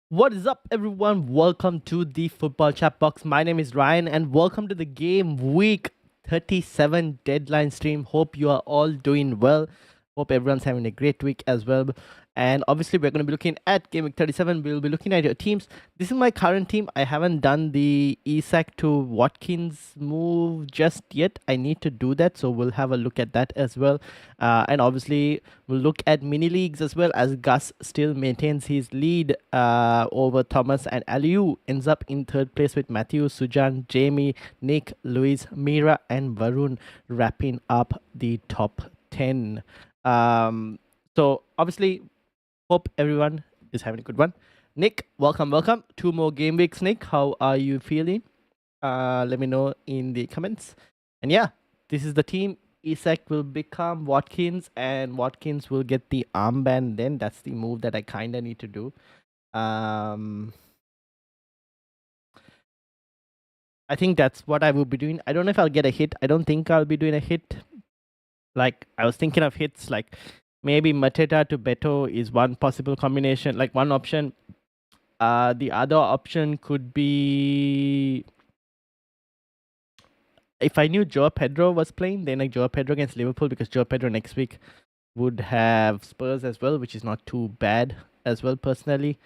What is up, everyone? Welcome to the Football Chat Box. My name is Ryan, and welcome to the Game Week 37 deadline stream. Hope you are all doing well. Hope everyone's having a great week as well. And obviously, we're going to be looking at Game Week 37. We'll be looking at your teams. This is my current team. I haven't done the Isak to Watkins move just yet. I need to do that, so we'll have a look at that as well. And obviously, we'll look at mini leagues as well, as Gus still maintains his lead over Thomas, and Aliu ends up in third place with Matthew, Sujan, Jamie, Nick, Luis, Mira, and Varun wrapping up the top 10. So obviously, hope everyone is having a good one. Nick, welcome. 2 more game weeks, Nick. How are you feeling? Let me know in the comments. And yeah, this is the team. Isak will become Watkins, and Watkins will get the armband. Then that's the move that I kind of need to do. I think that's what I will be doing. I don't know if I'll get a hit. I don't think I'll be doing a hit. Like, I was thinking of hits like maybe Mateta to Beto is one possible combination, like one option. The other option could be if I knew Joe Pedro was playing, then like Joe Pedro against Liverpool, because Joe Pedro next week would have Spurs as well, which is not too bad as well personally.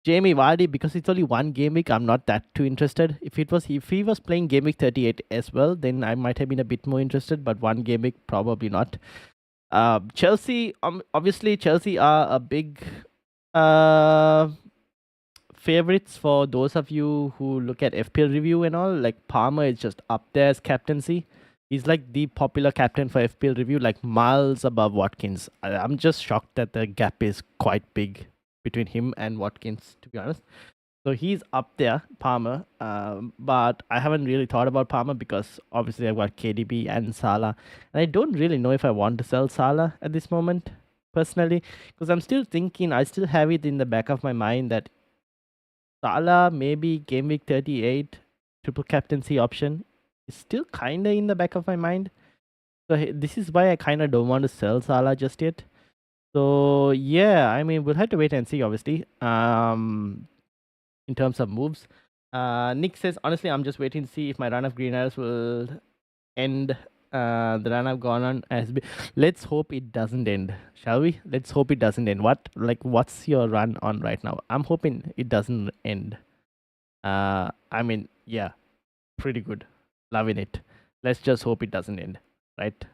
Jamie Vardy, because it's only one game week, I'm not that too interested. If he was playing game week 38 as well, then I might have been a bit more interested, but one game week probably not. Chelsea, obviously Chelsea are a big favorites for those of you who look at FPL review and all. Like Palmer is just up there as captaincy. He's like the popular captain for FPL review, like miles above Watkins. I'm just shocked that the gap is quite big between him and Watkins, to be honest. So he's up there, Palmer. But I haven't really thought about Palmer because obviously I've got KDB and Salah. And I don't really know if I want to sell Salah at this moment, personally, because I'm still thinking, I still have it in the back of my mind that Salah, maybe game week 38, triple captaincy option is still kind of in the back of my mind. So this is why I kind of don't want to sell Salah just yet. So yeah, I mean, we'll have to wait and see, obviously. In terms of moves, Nick says, honestly, I'm just waiting to see if my run of green arrows will end. The run I've gone on has been. Let's hope it doesn't end, shall we? Let's hope it doesn't end. What's your run on right now? I'm hoping it doesn't end. I mean, yeah, pretty good. Loving it. Let's just hope it doesn't end, right?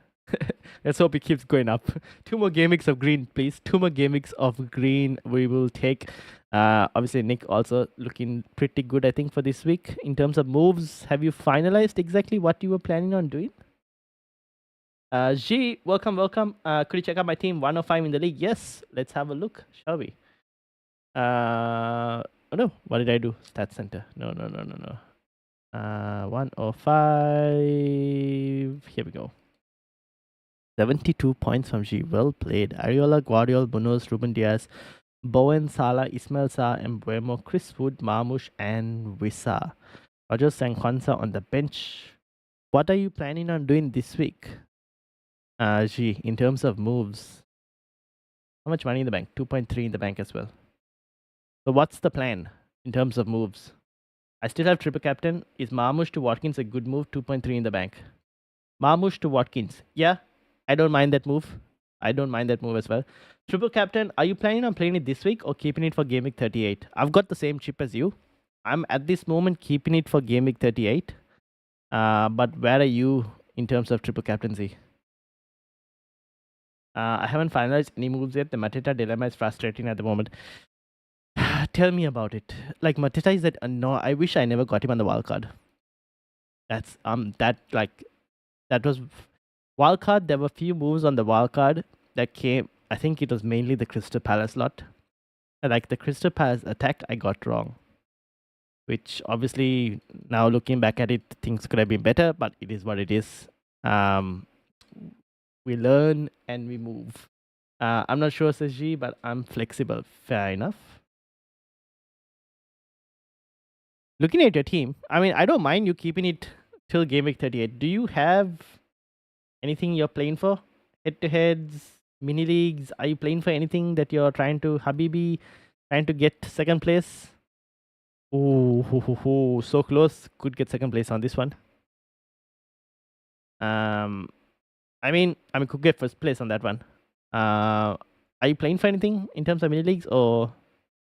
Let's hope it keeps going up. 2 more game weeks of green, please. 2 more game weeks of green we will take. Obviously, Nick also looking pretty good, I think, for this week. In terms of moves, have you finalized exactly what you were planning on doing? G, welcome. Could you check out my team 105 in the league? Yes, let's have a look, shall we? Oh no, what did I do? Stats center. No. 105. Here we go. 72 points from G. Well played. Ariola, Guardiola, Bunos, Ruben Diaz, Bowen, Salah, Ismail Sarr, Embuemo, Chris Wood, Marmoush, and Wissa. Roger Sanquanza on the bench. What are you planning on doing this week? G, in terms of moves, how much money in the bank? 2.3 in the bank as well. So what's the plan in terms of moves? I still have triple captain. Is Marmoush to Watkins a good move? 2.3 in the bank. Marmoush to Watkins. Yeah, I don't mind that move. I don't mind that move as well. Triple captain, are you planning on playing it this week or keeping it for game week 38? I've got the same chip as you. I'm at this moment keeping it for game week 38. But where are you in terms of triple captaincy? I haven't finalized any moves yet. The Mateta dilemma is frustrating at the moment. Tell me about it. Like, Mateta is that I wish I never got him on the wild card. That's that was wild card. There were a few moves on the wild card that came. I think it was mainly the Crystal Palace lot. Like the Crystal Palace attack, I got wrong. Which obviously now looking back at it, things could have been better, but it is what it is. We learn and we move. I'm not sure, SSG, but I'm flexible. Fair enough. Looking at your team, I mean, I don't mind you keeping it till game week 38. Do you have anything you're playing for? Head-to-heads, mini leagues? Are you playing for anything that you're trying to Habibi? Trying to get second place. Ooh, so close. Could get second place on this one. I mean, could get first place on that one. Are you playing for anything in terms of mini leagues, or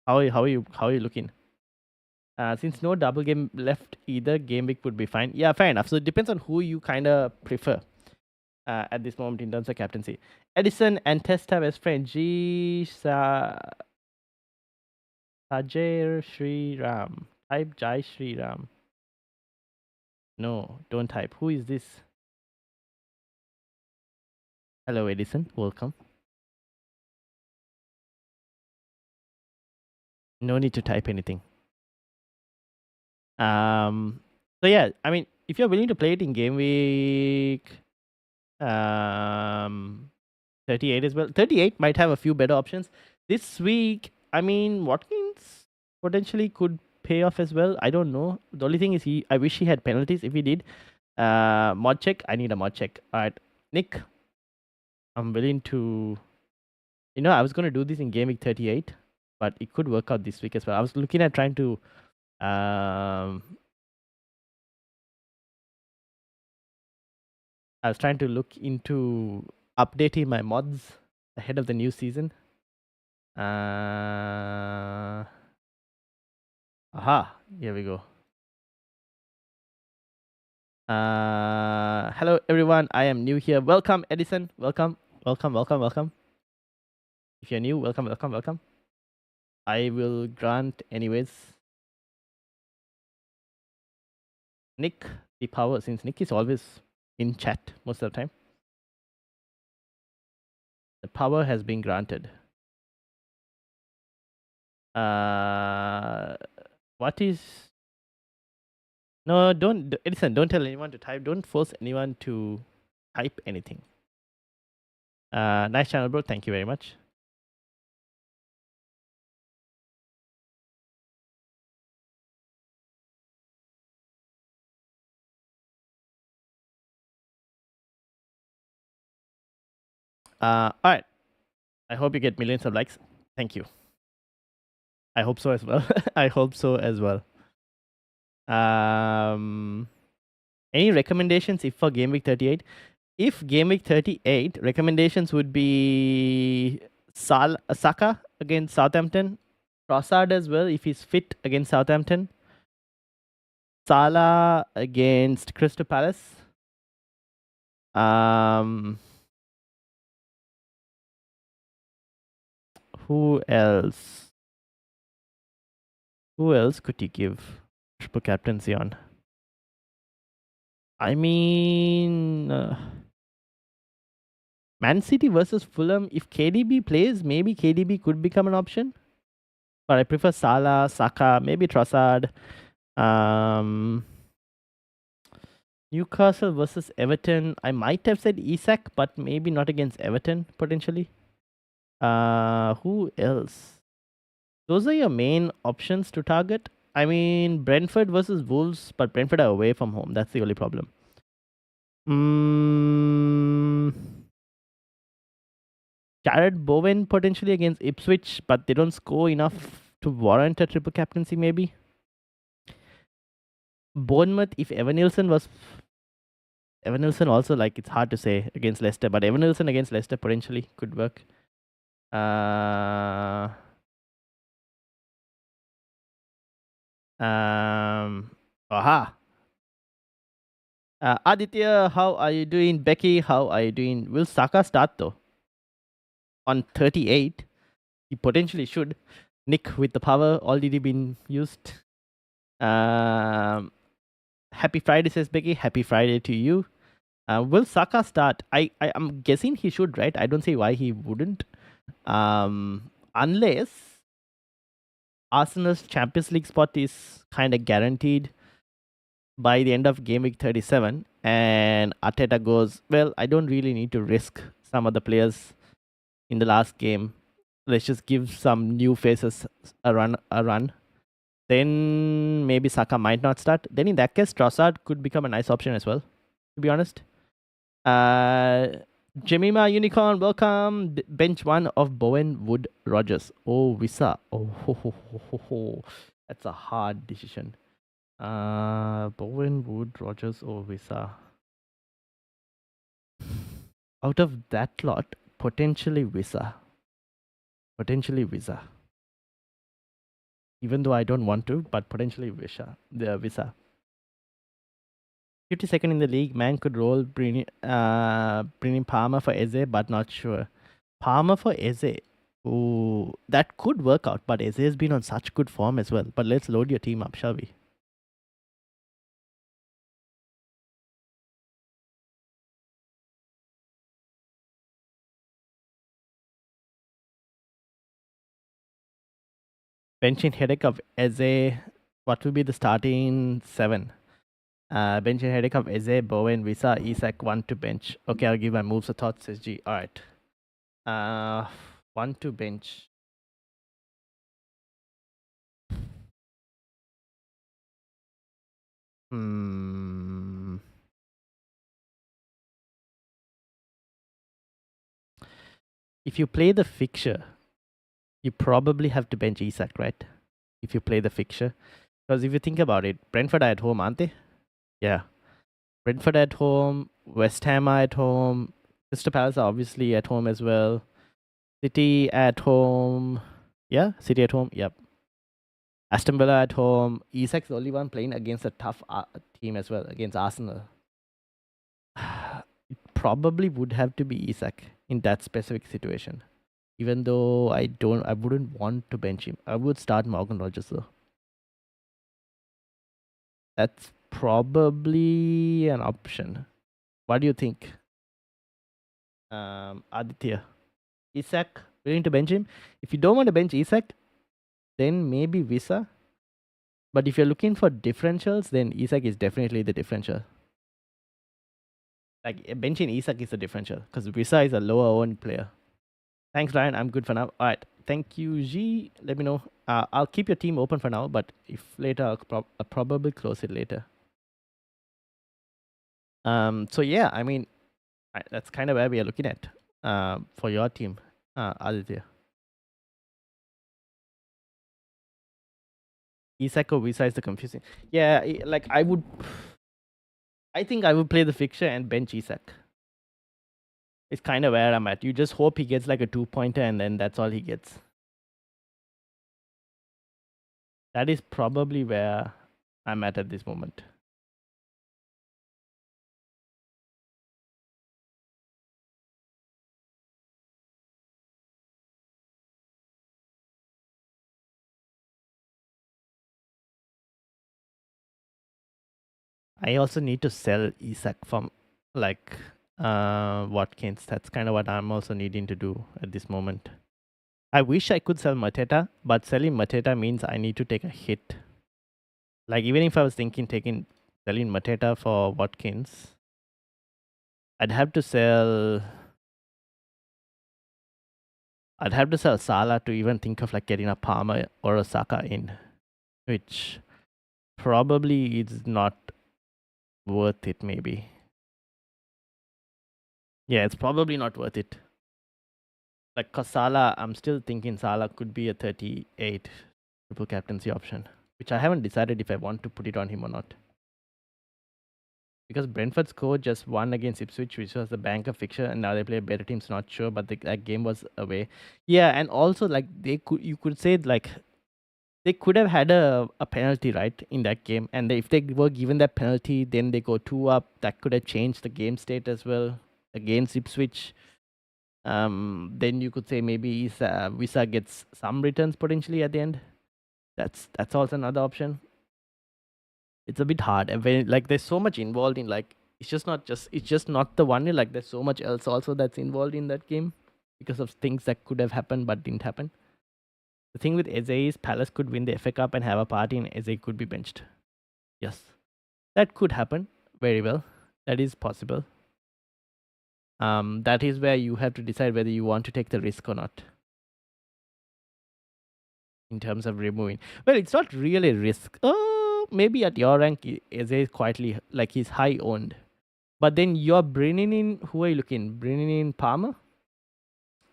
how are you looking? Since no double game left either, game week would be fine. Yeah, fair enough. So it depends on who you kind of prefer at this moment in terms of captaincy. Edison and Testa best friend Sajay Shri Ram. Type Jai Shri Ram. No, don't type. Who is this? Hello, Edison. Welcome. No need to type anything. So yeah, I mean, if you're willing to play it in game week 38 as well. 38 might have a few better options. This week, I mean, Watkins potentially could pay off as well. I don't know. The only thing is I wish he had penalties if he did. Mod check. I need a mod check. Alright. Nick, I'm willing to, I was gonna do this in game week 38, but it could work out this week as well. I was looking at trying to look into updating my mods ahead of the new season. Aha, here we go. Hello everyone, I am new here. Welcome, Edison. Welcome. If you're new, welcome. I will grant anyways. Nick, the power, since Nick is always in chat most of the time. The power has been granted. What is... No, don't, Edison, don't tell anyone to type. Don't force anyone to type anything. Nice channel, bro. Thank you very much. Alright. I hope you get millions of likes. Thank you. I hope so as well. I hope so as well. Any recommendations if for game week 38? If game week 38, recommendations would be Saka against Southampton, Trossard as well if he's fit against Southampton, Salah against Crystal Palace. Who else? Who else could you give triple captaincy on? I mean, Man City versus Fulham. If KDB plays, maybe KDB could become an option. But I prefer Salah, Saka, maybe Trossard. Newcastle versus Everton. I might have said Isak, but maybe not against Everton, potentially. Who else? Those are your main options to target. I mean, Brentford versus Wolves, but Brentford are away from home. That's the only problem. Jared Bowen potentially against Ipswich, but they don't score enough to warrant a triple captaincy, maybe. Bournemouth, if Evan Nilsson also, like, it's hard to say against Leicester, but Evan Nilsson against Leicester potentially could work. Aditya, how are you doing? Becky, how are you doing? Will Saka start though? On 38, he potentially should. Nick with the power already been used. Happy Friday, says Becky. Happy Friday to you. Will Saka start? I'm guessing he should, right? I don't see why he wouldn't. Unless Arsenal's Champions League spot is kind of guaranteed by the end of game week 37 and Arteta goes, well, I don't really need to risk some of the players in the last game. Let's just give some new faces a run. Then maybe Saka might not start. Then in that case, Trossard could become a nice option as well, to be honest. Jemima Unicorn, welcome. Bench one of Bowen Wood Rogers. Oh, Visa. Oh, that's a hard decision. Bowen Wood Rogers or Visa. Out of that lot, potentially Visa. Potentially Visa. Even though I don't want to, but potentially Visa. The Visa. 52nd in the league, man could roll bringing Palmer for Eze, but not sure. Palmer for Eze. Ooh, that could work out, but Eze has been on such good form as well. But let's load your team up, shall we? Benching headache of Eze. What will be the starting 7? Benching headache of Eze, Bowen, Visa, Isak, 1 to bench. Okay, I'll give my moves a thought, says G. Alright. 1 to bench. Hmm. If you play the fixture, you probably have to bench Isak, right? If you play the fixture. Because if you think about it, Brentford are at home, aren't they? Yeah. Brentford at home, West Ham are at home, Crystal Palace are obviously at home as well. City at home. Yeah, City at home. Yep. Aston Villa at home. Isak's the only one playing against a tough team as well, against Arsenal. It probably would have to be Isak in that specific situation. Even though I wouldn't want to bench him. I would start Morgan Rogers though. That's probably an option. What do you think? Aditya. Isak, willing to bench him? If you don't want to bench Isak, then maybe Visa. But if you're looking for differentials, then Isak is definitely the differential. Like benching Isak is the differential because Visa is a lower owned player. Thanks, Ryan. I'm good for now. All right. Thank you, G. Let me know. I'll keep your team open for now, but if later, I'll probably close it later. So yeah, I mean, that's kind of where we are looking at for your team, Aditya. Isak or Visa is the confusing. Yeah, like I think I would play the fixture and bench Isak. It's kind of where I'm at. You just hope he gets like a 2-pointer and then that's all he gets. That is probably where I'm at this moment. I also need to sell Isak from like Watkins. That's kind of what I'm also needing to do at this moment. I wish I could sell Mateta, but selling Mateta means I need to take a hit. Like even if I was thinking selling Mateta for Watkins, I'd have to sell Salah to even think of like getting a Palmer or a Saka in, which probably is not worth it maybe. Yeah, it's probably not worth it. Like, cause Salah, I'm still thinking Salah could be a 38 triple captaincy option, which I haven't decided if I want to put it on him or not. Because Brentford scored just one against Ipswich, which was the banker fixture, and now they play better teams. Not sure, but that game was away. Yeah, and also like you could say like they could have had a penalty right in that game, and if they were given that penalty, then they go 2 up. That could have changed the game state as well against Ipswich. Then you could say maybe Visa gets some returns potentially at the end. That's also another option. It's a bit hard, and when like there's so much involved in like it's just not the one. Like there's so much else also that's involved in that game because of things that could have happened but didn't happen. The thing with Eze is Palace could win the FA Cup and have a party, and Eze could be benched. Yes, that could happen very well. That is possible. That is where you have to decide whether you want to take the risk or not in terms of removing. Well, it's not really a risk. Maybe at your rank, Eze is quietly like he's high owned. But then you're bringing in, who are you looking? Bringing in Palmer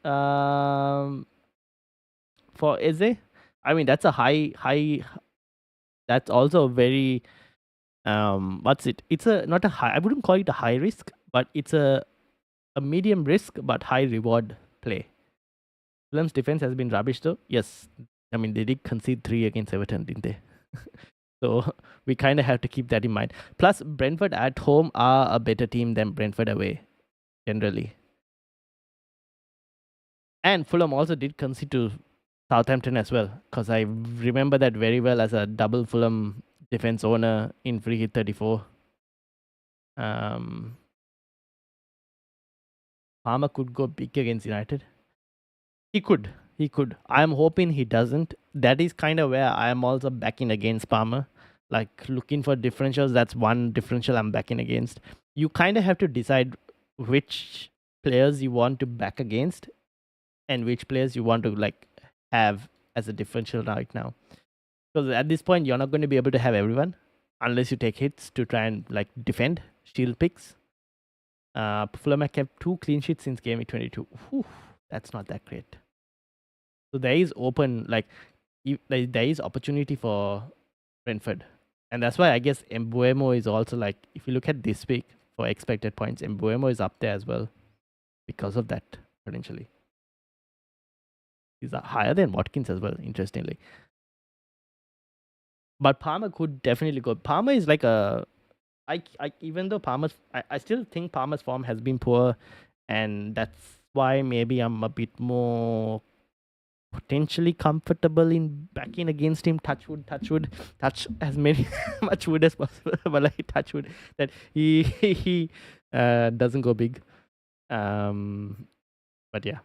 um, for Eze? I mean, that's a high. That's also a very what's it? It's a not a high. I wouldn't call it a high risk, but it's a medium risk but high reward play. Fulham's defense has been rubbish though. Yes, I mean they did concede 3 against Everton, didn't they? So we kind of have to keep that in mind. Plus, Brentford at home are a better team than Brentford away generally. And Fulham also did concede to Southampton as well, because I remember that very well as a double Fulham defense owner in Free Hit 34. Um, Palmer could go big against United. He could. He could. I'm hoping he doesn't. That is kind of where I am also backing against Palmer. Like looking for differentials, that's one differential I'm backing against. You kind of have to decide which players you want to back against and which players you want to like have as a differential right now. Because at this point, you're not going to be able to have everyone unless you take hits to try and like defend shield picks. Fulham have kept 2 clean sheets since game week 22. Whew, that's not that great. So there is open like there is opportunity for Brentford, and that's why I guess Mbuemo is also like, if you look at this week for expected points, Mbuemo is up there as well because of that potentially. He's higher than Watkins as well, interestingly. But Palmer could definitely go. Palmer is like a even though I still think Palmer's form has been poor, and that's why maybe I'm a bit more potentially comfortable in backing against him. Touch wood, touch as many much wood as possible, but like touch wood that he doesn't go big. But yeah,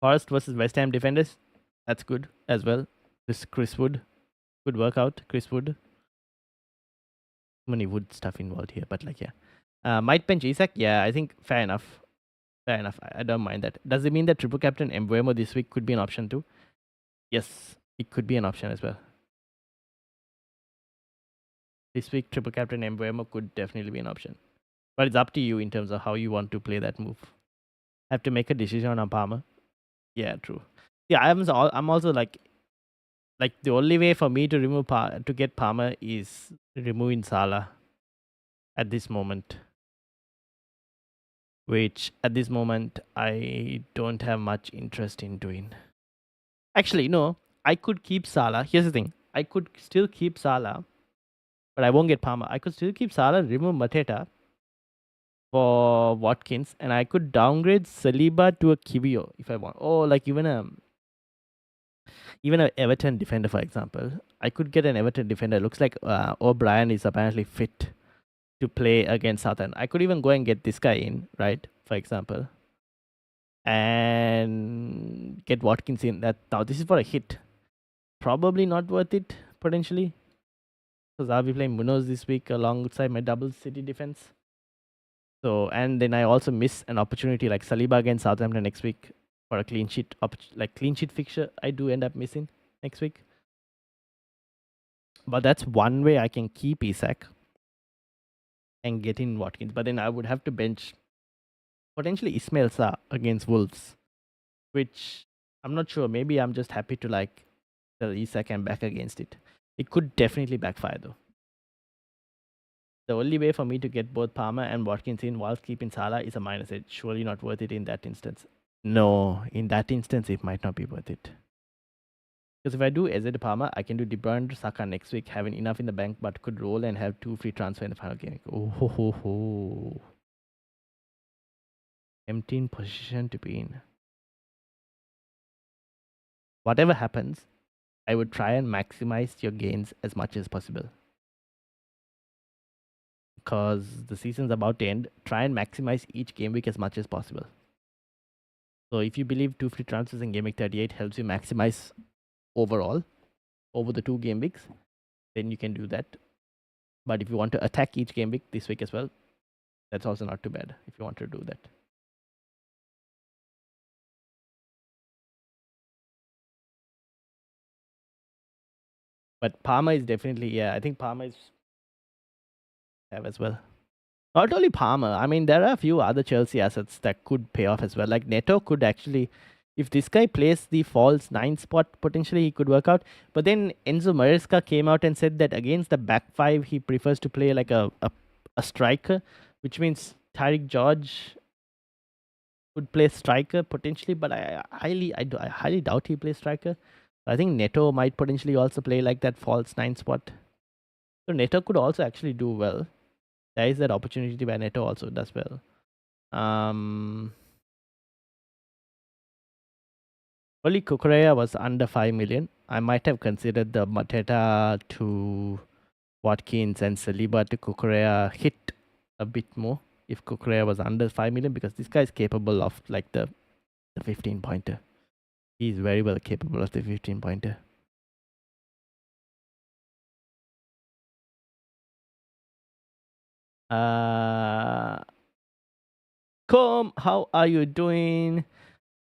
Forest versus West Ham defenders, that's good as well. This Chris Wood, good workout. Chris Wood, too many wood stuff involved here, but like yeah, might bench Isak. Yeah, I think fair enough. Fair enough. I don't mind that. Does it mean that triple captain Embuemo this week could be an option too? Yes, it could be an option as well. This week, triple captain Embuemo could definitely be an option. But it's up to you in terms of how you want to play that move. Have to make a decision on Palmer. Yeah, true. Yeah, I'm also like the only way for me to remove to get Palmer is removing Salah at this moment. Which at this moment I don't have much interest in doing. Actually, no, I could keep Salah. Here's the thing. I could still keep Salah, but I won't get Palmer. I could still keep Salah, remove Mateta for Watkins, and I could downgrade Saliba to a Kivio if I want. Or like even a Everton defender, for example. I could get an Everton defender. Looks like O'Brien is apparently fit to play against Southampton. I could even go and get this guy in, right? For example, and get Watkins in. That now this is for a hit. Probably not worth it potentially, because I'll be playing Munoz this week alongside my double City defense. So, and then I also miss an opportunity like Saliba against Southampton next week for a clean sheet, clean sheet fixture. I do end up missing next week. But that's one way I can keep Isak and get in Watkins. But then I would have to bench potentially Ismail Sarr against Wolves, which I'm not sure. Maybe I'm just happy to like sell Isak and back against it. It could definitely backfire though. The only way for me to get both Palmer and Watkins in whilst keeping Salah is a minus. It's surely not worth it in that instance. No, in that instance, it might not be worth it. Because if I do Eze de Palmer, I can do De Bruyne Saka next week, having enough in the bank, but could roll and have 2 free transfer in the final game. Oh ho ho ho. Empty position to be in. Whatever happens, I would try and maximize your gains as much as possible. Because the season's about to end, try and maximize each game week as much as possible. So if you believe 2 free transfers in game week 38 helps you maximize overall over the 2 game weeks, then you can do that. But if you want to attack each game week this week as well, that's also not too bad if you want to do that. But Palmer is definitely, yeah, I think Palmer is have as well. Not only Palmer, I mean, there are a few other Chelsea assets that could pay off as well. Like Neto could actually, if this guy plays the false nine spot, potentially he could work out. But then Enzo Maresca came out and said that against the back five, he prefers to play like a striker, which means Tariq George could play striker potentially, but I highly doubt he plays striker. I think Neto might potentially also play like that false nine spot. So Neto could also actually do well. There is that opportunity where Neto also does well. Only Kukurea was under 5 million. I might have considered the Mateta to Watkins and Saliba to Kukurea hit a bit more if Kukurea was under 5 million, because this guy is capable of like the 15 pointer. He's very well capable of the 15 pointer. Com, how are you doing?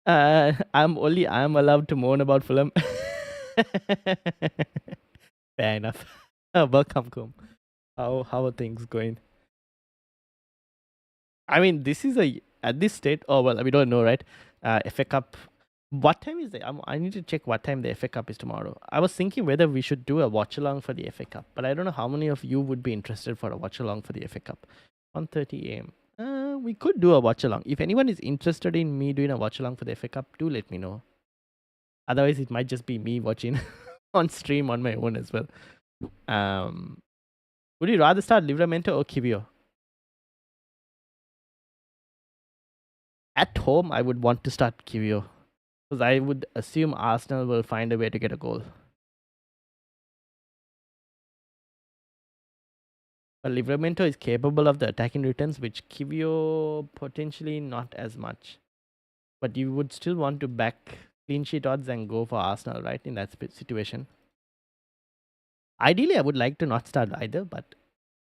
I'm allowed to moan about Fulham. Fair enough. Welcome, Com. How are things going? I mean, this is at this state. Oh well, we don't know, right? FA Cup. What time is it? I need to check what time the FA Cup is tomorrow. I was thinking whether we should do a watch along for the FA Cup, but I don't know how many of you would be interested for a watch along for the FA Cup. 1:30 a.m. We could do a watch along. If anyone is interested in me doing a watch along for the FA Cup, do let me know. Otherwise, it might just be me watching on stream on my own as well. Would you rather start Livramento or Kivio? At home, I would want to start Kivio because I would assume Arsenal will find a way to get a goal. But Livramento is capable of the attacking returns, which Kivio potentially not as much. But you would still want to back clean sheet odds and go for Arsenal, right? In that situation. Ideally, I would like to not start either, but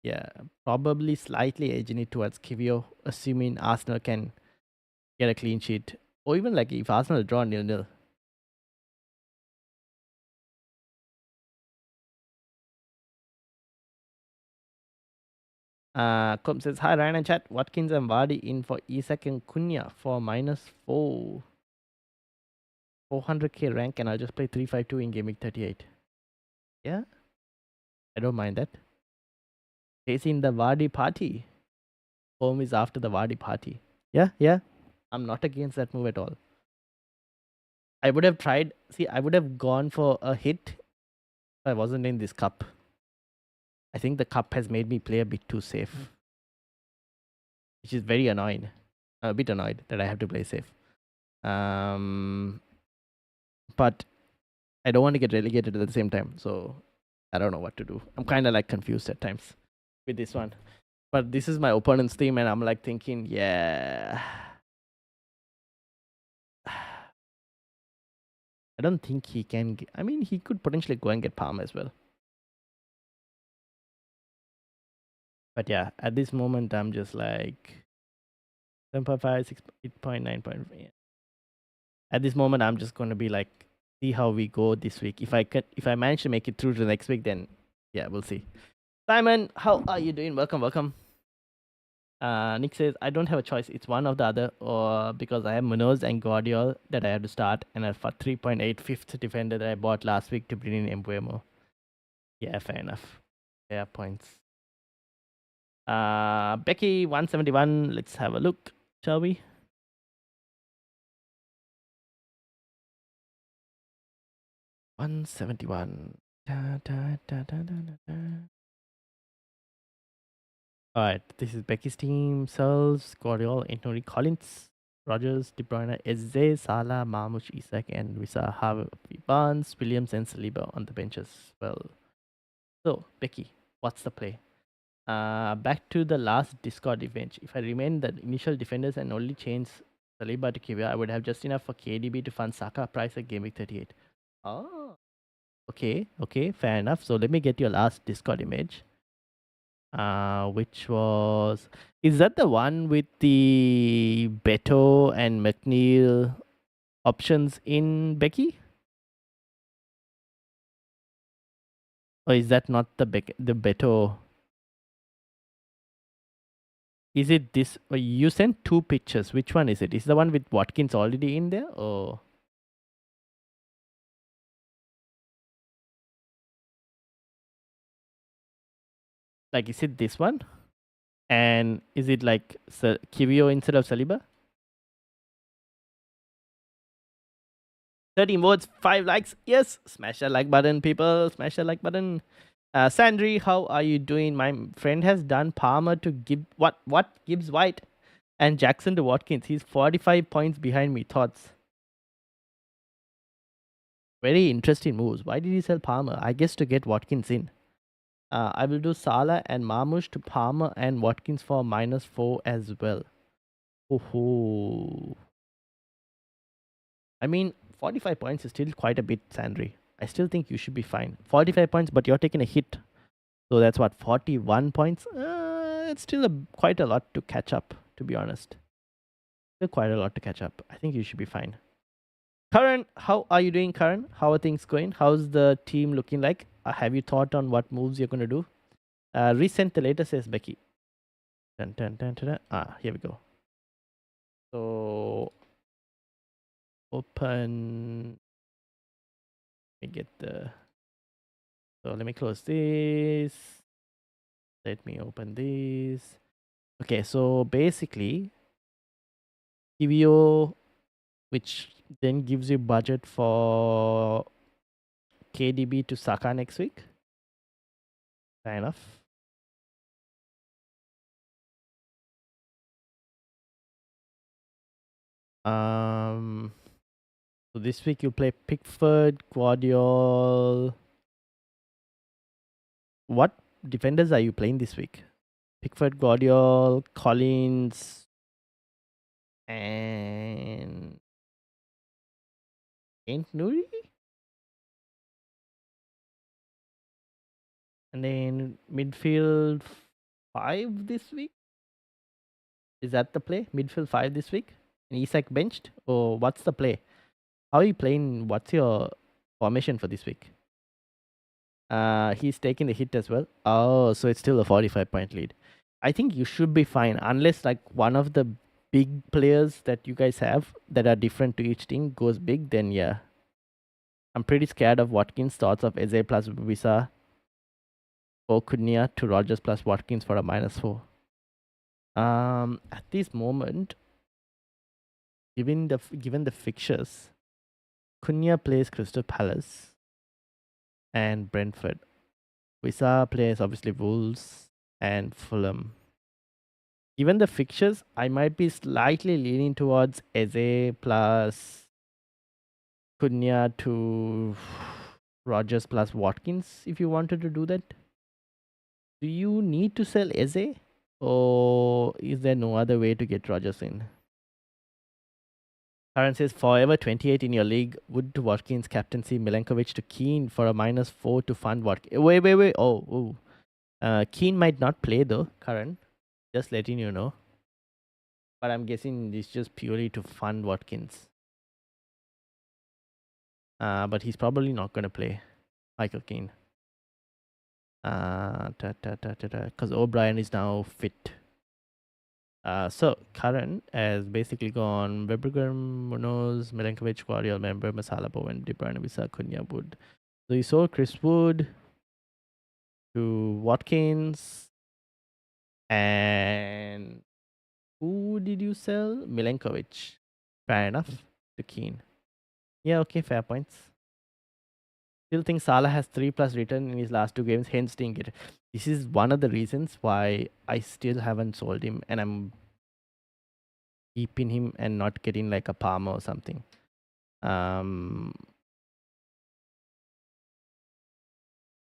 yeah, probably slightly edging it towards Kivio, assuming Arsenal can get a clean sheet. Or even like if Arsenal draw 0-0. Com says, hi Ryan and chat. Watkins and Vardy in for Isak and Cunha for -4. 400k rank, and I'll just play 352 in Gameweek 38. Yeah, I don't mind that. Facing the Vardy party. Home is after the Vardy party. Yeah. I'm not against that move at all. I would have tried. See, I would have gone for a hit if I wasn't in this cup. I think the cup has made me play a bit too safe, which is very annoying. I'm a bit annoyed that I have to play safe. But I don't want to get relegated at the same time. So I don't know what to do. I'm kind of like confused at times with this one. But this is my opponent's team, and I'm like thinking, yeah. I don't think he can. I mean, he could potentially go and get Palm as well. But yeah, at this moment, I'm just like 7.5, 6, 8.9. At this moment, I'm just going to be like, see how we go this week. If I manage to make it through to the next week, then yeah, we'll see. Simon, how are you doing? Welcome. Nick says, I don't have a choice. It's one or the other, or because I have Munoz and Guardiola that I have to start, and a 3.8 fifth defender that I bought last week to bring in Embuemo. Yeah, fair enough. Fair points. Becky 171. Let's have a look, shall we? $171. Alright, this is Becky's team. Searles, Guardiola, Anthony Collins, Rogers, De Bruyne, Eze, Salah, Marmoush, Isak, and Wissa, Harvey Barnes, Williams, and Saliba on the bench as well. So, Becky, what's the play? Back to the last Discord event. If I remain the initial defenders and only change Saliba to Kivia, I would have just enough for KDB to fund Saka price at Game Week 38. Oh, okay, fair enough. So let me get your last Discord image. Which was, is that the one with the Beto and McNeil options in Becky? Or is that not the Beto? Is it this? You sent two pictures. Which one is it? Is the one with Watkins already in there, or like is it this one? And is it like Kivio instead of Saliba? 30 votes, 5 likes. Yes, smash that like button, people. Smash that like button. Sandri, how are you doing? My friend has done Palmer to what Gibbs White and Jackson to Watkins. He's 45 points behind me. Thoughts? Very interesting moves. Why did he sell Palmer? I guess to get Watkins in. I will do Salah and Marmoush to Palmer and Watkins for -4 as well. Oh, I mean, 45 points is still quite a bit, Sandri. I still think you should be fine. 45 points, but you're taking a hit. So that's what, 41 points? It's still quite a lot to catch up, to be honest. Still quite a lot to catch up. I think you should be fine. Karan, how are you doing, Karan? How are things going? How's the team looking like? Have you thought on what moves you're going to do? Resend the later, says Becky. Dun, dun, dun, dun, dun. Here we go. So, open. Let me get the. So, let me close this. Let me open this. Okay, so basically, Kivio, which then gives you budget for KDB to Saka next week. Fair enough. So this week you play Pickford, Guardiola. What defenders are you playing this week? Pickford, Guardiola, Collins, and Ain't Nuri? And then midfield 5 this week? Is that the play? Midfield 5 this week? And Isak benched? Or what's the play? How are you playing? What's your formation for this week? He's taking the hit as well. Oh, so it's still a 45-point lead. I think you should be fine unless like one of the big players that you guys have that are different to each team goes big. Then yeah, I'm pretty scared of Watkins. Thoughts of Eze plus Visa or Cunha to Rogers plus Watkins for a -4. At this moment, given the fixtures, Cunha plays Crystal Palace and Brentford. Visa plays obviously Wolves and Fulham. Given the fixtures, I might be slightly leaning towards Eze plus Cunha to Rogers plus Watkins if you wanted to do that. Do you need to sell Eze? Or is there no other way to get Rogers in? Karen says, forever 28 in your league. Wood to Watkins, captaincy, Milenkovic to Keane for a -4 to fund Watkins. Wait. Oh. Keane might not play though, Karen. Just letting you know. But I'm guessing it's just purely to fund Watkins. But he's probably not going to play Michael Keane. Because O'Brien is now fit. So Karen has basically gone Webergren, Munoz, Milenkovic, Guardiola, Member, Masala, Bowen, De Bruyne, Visa, Cunha, Wood. So you sold Chris Wood to Watkins. And who did you sell? Milenkovic. Fair enough. To Keane. Yeah, okay, fair points. Still think Salah has 3+ return in his last 2 games, hence didn't get it. This is one of the reasons why I still haven't sold him and I'm keeping him and not getting like a Palmer or something.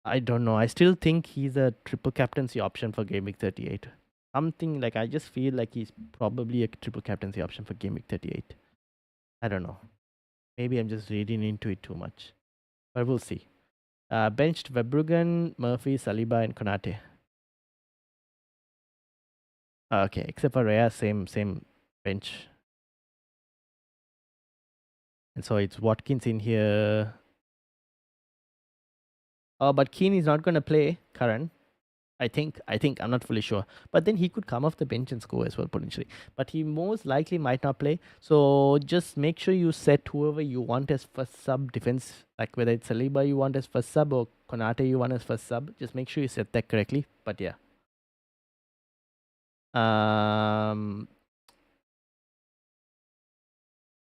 I don't know. I still think he's a triple captaincy option for Game Week 38. Something like I just feel like he's probably a triple captaincy option for Game Week 38. I don't know. Maybe I'm just reading into it too much. But we'll see. Benched Verbruggen, Murphy, Saliba, and Konate. Okay, except for Raya, same bench. And so it's Watkins in here. Oh, but Keane is not going to play, Karan. I think I'm not fully sure. But then he could come off the bench and score as well potentially. But he most likely might not play. So just make sure you set whoever you want as first sub defense, like whether it's Saliba you want as first sub or Konate you want as first sub. Just make sure you set that correctly. But yeah.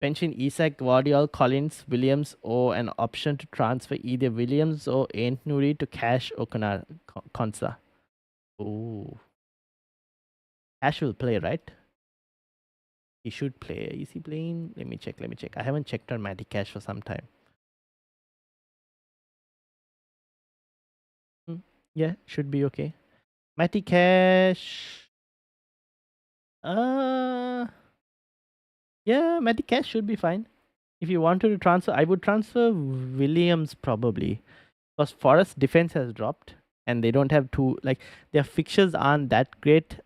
Pension Isak, Guardiola, Collins, Williams, or an option to transfer either Williams or Ant Nuri to Cash or Konsa. Oh, Cash will play, right? He should play. Is he playing? Let me check. I haven't checked on Matty Cash for some time. Yeah, should be okay. Matty Cash. Yeah, Matty Cash should be fine. If you wanted to transfer, I would transfer Williams probably. Because Forest defense has dropped and they don't have two, like, their fixtures aren't that great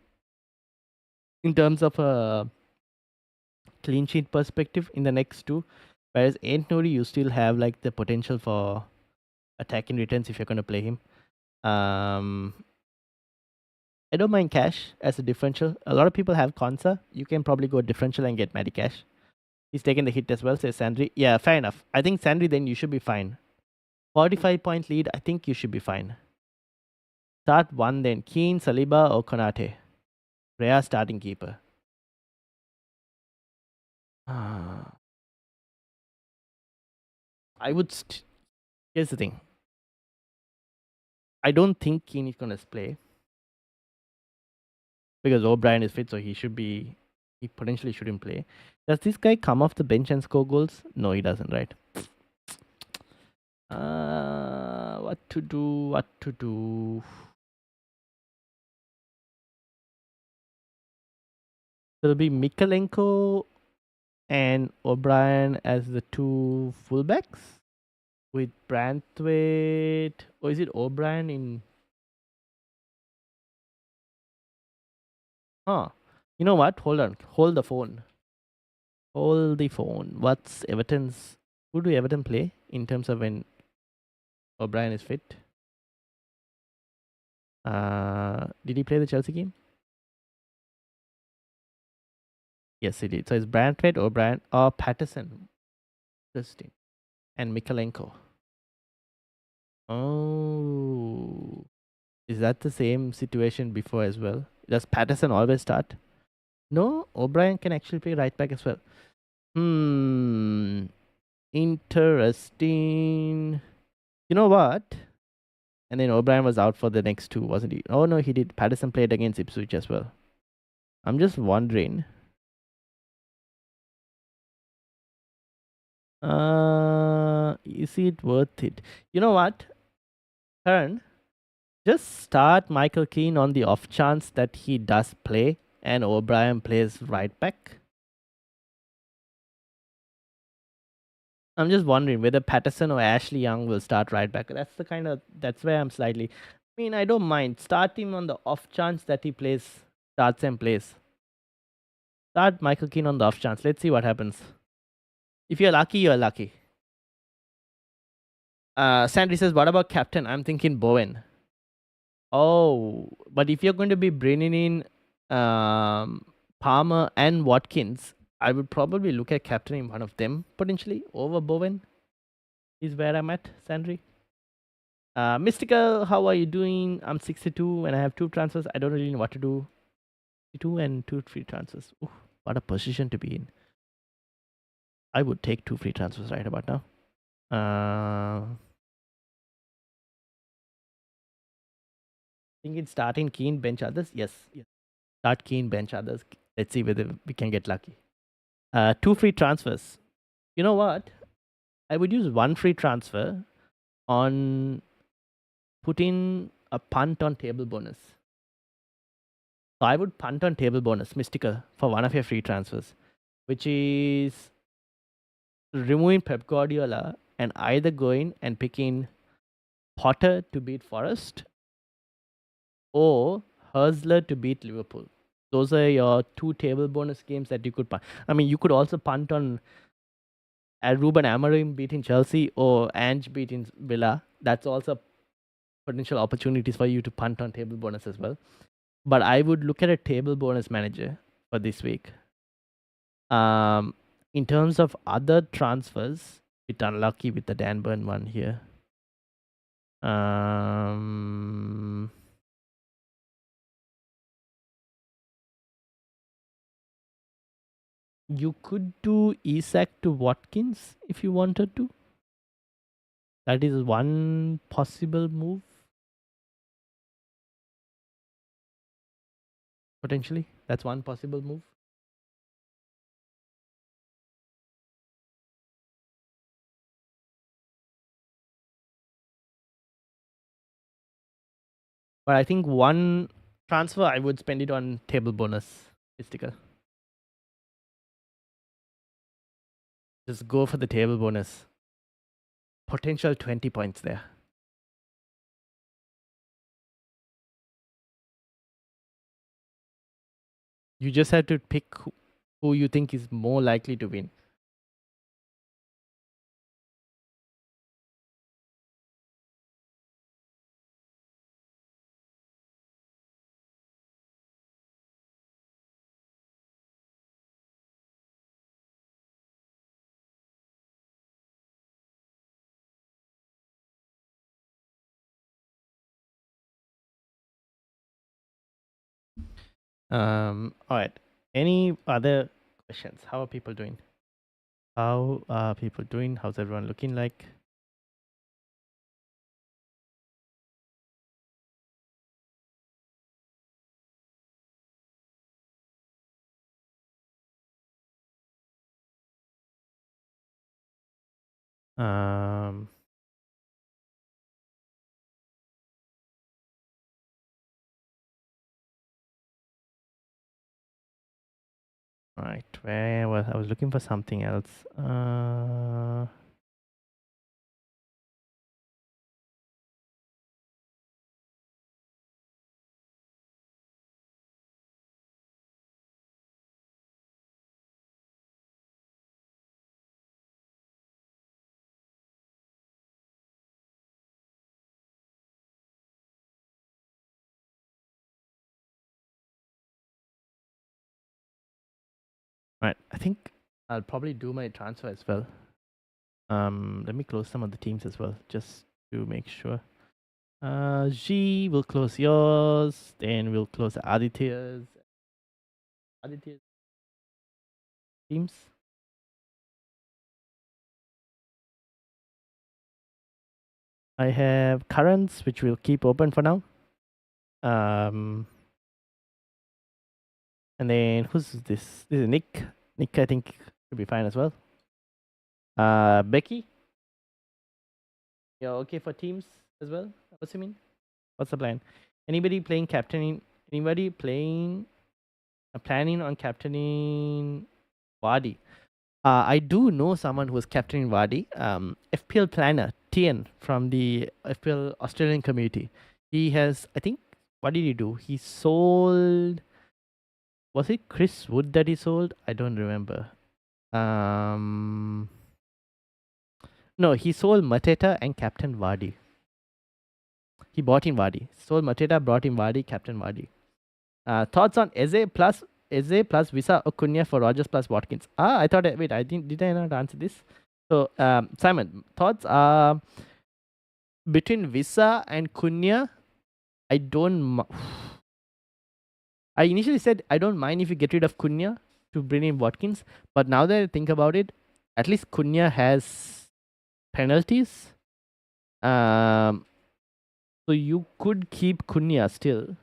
in terms of a clean sheet perspective in the next two. Whereas Ain't Nuri, you still have like the potential for attacking returns if you're going to play him. I don't mind Cash as a differential. A lot of people have Konsa. You can probably go differential and get Matty Cash. He's taking the hit as well, says Sandri. Yeah, fair enough. I think Sandri, then you should be fine. 45-point lead, I think you should be fine. Start one then. Keane, Saliba, or Konate. Rhea starting keeper. I would. Here's the thing. I don't think Keane is going to play because O'Brien is fit, so he should be. He potentially shouldn't play. Does this guy come off the bench and score goals? No, he doesn't, right? What to do? It'll be Mikalenko and O'Brien as the two fullbacks with Branthwaite. Or is it O'Brien in? Huh. You know what? Hold on. Hold the phone. Hold the phone. What's Everton's? Who do Everton play in terms of when O'Brien is fit? Did he play the Chelsea game? Yes, he did. So it's Branthwaite, O'Brien, or Patterson. Interesting. And Mikalenko. Oh. Is that the same situation before as well? Does Patterson always start? No, O'Brien can actually play right back as well. Interesting. You know what? And then O'Brien was out for the next two, wasn't he? Oh no, he did. Patterson played against Ipswich as well. I'm just wondering. Is it worth it? You know what? Turn. Just start Michael Keane on the off chance that he does play and O'Brien plays right back. I'm just wondering whether Patterson or Ashley Young will start right back. That's where I'm slightly. I mean, I don't mind. Start him on the off chance that he starts and plays. Start Michael Keane on the off chance. Let's see what happens. If you're lucky, you're lucky. Sandy says, what about captain? I'm thinking Bowen. Oh, but if you're going to be bringing in Palmer and Watkins, I would probably look at captaining one of them potentially over Bowen. Is where I'm at, Sandri. Mystical, how are you doing? I'm 62 and I have 2 transfers. I don't really know what to do. 2 and 2 free transfers. Ooh, what a position to be in. I would take 2 free transfers right about now. Thinking starting Keane, bench others. Yes. Start Keane, bench others. Let's see whether we can get lucky. 2 free transfers. You know what? I would use 1 free transfer on putting a punt on table bonus. So I would punt on table bonus, Mystical, for one of your free transfers, which is removing Pep Guardiola and either going and picking Potter to beat Forest or Herzler to beat Liverpool. Those are your 2 table bonus games that you could punt. I mean, you could also punt on Ruben Amorim beating Chelsea or Ange beating Villa. That's also potential opportunities for you to punt on table bonus as well. But I would look at a table bonus manager for this week. In terms of other transfers, bit unlucky with the Dan Burn one here. You could do Isak to Watkins if you wanted to. That is one possible move. Potentially. That's one possible move. But I think one transfer, I would spend it on table bonus. Mystical. Just go for the table bonus. Potential 20 points there. You just have to pick who you think is more likely to win. All right. Any other questions? How are people doing? How are people doing? How's everyone looking like? Um, right. Where was I was looking for something else. Right. I think I'll probably do my transfer as well. Let me close some of the teams as well, just to make sure. G will close yours, then we'll close Aditya's teams. I have currents, which we'll keep open for now. And then who's this? This is Nick. Nick, I think should be fine as well. Becky, you're okay for teams as well? I'm assuming. What's the plan? Anybody playing captaining? Anybody playing? Planning on captaining Wadi? I do know someone who's captaining Wadi. FPL planner Tien from the FPL Australian community. He has, I think, what did he do? He sold. Was it Chris Wood that he sold? I don't remember. No, he sold Mateta and Captain Vardy. He bought in Vardy. Sold Mateta, brought in Vardy, Captain Vardy. Thoughts on Eze plus Visa Okunya for Rogers plus Watkins? I thought. Wait, did I not answer this? So, Simon, thoughts are between Visa and Kunya. I don't. I initially said I don't mind if you get rid of Kunya to bring in Watkins, but now that I think about it, at least Kunya has penalties. So you could keep Kunya still.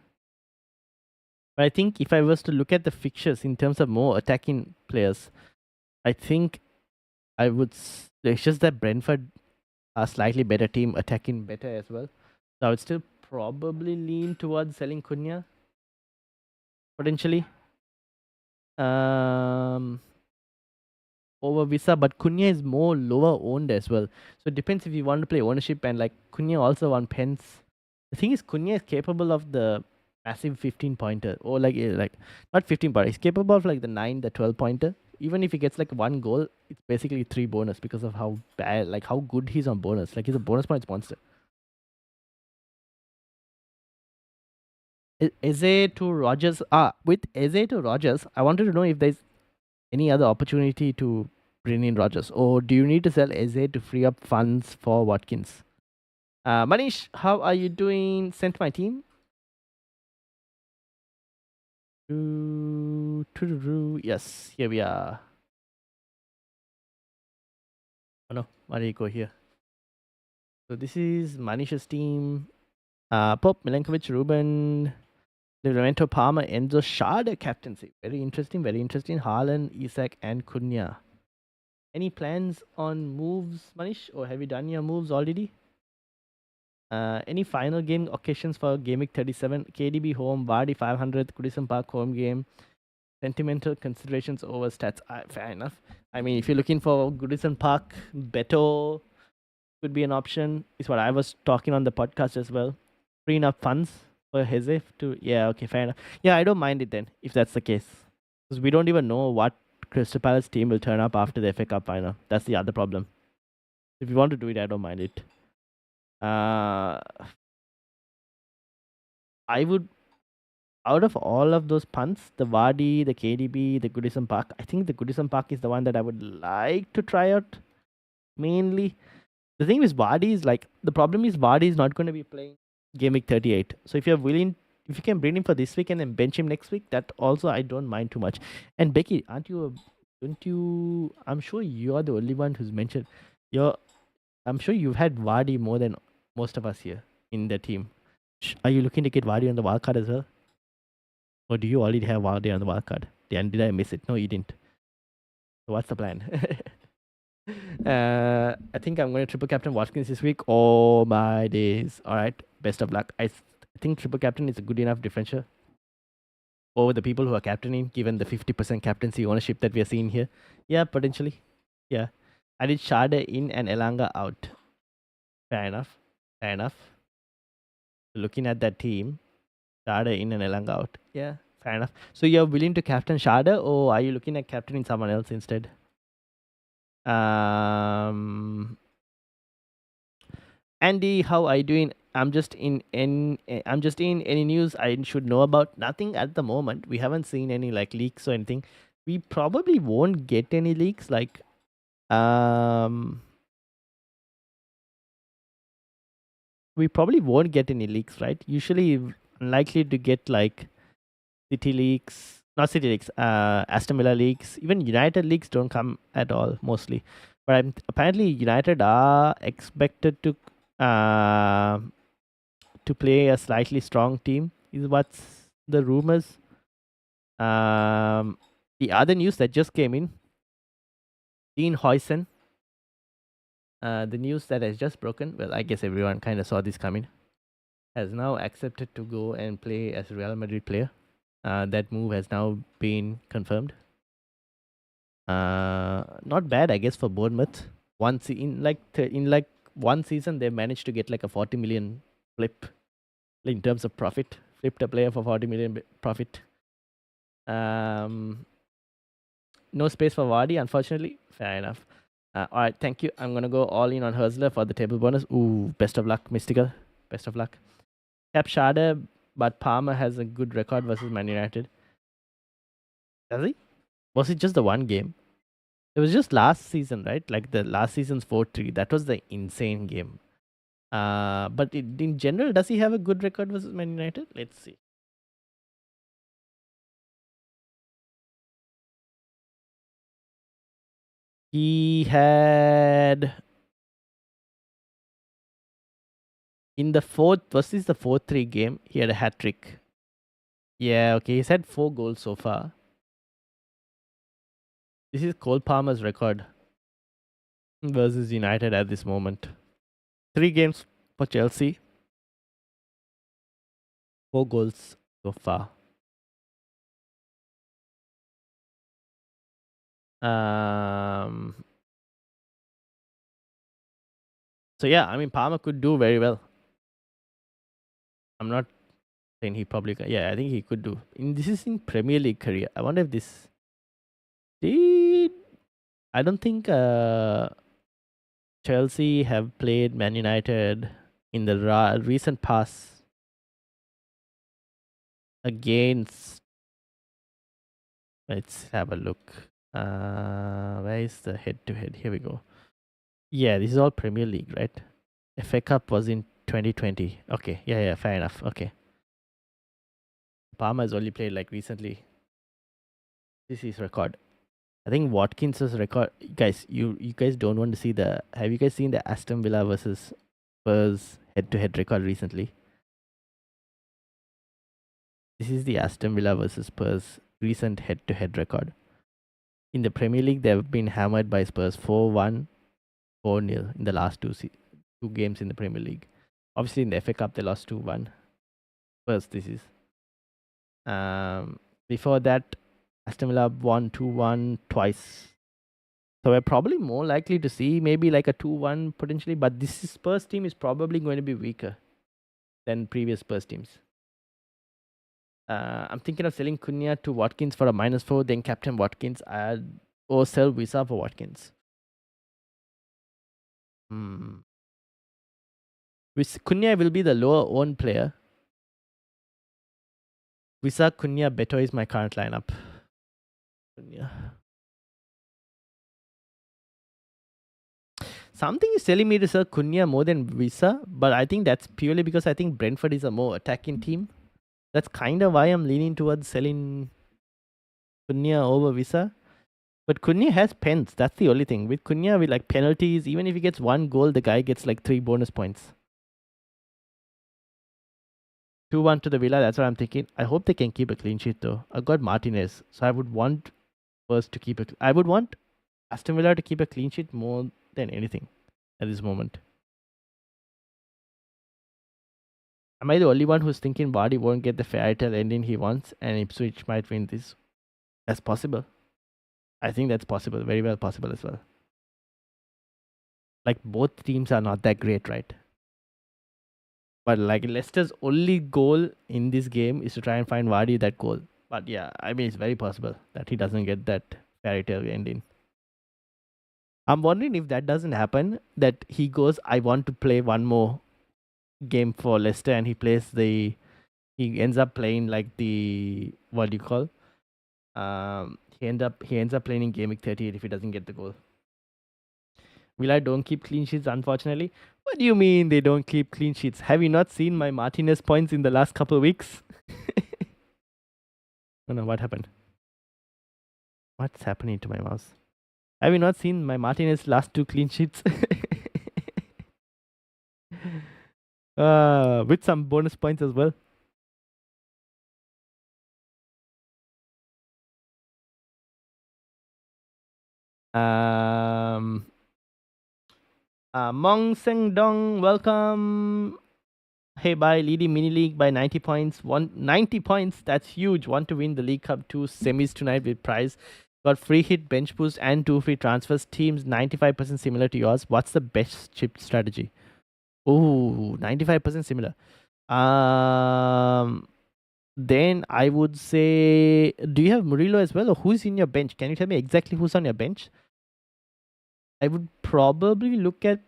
But I think if I was to look at the fixtures in terms of more attacking players, I think I would. It's just that Brentford are a slightly better team, attacking better as well. So I would still probably lean towards selling Kunya potentially. Over Visa, but Kunya is more lower owned as well. So it depends if you want to play ownership, and like Kunya also on pence. The thing is, Kunya is capable of the massive 15-pointer, or like not 15-pointer. He's capable of like the 9, the 12-pointer. Even if he gets like one goal, it's basically 3 bonus because of how bad, like how good he's on bonus. Like he's a bonus points monster. Eze to Rogers. With Eze to Rogers, I wanted to know if there's any other opportunity to bring in Rogers, or do you need to sell Eze to free up funds for Watkins? Manish, how are you doing? Sent my team. Yes, here we are. Oh no, why did you go here? So this is Manish's team. Pop, Milenkovic, Ruben, Livramento, Palmer, Enzo, Schade captaincy. Very interesting, very interesting. Haaland, Isak, and Cunha. Any plans on moves, Manish, or have you done your moves already? Any final game occasions for Gameweek 37? KDB home, Vardy 500, Goodison Park home game. Sentimental considerations over stats. Fair enough. I mean, if you're looking for Goodison Park, Beto could be an option. Is what I was talking on the podcast as well. Freeing up funds for Hezef to. Yeah, okay, fair enough. Yeah, I don't mind it then, if that's the case. Because we don't even know what Crystal Palace team will turn up after the FA Cup final. That's the other problem. If you want to do it, I don't mind it. I would, out of all of those punts, the Vardy, the KDB, the Goodison Park, I think the Goodison Park is the one that I would like to try out mainly. The thing with Vardy is like, the problem is Vardy is not going to be playing Game Week 38. So if you're willing, if you can bring him for this week and then bench him next week, that also I don't mind too much. And Becky, don't you, I'm sure you're the only one who's mentioned, I'm sure you've had Vardy more than most of us here in the team. Are you looking to get Vardy on the wild card as well? Or do you already have Vardy on the wild card? Did I miss it? No, you didn't. So what's the plan? I think I'm going to triple captain Watkins this week. Oh my days! All right, best of luck. I think triple captain is a good enough differential over the people who are captaining, given the 50% captaincy ownership that we are seeing here. Yeah, potentially. Yeah, I did Sharda in and Elanga out. Fair enough. Fair enough. Looking at that team, Sharda in and Elanga out. Yeah, fair enough. So you're willing to captain Sharda, or are you looking at captaining someone else instead? Andy, how are you doing? I'm just in any news I should know about. Nothing at the moment. We haven't seen any like leaks or anything. We probably won't get any leaks. Like we probably won't get any leaks, right? Usually unlikely to get like City leaks, not City leaks, Aston Villa leaks, even United leaks don't come at all mostly. But apparently United are expected uh, to play a slightly strong team. Is what's the rumors. Um, the other news that just came in, Dean Huysen, the news that has just broken. Well, I guess everyone kind of saw this coming. Has now accepted to go and play as a Real Madrid player. That move has now been confirmed. Not bad, I guess, for Bournemouth. Once in like one season, they managed to get like a 40 million flip in terms of profit. Flipped a player for 40 million profit. No space for Vardy, unfortunately. Fair enough. All right, thank you. I'm gonna go all in on Herzler for the table bonus. Ooh, best of luck, Mystical. Best of luck. Cap Schade, but Palmer has a good record versus Man United. Does he? Was it just the one game? It was just last season, right? Like the last season's 4-3. That was the insane game. But in general, does he have a good record versus Man United? Let's see. He had in the fourth. Was this the 4-3 game? He had a hat trick. Yeah, okay. He's had 4 goals so far. This is Cole Palmer's record versus United at this moment. 3 games for Chelsea. 4 goals so far. So yeah, I mean Palmer could do very well. I'm not saying he probably can. Yeah, I think he could do. This is in Premier League career. I wonder if this did. I don't think Chelsea have played Man United in the recent past. against. Let's have a look. Where is the head-to-head? Here we go. Yeah, this is all Premier League, right? FA Cup was in 2020. Okay, yeah, fair enough. Okay. Palmer has only played like recently. This is record. I think Watkins's record. Guys, you guys don't want to see the. Have you guys seen the Aston Villa versus Spurs head-to-head record recently? This is the Aston Villa versus Spurs recent head-to-head record. In the Premier League, they've been hammered by Spurs 4-1, 4-0 in the last two games in the Premier League. Obviously, in the FA Cup, they lost 2-1. Spurs, this is. Before that, Aston Villa won 2-1 twice. So we're probably more likely to see maybe like a 2-1 potentially, but this Spurs team is probably going to be weaker than previous Spurs teams. I'm thinking of selling Cunha to Watkins for a -4, then captain Watkins, or sell Visa for Watkins. Cunha will be the lower owned player. Visa, Cunha, Beto is my current lineup. Cunha. Something is telling me to sell Cunha more than Visa, but I think that's purely because I think Brentford is a more attacking team. That's kind of why I'm leaning towards selling Cunha over Visa. But Cunha has pens. That's the only thing. With Cunha, with like penalties, even if he gets 1 goal, the guy gets like 3 bonus points. 2-1 to the Villa. That's what I'm thinking. I hope they can keep a clean sheet though. I got Martinez, so I would want Spurs to keep it. I would want Aston Villa to keep a clean sheet more than anything at this moment. Am I the only one who's thinking Vardy won't get the fairy tale ending he wants and Ipswich might win this? That's possible. I think that's possible. Very well possible as well. Like both teams are not that great, right? But like Leicester's only goal in this game is to try and find Vardy that goal. But yeah, I mean, it's very possible that he doesn't get that fairy tale ending. I'm wondering if that doesn't happen, that he goes, I want to play one more game for Leicester, and he ends up playing like the, what do you call? He ends up playing in Game Week 38 if he doesn't get the goal. Villa don't keep clean sheets, unfortunately. What do you mean they don't keep clean sheets? Have you not seen my Martinez points in the last couple of weeks? Oh no, what happened? What's happening to my mouse? Have you not seen my Martinez last 2 clean sheets? With some bonus points as well. Mong Seng Dong, welcome. Hey, bye. Leading mini league by 90 points. 90 points. That's huge. Want to win the League Cup 2 semis tonight with prize. Got free hit, bench boost, and 2 free transfers. Teams 95% similar to yours. What's the best chip strategy? Oh, 95% similar. Then I would say, do you have Murillo as well, or who's in your bench? Can you tell me exactly who's on your bench? I would probably look at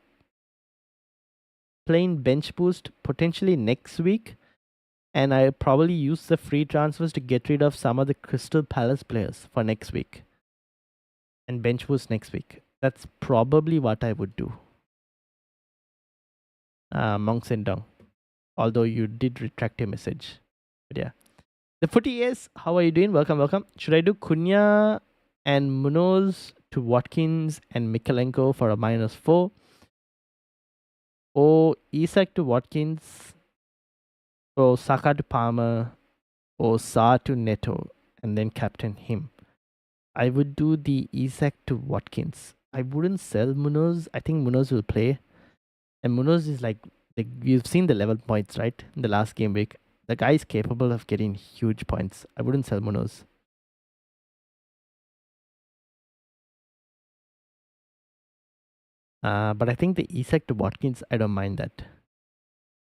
playing bench boost potentially next week, and I probably use the free transfers to get rid of some of the Crystal Palace players for next week, and bench boost next week. That's probably what I would do. Mong Sendong, although you did retract your message, but yeah. The footy is, how are you doing? Welcome. Should I do Cunha and Munoz to Watkins and Mikalenko for a -4? Or Isak to Watkins, or Saka to Palmer, or Sa to Neto, and then captain him? I would do the Isak to Watkins. I wouldn't sell Munoz. I think Munoz will play. And Munoz is like you've seen the level points, right? In the last game week. The guy is capable of getting huge points. I wouldn't sell Munoz. But I think the Isak to Watkins, I don't mind that.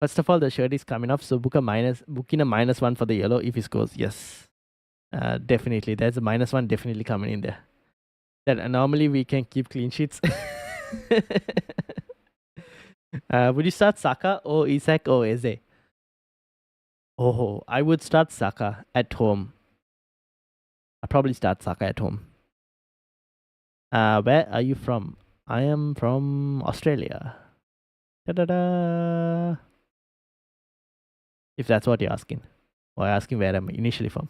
First of all, the shirt is coming off, so book in a -1 for the yellow if he scores. Yes. Definitely. There's a -1 definitely coming in there. That normally we can keep clean sheets. Would you start Saka or Isak or Eze? Oh, I would start Saka at home. I'll probably start Saka at home. Where are you from? I am from Australia. Da da da. If that's what you're asking. Or asking where I'm initially from.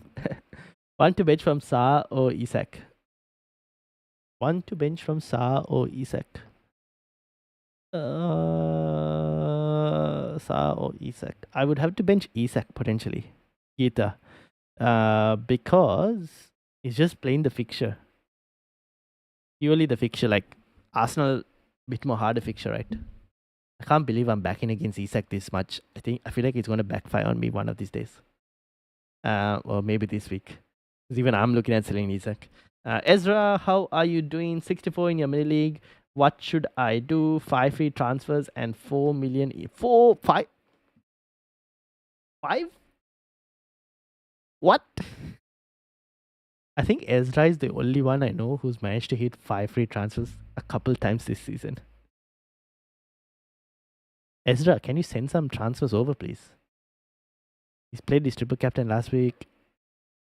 One to bench from Sa or Isak. One to bench from Sa or Isak. Sa or Isak. I would have to bench Isak potentially. Gita. Because he's just playing the fixture. Purely the fixture, like Arsenal, bit more harder fixture, right? I can't believe I'm backing against Isak this much. I feel like it's going to backfire on me one of these days. Or maybe this week. Because even I'm looking at selling Isak. Ezra, how are you doing? 64 in your mini league. What should I do? 5 free transfers and 4 million. 4, 5? 5? What? I think Ezra is the only one I know who's managed to hit 5 free transfers a couple times this season. Ezra, can you send some transfers over, please? He's played his triple captain last week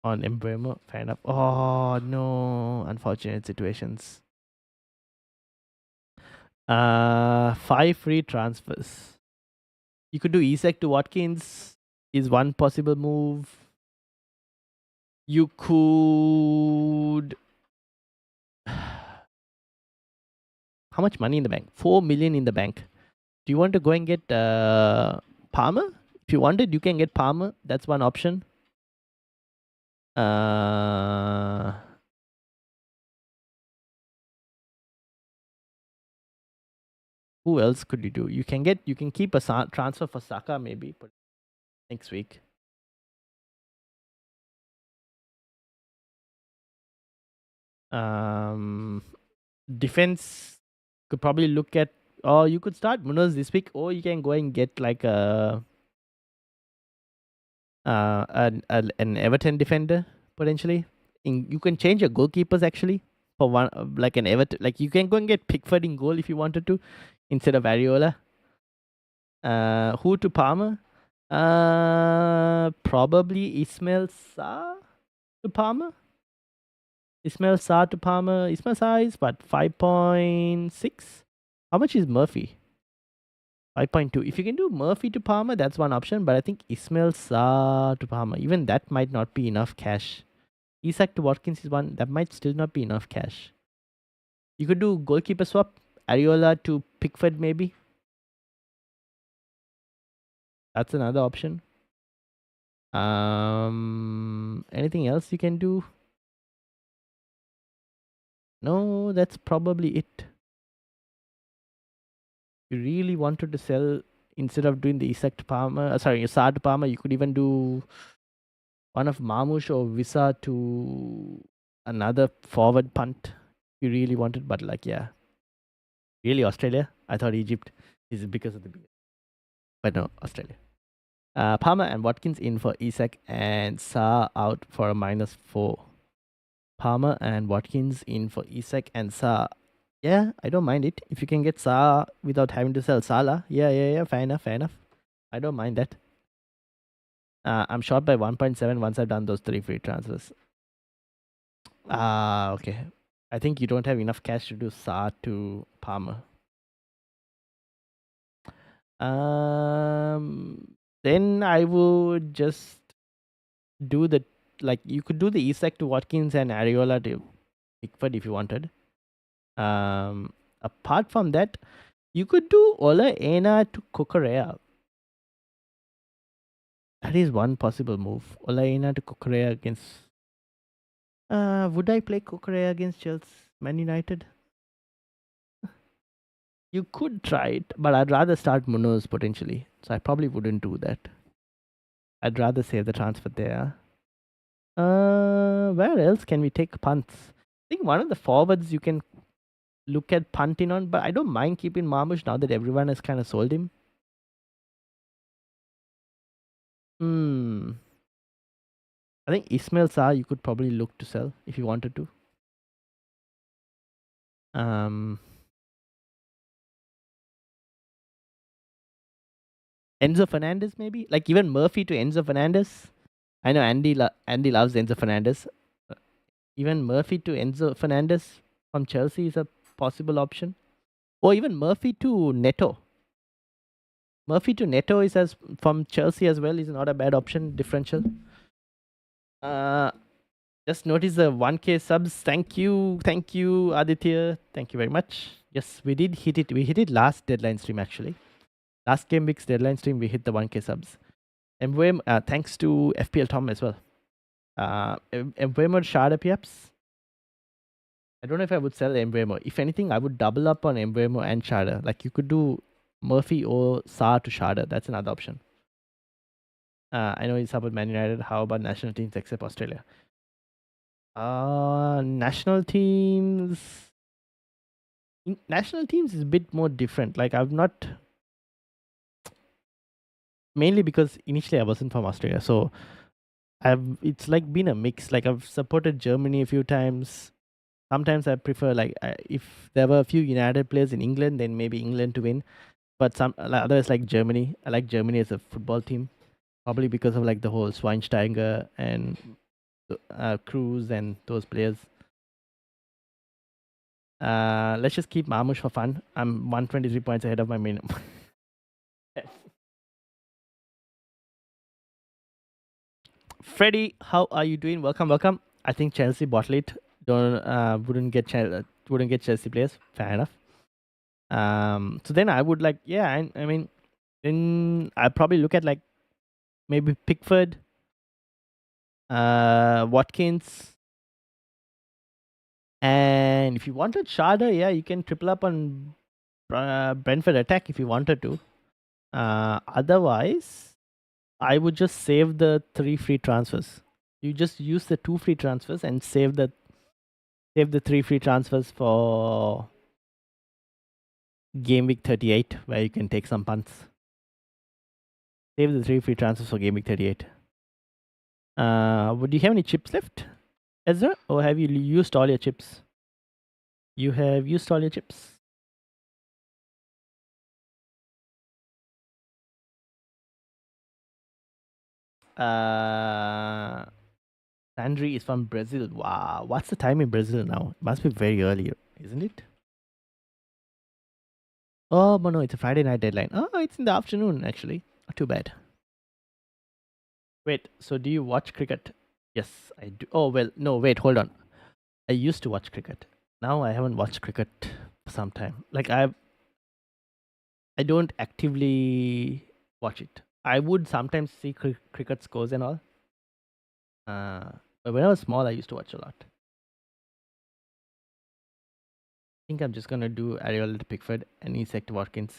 on Embremo. Fair enough. Oh, no. Unfortunate situations. 5 free transfers. You could do Isak to Watkins is one possible move. You could. How much money in the bank? 4 million in the bank. Do you want to go and get Palmer? If you wanted, you can get Palmer. That's one option. Who else could you do? You can keep a transfer for Saka maybe next week. Defense could probably look at, or you could start Munoz this week, or you can go and get like an Everton defender potentially. You can change your goalkeepers actually for one, like an Everton. Like you can go and get Pickford in goal if you wanted to, instead of Ariola. Who to Palmer? Probably Ismail Sarr to Palmer. Ismail Sarr to Palmer. Ismail Sarr is what, 5.6? How much is Murphy? 5.2. If you can do Murphy to Palmer, that's one option. But I think Ismail Sarr to Palmer, even that might not be enough cash. Isak to Watkins is one. That might still not be enough cash. You could do goalkeeper swap. Ariola to Pickford maybe. That's another option. Anything else you can do? No, that's probably it. You really wanted to sell, instead of doing the Isak to Palmer, Sarr to Palmer, you could even do one of Marmoush or Visa to another forward punt. You really wanted, but like, yeah. Really, Australia? I thought Egypt is because of the beer. But no, Australia. Palmer and Watkins in for Isak and Sarr out for a -4. Palmer and Watkins in for Isak and Sarr. Yeah, I don't mind it. If you can get Sarr without having to sell Salah. Yeah. Fair enough. I don't mind that. I'm short by 1.7 once I've done those 3 free transfers. Okay. I think you don't have enough cash to do Sarr to Palmer. Then I would just do you could do the Isak to Watkins and Ariola to Pickford if you wanted. Apart from that, you could do Ola Aina to Kukurea. That is one possible move. Ola Aina to Kukurea against. Would I play Kukurea against Chelsea, Man United? You could try it, but I'd rather start Munoz potentially. So I probably wouldn't do that. I'd rather save the transfer there. Where else can we take punts? I think one of the forwards you can look at punting on, but I don't mind keeping Marmoush now that everyone has kind of sold him. I think Ismail Sarr you could probably look to sell if you wanted to. Enzo Fernandez, maybe like even Murphy to Enzo Fernandez. I know Andy loves Enzo Fernandez. Uh, Even Murphy to Enzo Fernandez from Chelsea is a possible option, or even Murphy to Neto. Murphy to Neto is as from Chelsea as well is not a bad option differential. Uh, just notice the 1K subs. Thank you, Aditya. Thank you very much. Yes, we did hit it. We hit it last deadline stream actually. Last game week's deadline stream, we hit the 1K subs. MWM, thanks to FPL Tom as well. MWM or Shard perhaps? I don't know if I would sell Embremo. If anything, I would double up on Embremo and Sharda. Like you could do Murphy or Saar to Sharda. That's another option. I know you support Man United. How about national teams except Australia? National teams. National teams is a bit more different. Like I've not mainly because initially I wasn't from Australia, so it's like been a mix. Like I've supported Germany a few times. Sometimes I prefer like if there were a few United players in England, then maybe England to win. But some like, others like Germany. I like Germany as a football team, probably because of like the whole Schweinsteiger and Cruz and those players. Let's just keep Marmush for fun. I'm 123 points ahead of my minimum. Freddie, how are you doing? Welcome, welcome. I think Chelsea bottle it. Don't wouldn't get Chelsea players. Fair enough. So then I would like I mean then I probably look at like maybe Pickford, Watkins, and if you wanted Sharda, yeah, you can triple up on Brentford attack if you wanted to. Otherwise, I would just save the 3 free transfers. You just use the 2 free transfers and save the 3 free transfers for game week 38, where you can take some punts. Save the 3 free transfers for game week 38. Would you have any chips left, Ezra, or have you used all your chips? You have used all your chips. Sandri is from Brazil. Wow, what's the time in Brazil now? It must be very early, isn't it? Oh, but no, it's a Friday night deadline. Oh, it's in the afternoon, actually. Not too bad. Wait, so do you watch cricket? Yes, I do. Oh, well, no, wait, hold on. I used to watch cricket. Now I haven't watched cricket for some time. Like, I don't actively watch it. I would sometimes see cricket scores and all. But when I was small, I used to watch a lot. I think I'm just gonna do Ariola to Pickford and Isak to Watkins.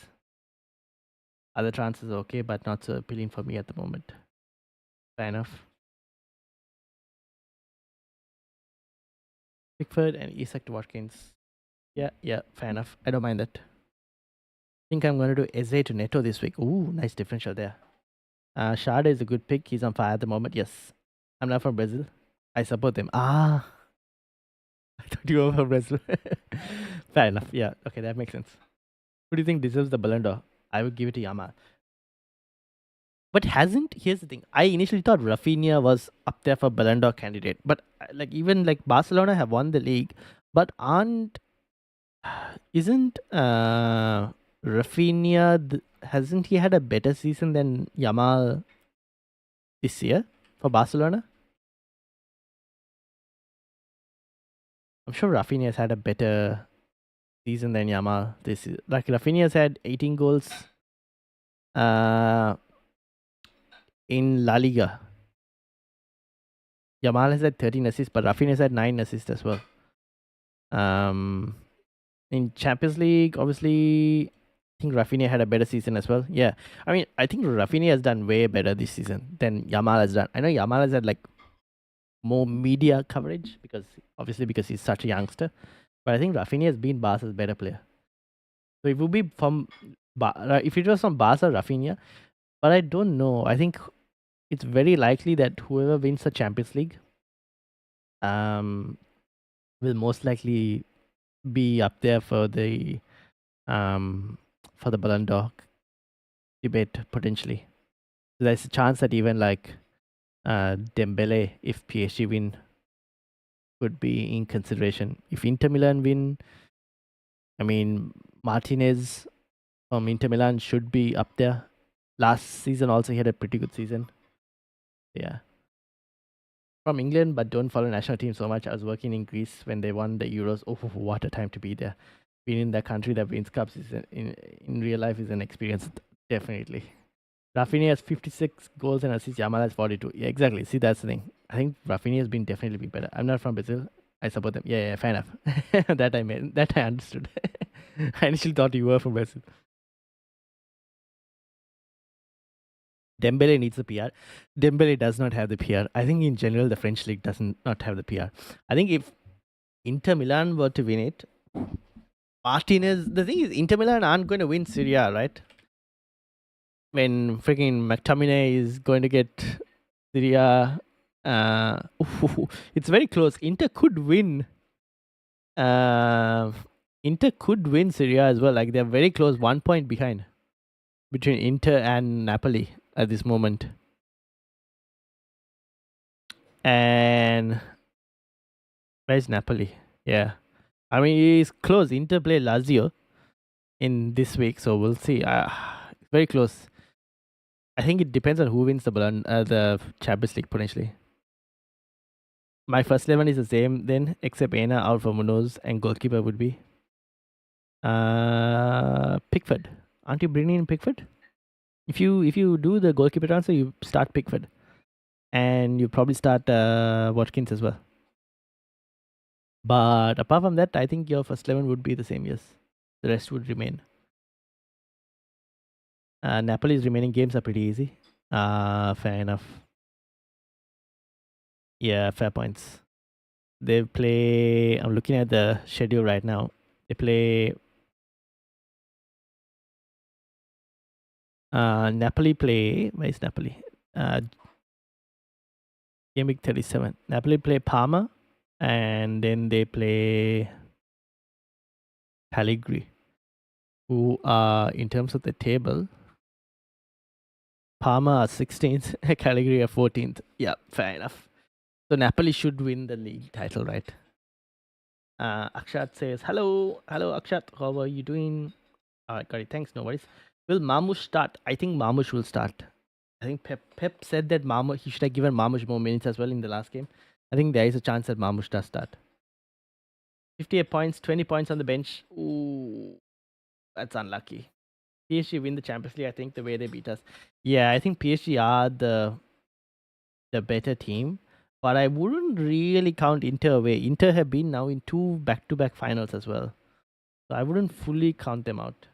Other transfers are okay, but not so appealing for me at the moment. Fair enough. Pickford and Isak to Watkins. Yeah, fair enough. I don't mind that. I think I'm gonna do Eze to Neto this week. Ooh, nice differential there. Shada is a good pick. He's on fire at the moment. Yes. I'm not from Brazil. I support them. I thought you were from Brazil. Fair enough. Yeah. Okay, that makes sense. Who do you think deserves the Ballon d'Or? I would give it to Yamal. But here's the thing. I initially thought Rafinha was up there for Ballon d'Or candidate. But like even like Barcelona have won the league, but isn't Rafinha hasn't he had a better season than Yamal this year for Barcelona? I'm sure Rafinha has had a better season than Yamal this year. Like Rafinha has had 18 goals in La Liga. Yamal has had 13 assists, but Rafinha has had 9 assists as well. In Champions League, obviously, I think Rafinha had a better season as well. Yeah, I mean, I think Rafinha has done way better this season than Yamal has done. I know Yamal has had like more media coverage because he's such a youngster, but I think Rafinha has been Barca's better player. So it would be from if it was from Barca, Rafinha, but I don't know. I think it's very likely that whoever wins the Champions League, will most likely be up there for the Ballon d'Or. debate potentially. So there's a chance that even like Dembele, if PSG win, could be in consideration. If Inter Milan win, I mean Martinez from Inter Milan should be up there. Last season also he had a pretty good season. Yeah. From England, but don't follow national team so much. I was working in Greece when they won the Euros. Oh, what a time to be there! Being in that country that wins cups is in real life is an experience, definitely. Rafinha has 56 goals and assists. Yamal has 42. Yeah, exactly. See, that's the thing. I think Rafinha has been definitely be better. I'm not from Brazil. I support them. Yeah, yeah, fair enough. That I made. That I understood. I initially thought you were from Brazil. Dembele needs the PR. Dembele does not have the PR. I think in general the French league doesn't not have the PR. I think if Inter Milan were to win it, Martinez. The thing is, Inter Milan aren't going to win Serie A, right? When freaking McTominay is going to get Serie A, it's very close. Inter could win. Uh, Inter could win Serie A as well. Like they're very close, 1 point behind between Inter and Napoli at this moment. And where's Napoli? Yeah, I mean it's close. Inter play Lazio in this week, so we'll see. Very close. I think it depends on who wins the Champions League potentially. My first 11 is the same then, except Aina out for Munoz and goalkeeper would be Pickford. Aren't you bringing in Pickford? If you do the goalkeeper transfer, you start Pickford, and you probably start Watkins as well. But apart from that, I think your first 11 would be the same. Yes, the rest would remain. Napoli's remaining games are pretty easy. Fair enough. Yeah, fair points. They play. I'm looking at the schedule right now. They play. Napoli play. Where is Napoli? Game week 37. Napoli play Parma, and then they play Cagliari, who are in terms of the table. Parma are 16th, Cagliari are 14th. Yeah, fair enough. So Napoli should win the league title, right? Akshat says, hello, Akshat, how are you doing? All right, got it. Thanks, no worries. Will Marmoush start? I think Marmoush will start. I think Pep said that he should have given Marmoush more minutes as well in the last game. I think there is a chance that Marmoush does start. 58 points, 20 points on the bench. Ooh, that's unlucky. PSG win the Champions League, I think, the way they beat us. Yeah, I think PSG are the better team. But I wouldn't really count Inter away. Inter have been now in 2 back-to-back finals as well. So I wouldn't fully count them out.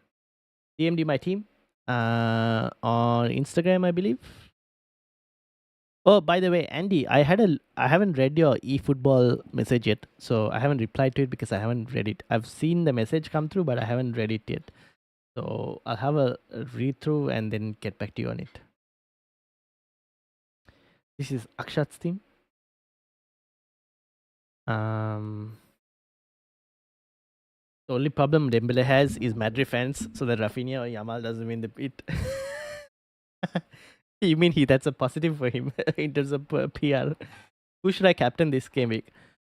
DMD my team on Instagram, I believe. Oh, by the way, Andy, I haven't read your eFootball message yet, so I haven't replied to it because I haven't read it. I've seen the message come through, but I haven't read it yet. So I'll have a read through and then get back to you on it. This is Akshat's team. The only problem Dembele has is Madrid fans, so that Rafinha or Yamal doesn't win the pit. You mean that's a positive for him in terms of PR? Who should I captain this game week?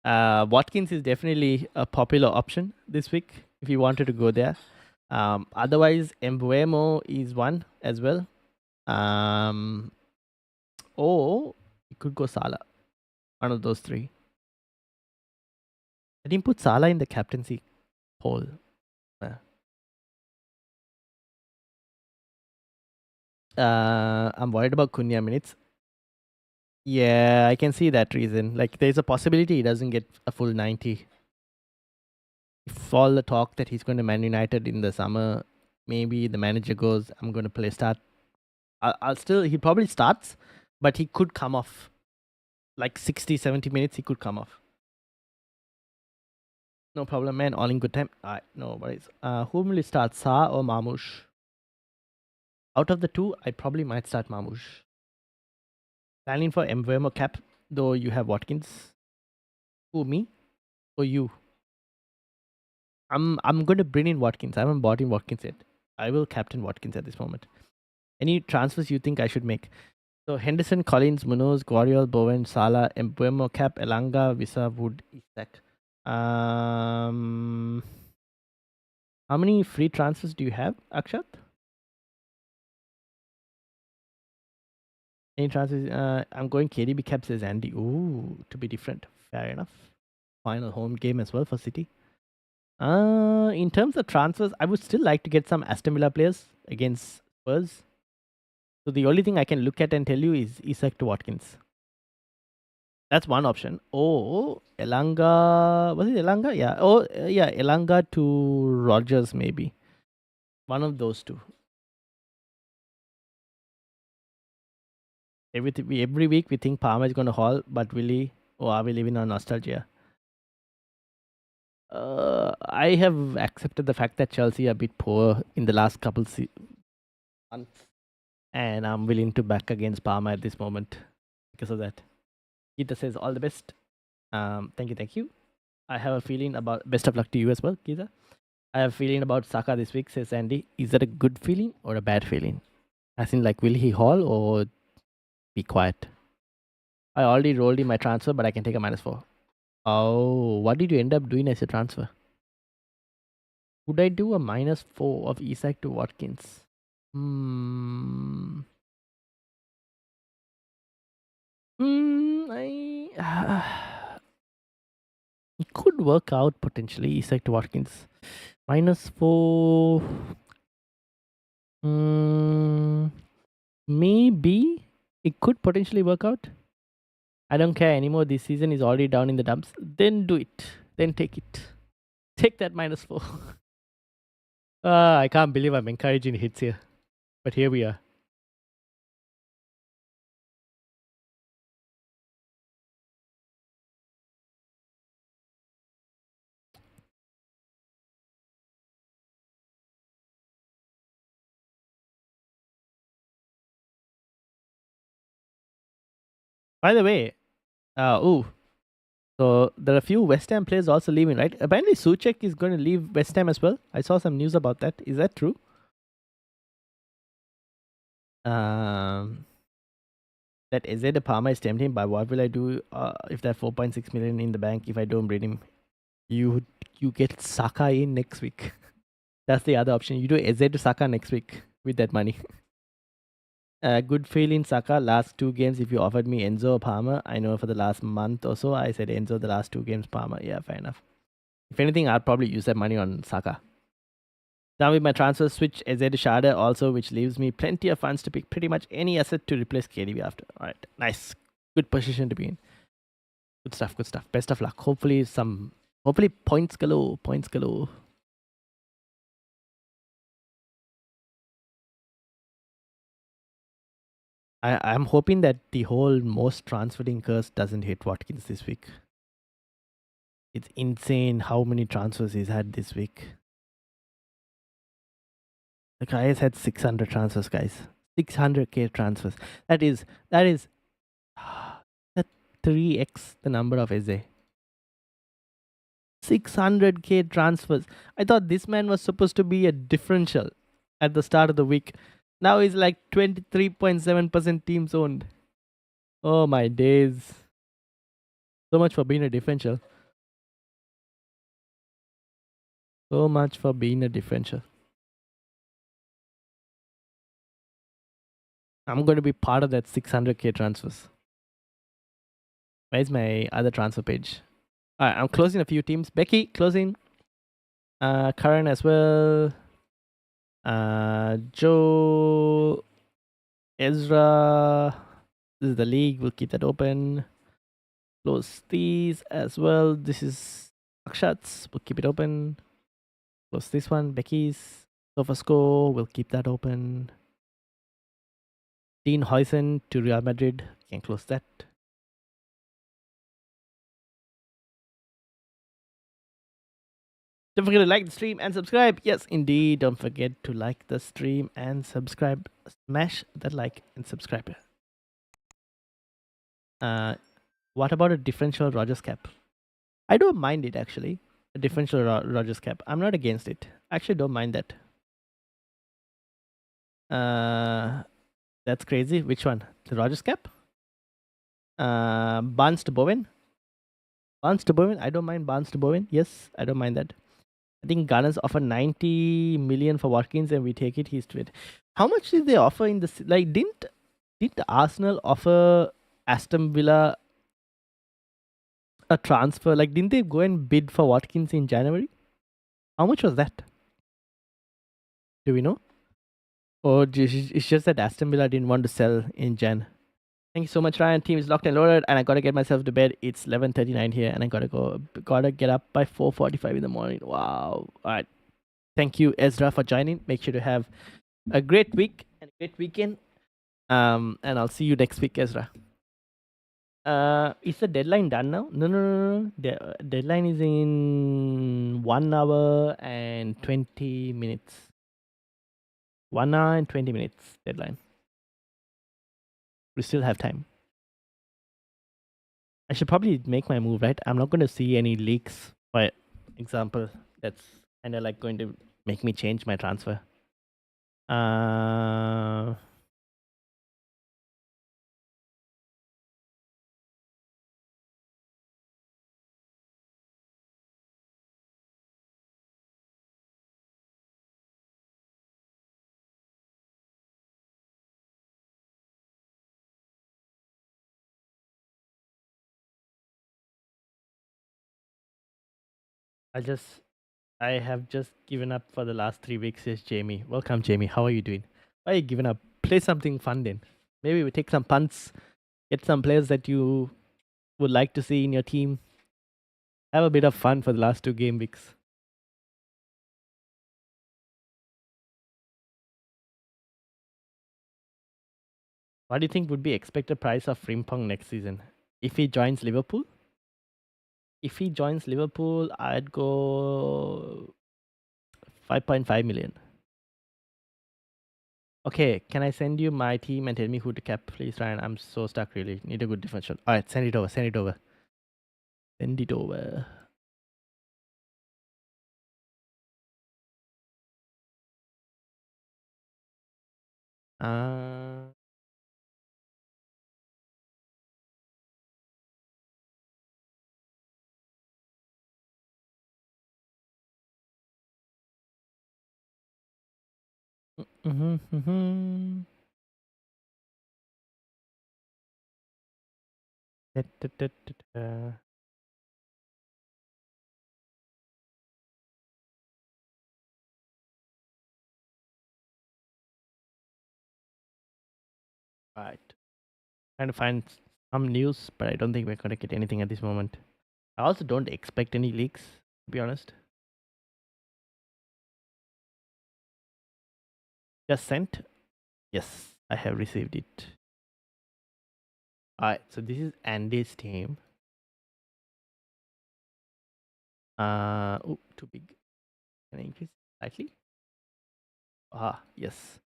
Watkins is definitely a popular option this week if you wanted to go there. Otherwise, Embuemo is one as well. Or you could go Salah. One of those three. I didn't put Salah in the captaincy poll. I'm worried about Cunha minutes. Yeah, I can see that reason. Like, there's a possibility he doesn't get a full 90. If all the talk that he's going to Man United in the summer, maybe the manager goes, I'm going to play start. He probably starts, but he could come off. Like 60, 70 minutes, he could come off. No problem, man. All in good time. Alright, no worries. Whom will you start, Sa or Marmoush? Out of the two, I probably might start Marmoush. Planning for Embuemo cap, though you have Watkins. Who, me? Or you? I'm going to bring in Watkins. I haven't bought in Watkins yet. I will captain Watkins at this moment. Any transfers you think I should make? So Henderson, Collins, Munoz, Guardiola, Bowen, Salah, Mbuemo, Cap, Elanga, Visa, Wood, Isak. How many free transfers do you have, Akshat? Any transfers? I'm going KDB Cap, says Andy. Ooh, to be different. Fair enough. Final home game as well for City. In terms of transfers, I would still like to get some Aston Villa players against Spurs. So the only thing I can look at and tell you is Isak to Watkins. That's one option. Oh, Elanga. Was it Elanga? Yeah. Oh, yeah. Elanga to Rogers, maybe. One of those two. Every week we think Palmer is going to haul, but will he? Or are we living on nostalgia? I have accepted the fact that Chelsea are a bit poor in the last couple months, and I'm willing to back against Palmer at this moment because of that. Geeta says all the best. Thank you. I have a feeling about best of luck to you as well, Geeta. I have a feeling about Saka this week, says Andy. Is that a good feeling or a bad feeling? As in, like, will he haul or be quiet? I already rolled in my transfer, but I can take a -4. Oh, what did you end up doing as a transfer? Would I do a -4 of Isak to Watkins? Hmm. It could work out potentially. Isak to Watkins. -4. Maybe it could potentially work out. I don't care anymore. This season is already down in the dumps. Then do it. Then take it. Take that -4. I can't believe I'm encouraging hits here. But here we are. By the way, so there are a few West Ham players also leaving, right? Apparently Suchek is going to leave West Ham as well. I saw some news about that. Is that true? That Eze de Palma is tempting, but what will I do if that 4.6 million in the bank if I don't bring him? You get Saka in next week. That's the other option. You do Eze to Saka next week with that money. Good feeling, Saka. Last two games, if you offered me Enzo or Palmer, I know for the last month or so, I said Enzo the last two games, Palmer. Yeah, fair enough. If anything, I'd probably use that money on Saka. Now with my transfer switch Eze to Shada also, which leaves me plenty of funds to pick pretty much any asset to replace KDB after. Alright, nice. Good position to be in. Good stuff, good stuff. Best of luck. Hopefully points galore. Points galore. I'm hoping that the whole most transferring curse doesn't hit Watkins this week. It's insane how many transfers he's had this week. The guy has had 600 transfers, guys. 600k transfers. That is that 3x the number of Eze. 600k transfers. I thought this man was supposed to be a differential at the start of the week. Now he's like 23.7% teams owned. Oh my days. So much for being a differential. So much for being a differential. I'm going to be part of that 600k transfers. Where's my other transfer page? Alright, I'm closing a few teams. Becky, closing. Karan as well. Joe, Ezra. This is the league. We'll keep that open. Close these as well. This is Akshat's. We'll keep it open. Close this one. Becky's. SofaScore. We'll keep that open. Dean Huysen to Real Madrid. Can close that. Don't forget to like the stream and subscribe. Yes, indeed. Don't forget to like the stream and subscribe. Smash that like and subscribe. What about a differential Rogers cap? I don't mind it actually. A differential Rogers cap. I'm not against it. I actually don't mind that. That's crazy. Which one? The Rogers cap? Barnes to Bowen. Barnes to Bowen. I don't mind Barnes to Bowen. Yes, I don't mind that. I think Gunners offer 90 million for Watkins, and we take it. He's to it. How much did they offer in this? Like, didn't Arsenal offer Aston Villa a transfer? Like, didn't they go and bid for Watkins in January? How much was that? Do we know? Or it's just that Aston Villa didn't want to sell in Jan? Thank you so much, Ryan. Team is locked and loaded, and I gotta get myself to bed. It's 11:39 here, and I gotta get up by 4:45 in the morning. Wow! All right. Thank you, Ezra, for joining. Make sure to have a great week and a great weekend. And I'll see you next week, Ezra. Is the deadline done now? No. The deadline is in 1 hour and 20 minutes. 1 hour and 20 minutes deadline. We still have time. I should probably make my move, right? I'm not going to see any leaks, for example. That's kind of like going to make me change my transfer. I have just given up for the last 3 weeks, says Jamie. Welcome, Jamie. How are you doing? Why are you giving up? Play something fun then. Maybe we take some punts, get some players that you would like to see in your team. Have a bit of fun for the last 2 game weeks. What do you think would be expected price of Frimpong next season? If he joins Liverpool? If he joins Liverpool, I'd go 5.5 million. Okay, can I send you my team and tell me who to cap, please, Ryan? I'm so stuck, really. Need a good differential. All right, send it over. Send it over. Send it over. Mm-hmm. Right. Trying to find some news, but I don't think we're going to get anything at this moment. I also don't expect any leaks, to be honest. Just sent? Yes, I have received it. Alright, so this is Andy's team. Oh, too big. Can I increase slightly? Yes.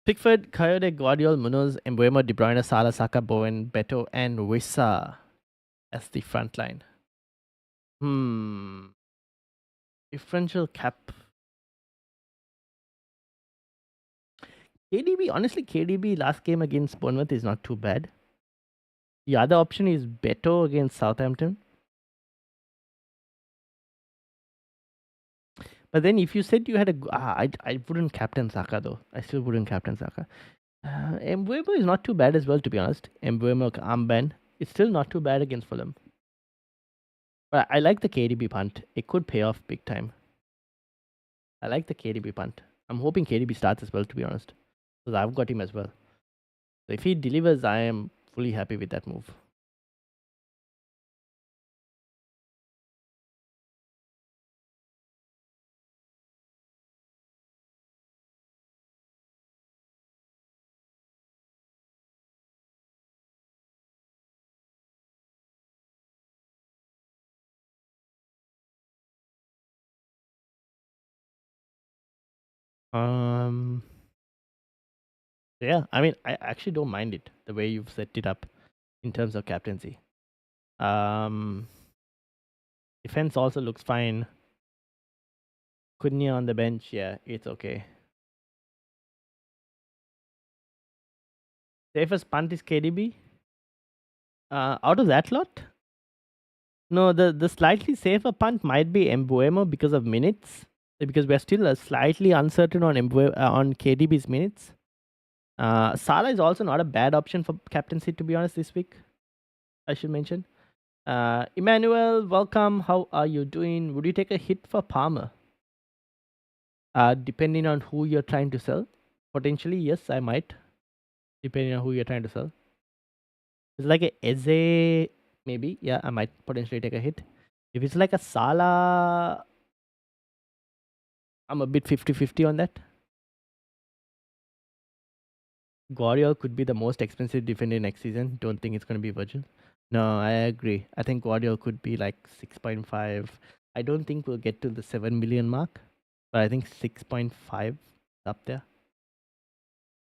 Pickford, Coyote, Guardiola, Munoz, Mbuemo, De Bruyne, Salah, Saka, Bowen, Beto, and Wissa as the front line. Differential cap. KDB, honestly, KDB last game against Bournemouth is not too bad. The other option is Beto against Southampton. But then if you said you had I wouldn't captain Saka though. I still wouldn't captain Saka. Mbuemo is not too bad as well, to be honest. Mbuemo armband. It's still not too bad against Fulham. But I like the KDB punt. It could pay off big time. I like the KDB punt. I'm hoping KDB starts as well, to be honest. Because I've got him as well. So if he delivers, I am fully happy with that move. Yeah, I mean, I actually don't mind it the way you've set it up in terms of captaincy. Defense also looks fine. Cunha on the bench, yeah, it's okay. Safest punt is KDB. Out of that lot, no, the slightly safer punt might be Embuemo because of minutes. Because we're still slightly uncertain on on KDB's minutes. Salah is also not a bad option for captaincy, to be honest, this week. I should mention. Emmanuel, welcome. How are you doing? Would you take a hit for Palmer? Depending on who you're trying to sell. Potentially, yes, I might. Depending on who you're trying to sell. It's like a Eze, maybe. Yeah, I might potentially take a hit. If it's like a Salah, I'm a bit 50-50 on that. Guardiola could be the most expensive defender next season. Don't think it's going to be Virgil. No, I agree. I think Guardiola could be like 6.5. I don't think we'll get to the 7 million mark, but I think 6.5 up there.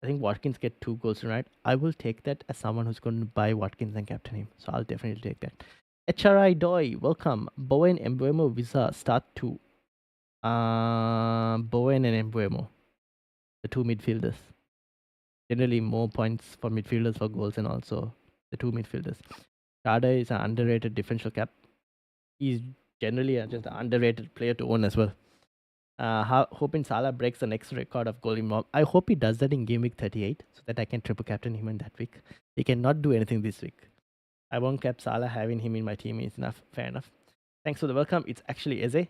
I think Watkins get 2 goals tonight. I will take that as someone who's going to buy Watkins and captain him. So I'll definitely take that. HRI Doi, welcome. Bowen, Embuemo, Visa, start 2. Bowen and Embuemo, the 2 midfielders. Generally more points for midfielders for goals and also the 2 midfielders. Kada is an underrated differential cap. He's generally just an underrated player to own as well. Hoping Salah breaks the next record of goal involved. I hope he does that in game week 38 so that I can triple captain him in that week. He cannot do anything this week. I won't cap Salah. Having him in my team is enough. Fair enough. Thanks for the welcome. It's actually Eze.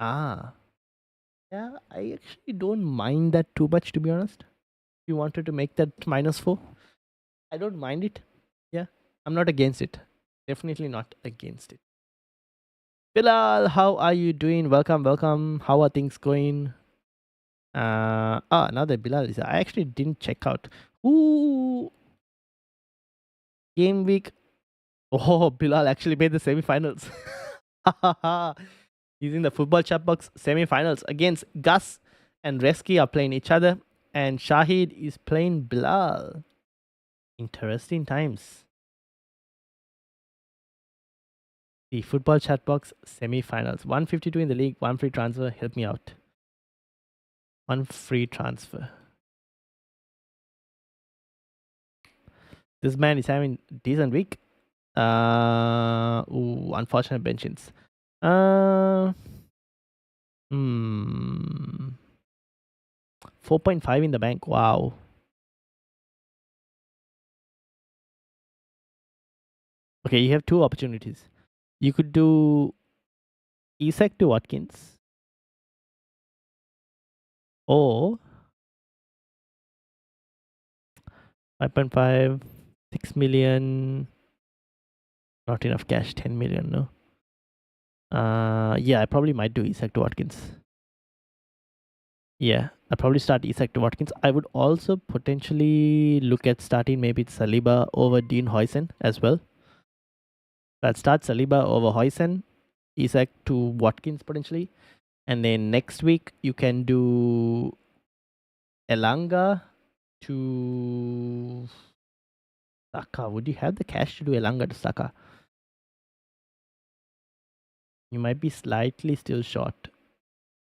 Yeah, I actually don't mind that too much, to be honest. If you wanted to make that -4, I don't mind it. Yeah, I'm not against it. Definitely not against it. Bilal, how are you doing? Welcome, welcome. How are things going? Now that Bilal is, I actually didn't check out who game week. Oh, Bilal actually made the semi-finals. He's in the football chat box semi-finals against Gus and Reski are playing each other, and Shahid is playing Bilal. Interesting times. The football chat box semi-finals. 152 in the league, 1 free transfer. Help me out. 1 free transfer. This man is having decent week. Unfortunate benchings. 4.5 in the bank. Wow. Okay, you have 2 opportunities. You could do Isak to Watkins, or 5.5, 6 million. Not enough cash. 10 million. No. Yeah, I probably might do Isak to Watkins. Yeah, I'd probably start Isak to Watkins. I would also potentially look at starting maybe Saliba over Dean Huijsen as well. So I'd start Saliba over Huijsen, Isak to Watkins potentially. And then next week you can do Elanga to Saka. Would you have the cash to do Elanga to Saka? You might be slightly still short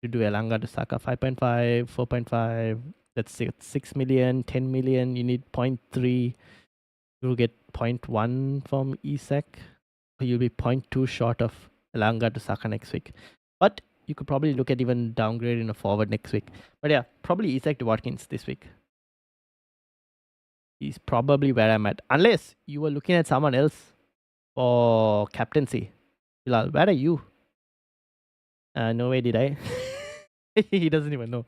to do Elanga to Saka. 5.5, 4.5. That's 6 million, 10 million. You need 0.3. You'll get 0.1 from Isak. You'll be 0.2 short of Elanga to Saka next week. But you could probably look at even downgrading a forward next week. But yeah, probably Isak to Watkins this week. He's probably where I'm at. Unless you were looking at someone else for captaincy. Bilal, where are you? No way did I. He doesn't even know.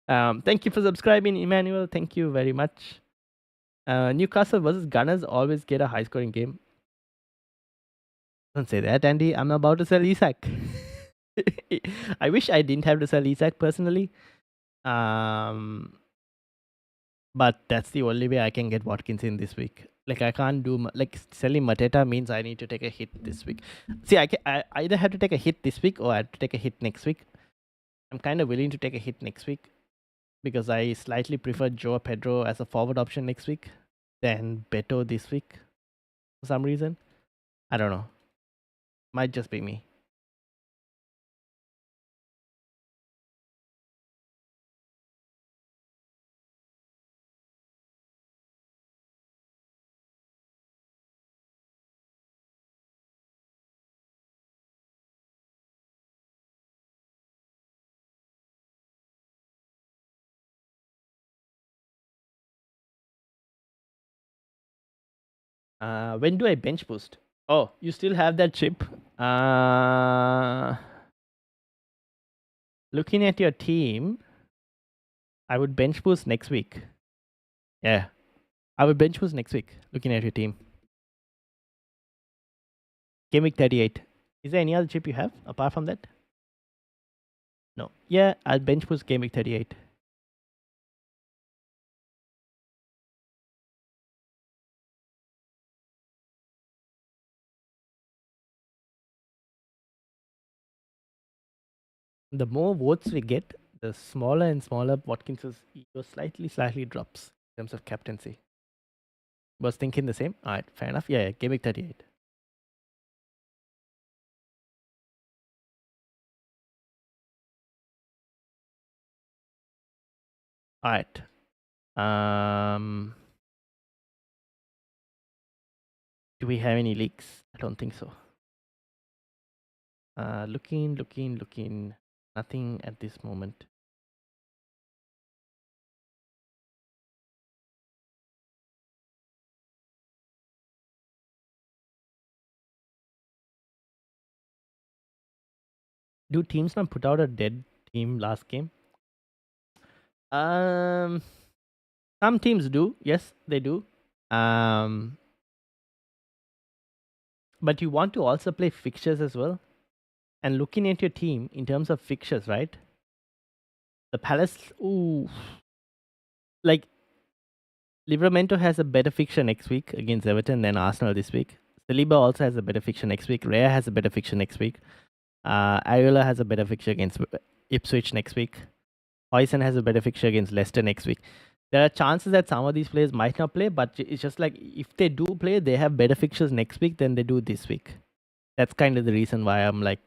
Thank you for subscribing, Emmanuel. Thank you very much. Newcastle versus Gunners always get a high scoring game. Don't say that, Andy. I'm about to sell Isak. I wish I didn't have to sell Isak personally. But that's the only way I can get Watkins in this week. Like I can't do like selling Mateta means I need to take a hit this week. See, I either have to take a hit this week or I have to take a hit next week. I'm kind of willing to take a hit next week because I slightly prefer Joe Pedro as a forward option next week than Beto this week for some reason. I don't know. Might just be me. When do I bench boost? Oh, you still have that chip. Looking at your team, I would bench boost next week. Yeah, I would bench boost next week. Looking at your team. Gameweek 38. Is there any other chip you have apart from that? No. Yeah, I'll bench boost Gameweek 38. The more votes we get, the smaller and smaller Watkins's ego slightly drops in terms of captaincy. Was thinking the same? Alright, fair enough. Yeah, Gameweek 38. Alright. Do we have any leaks? I don't think so. Looking. Nothing at this moment. Do teams not put out a dead team last game? Some teams do. Yes, they do. But you want to also play fixtures as well. And looking at your team in terms of fixtures, right? The Palace, like Livramento has a better fixture next week against Everton than Arsenal this week. Saliba also has a better fixture next week. Raya has a better fixture next week. Ariola has a better fixture against Ipswich next week. Hoyson has a better fixture against Leicester next week. There are chances that some of these players might not play, but it's just like if they do play, they have better fixtures next week than they do this week. That's kind of the reason why I'm like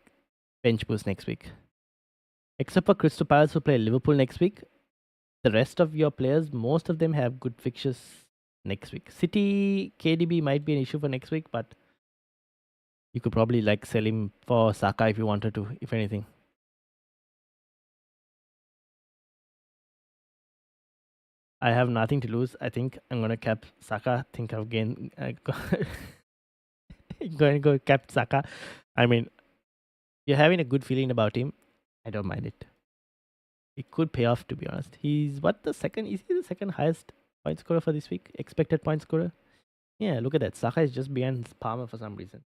bench boost next week. Except for Crystal Palace who play Liverpool next week, the rest of your players, most of them have good fixtures next week. City, KDB might be an issue for next week, but you could probably like sell him for Saka if you wanted to, if anything. I have nothing to lose. I think I'm gonna cap Saka. Think I've gained. Going to go cap Saka. I mean, you're having a good feeling about him. I don't mind it. It could pay off, to be honest. He's what the second? Is he the second highest point scorer for this week? Expected point scorer. Yeah, look at that. Saka is just behind Palmer for some reason.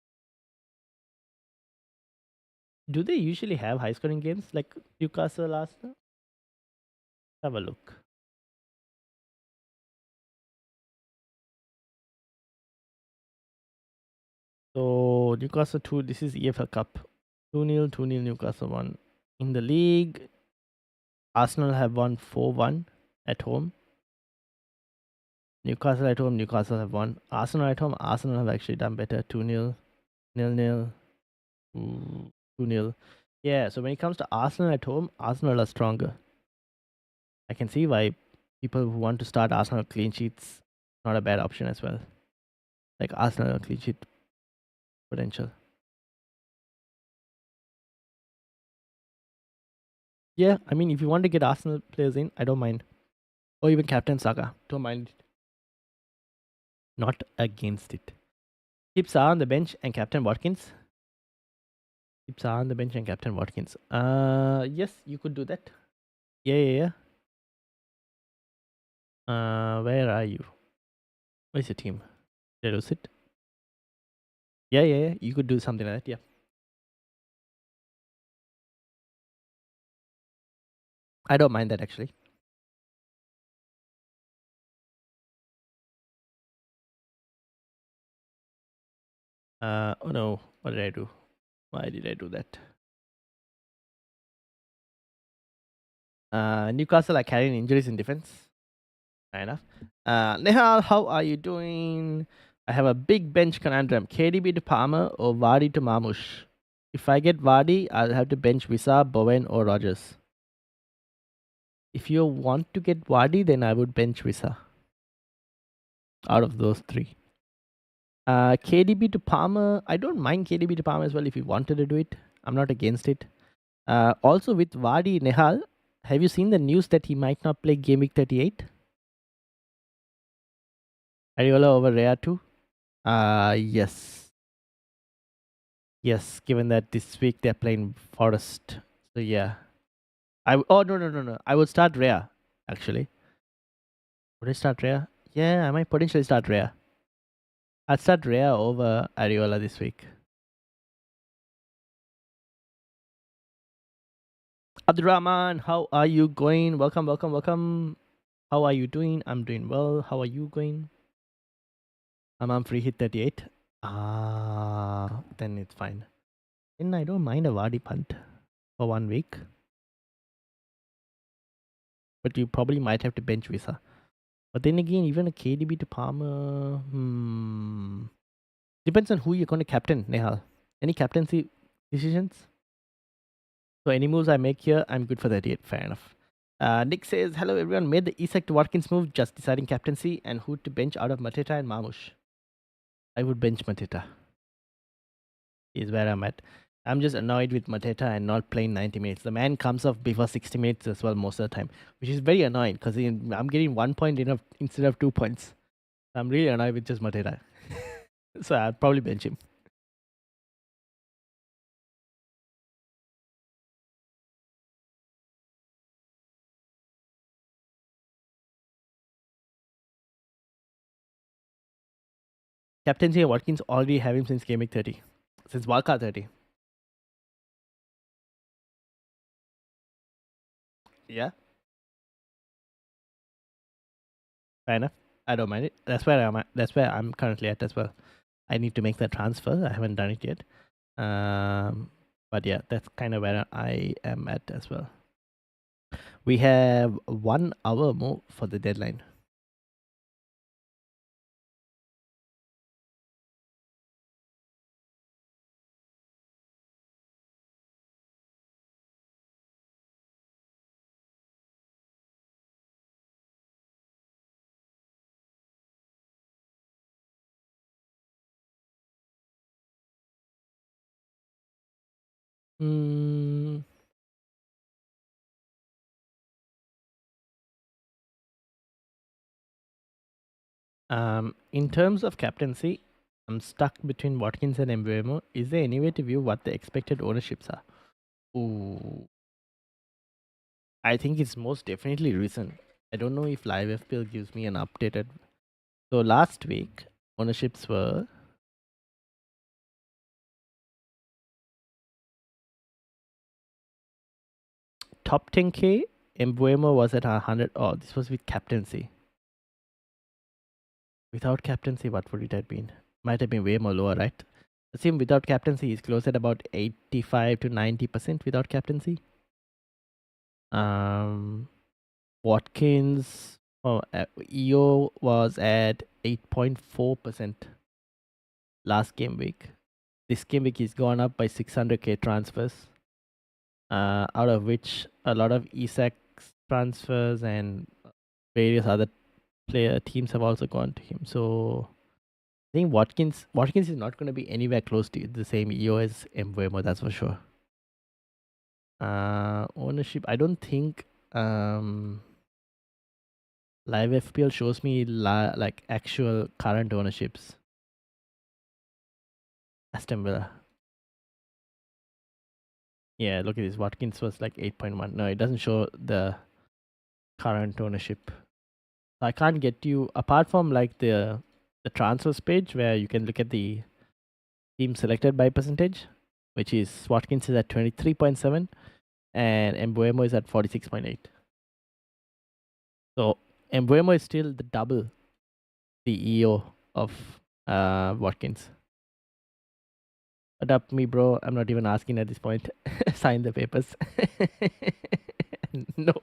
Do they usually have high scoring games like Newcastle last time? Have a look. So Newcastle 2, this is EFL Cup. 2-0, 2-0 Newcastle 1. In the league, Arsenal have won 4-1 at home. Newcastle at home, Newcastle have won. Arsenal at home, Arsenal have actually done better. 2-0, 0-0, 2-0. Yeah, so when it comes to Arsenal at home, Arsenal are stronger. I can see why people who want to start Arsenal clean sheets, not a bad option as well. Like Arsenal clean sheet potential. Yeah, I mean, if you want to get Arsenal players in, I don't mind. Or even Captain Saka, don't mind it. Not against it. Keep Saha on the bench and Captain Watkins. Keep Saha on the bench and Captain Watkins. Yes, you could do that. Yeah. Where are you? Where's your team? Did I lose it? Yeah. You could do something like that. Yeah. I don't mind that actually. Oh no, what did I do? Why did I do that? Newcastle are carrying injuries in defense. Fair enough. Nehal, how are you doing? I have a big bench conundrum. KDB to Palmer or Vardy to Marmoush? If I get Vardy, I'll have to bench Wissa, Bowen or Rogers. If you want to get Vardy, then I would bench Wissa. Out of those three. KDB to Palmer. I don't mind KDB to Palmer as well if you wanted to do it. I'm not against it. Also with Vardy, Nehal, have you seen the news that he might not play Game Week 38? Ariola over Raya too? Yes. Yes, given that this week they're playing Forest. So yeah. Oh no. I would start Rhea, actually. Would I start Rhea? Yeah, I might potentially start Rhea. I'd start Rhea over Ariola this week. Abdurrahman, how are you going? Welcome. How are you doing? I'm doing well. How are you going? I'm free hit 38. Then it's fine. Then I don't mind a Vardy punt for 1 week. But you probably might have to bench Visa. But then again, even a KDB to Palmer, depends on who you're going to captain, Nehal. Any captaincy decisions? So any moves I make here, I'm good for 38. Fair enough. Nick says, hello everyone. Made the Isak to Watkins move, just deciding captaincy and who to bench out of Mateta and Marmush. I would bench Mateta. Is where I'm at. I'm just annoyed with Mateta and not playing 90 minutes. The man comes off before 60 minutes as well most of the time, which is very annoying because I'm getting 1 point instead of 2 points. I'm really annoyed with just Mateta. So I'll probably bench him. Captaincy and Watkins already have him since Game Week 30. Since Wildcard 30. Yeah, fair enough. I don't mind it. That's where I'm at. That's where I'm currently at as well. I need to make that transfer. I haven't done it yet. But yeah, that's kind of where I am at as well. We have 1 hour more for the deadline. Mm, in terms of captaincy, I'm stuck between Watkins and Embuemo. Is there any way to view what the expected ownerships are? Ooh, I think it's most definitely recent. I don't know if Live FPL gives me an updated. So last week, ownerships were top 10k. Embuemo was at 100. Oh, this was with captaincy. Without captaincy, what would it have been? Might have been way more lower, right? Assume without captaincy, he's close at about 85 to 90% without captaincy. Um, Watkins, EO was at 8.4% last game week. This game week, he's gone up by 600k transfers, out of which a lot of Isak transfers and various other player teams have also gone to him. So I think Watkins is not going to be anywhere close to the same EO as Mbeumo, that's for sure. Ownership, I don't think Live FPL shows me like actual current ownerships. Aston Villa. Yeah, look at this. Watkins was like 8.1. No, it doesn't show the current ownership. I can't get you apart from like the transfers page where you can look at the team selected by percentage, which is Watkins is at 23.7 and Embuemo is at 46.8. So Embuemo is still the double the EO of Watkins. Adopt me, bro. I'm not even asking at this point. Sign the papers. No.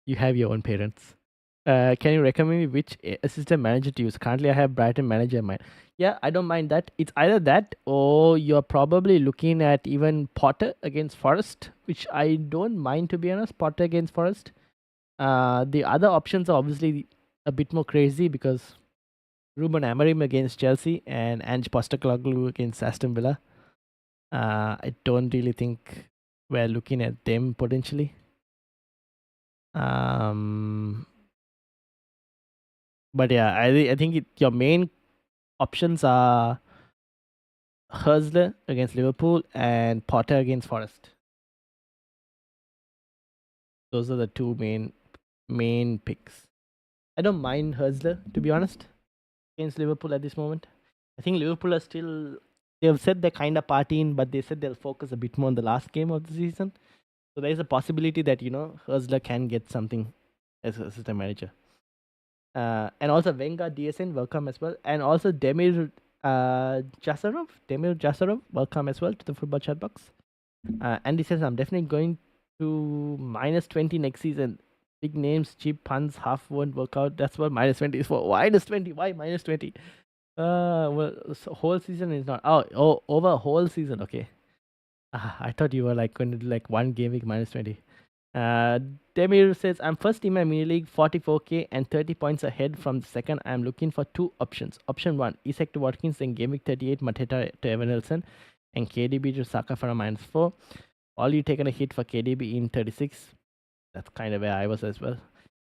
You have your own parents. Can you recommend me which assistant manager to use? Currently, I have Brighton manager in mind. Yeah, I don't mind that. It's either that or you're probably looking at even Potter against Forest, which I don't mind, to be honest. Potter against Forest. The other options are obviously a bit more crazy because Ruben Amorim against Chelsea and Ange Postecoglou against Aston Villa. I don't really think we're looking at them potentially. But yeah, I think your main options are Hursley against Liverpool and Potter against Forest. Those are the two main picks. I don't mind Hursley, to be honest, against Liverpool at this moment. I think Liverpool are still, they've said they're kind of partying, but they said they'll focus a bit more on the last game of the season. So there is a possibility that, Hursley can get something as assistant manager. And also Venga DSN, welcome as well. And also Demir Jasarov, welcome as well to the football chat box. Andy says, I'm definitely going to -20 next season. Big names, cheap puns, half won't work out. That's what -20 is for. -20? Why -20? Well, so whole season is not. Oh, over a whole season. Okay. I thought you were like going to do like one game week -20. Uh, Demir says, I'm first in my mini league, 44k and 30 points ahead from the second. I'm looking for two options. Option one, Isak to Watkins, then game week 38, Mateta to Evan Nelson, and KDB to Saka for a -4. All you taken a hit for KDB in 36. That's kind of where I was as well.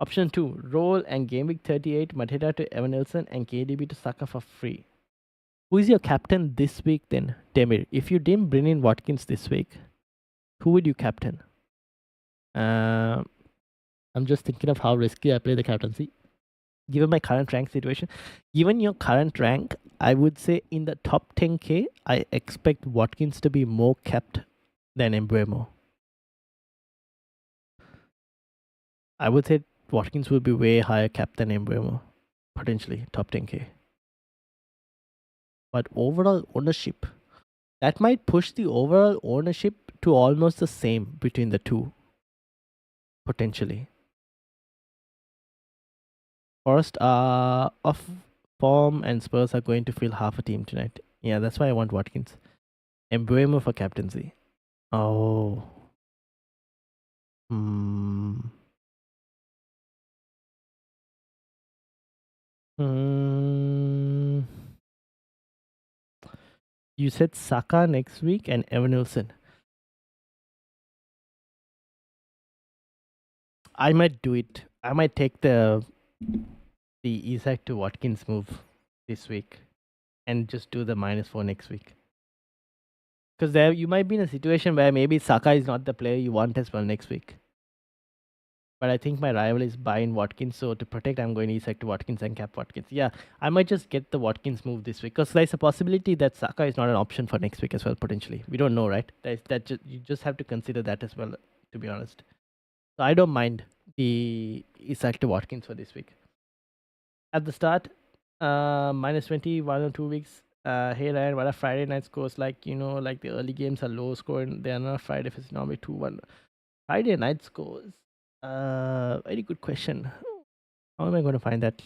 Option 2, roll and game week 38, Mateta to Evan Nelson and KDB to Saka for free. Who is your captain this week then, Demir? If you didn't bring in Watkins this week, who would you captain? I'm just thinking of how risky I play the captaincy. Given my current rank situation, given your current rank, I would say in the top 10k, I expect Watkins to be more kept than Embuemo. I would say Watkins will be way higher capped than Embuemo, potentially top 10k. But overall ownership, that might push the overall ownership to almost the same between the two, potentially. Forest are off form and Spurs are going to fill half a team tonight. Yeah, that's why I want Watkins. Embuemo for captaincy. Oh. Hmm. Hmm. You said Saka next week and Evan Nilsson. I might do it. I might take the Isak to Watkins move this week and just do the -4 next week. Because there you might be in a situation where maybe Saka is not the player you want as well next week. But I think my rival is buying Watkins, so to protect, I'm going Isak to Watkins and cap Watkins. Yeah, I might just get the Watkins move this week because there's a possibility that Saka is not an option for next week as well, potentially. We don't know, right? You just have to consider that as well, to be honest. So I don't mind the Isak to Watkins for this week. At the start, -20, 1 or 2 weeks. Hey Ryan, what are Friday night scores like? Like the early games are low scoring. They are not Friday. It's normally 2-1. Friday night scores. Very good question. How am I going to find that?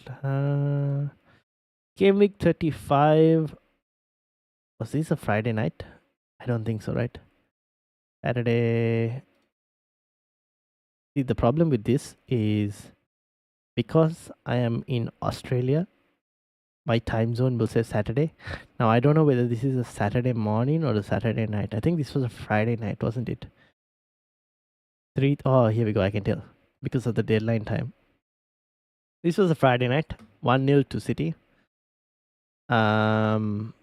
Game week 35. Was this a Friday night? I don't think so, right? Saturday. See, the problem with this is because I am in Australia, my time zone will say Saturday. Now, I don't know whether this is a Saturday morning or a Saturday night. I think this was a Friday night, wasn't it? Oh, here we go. I can tell because of the deadline time. This was a Friday night, 1-0 to City. Um,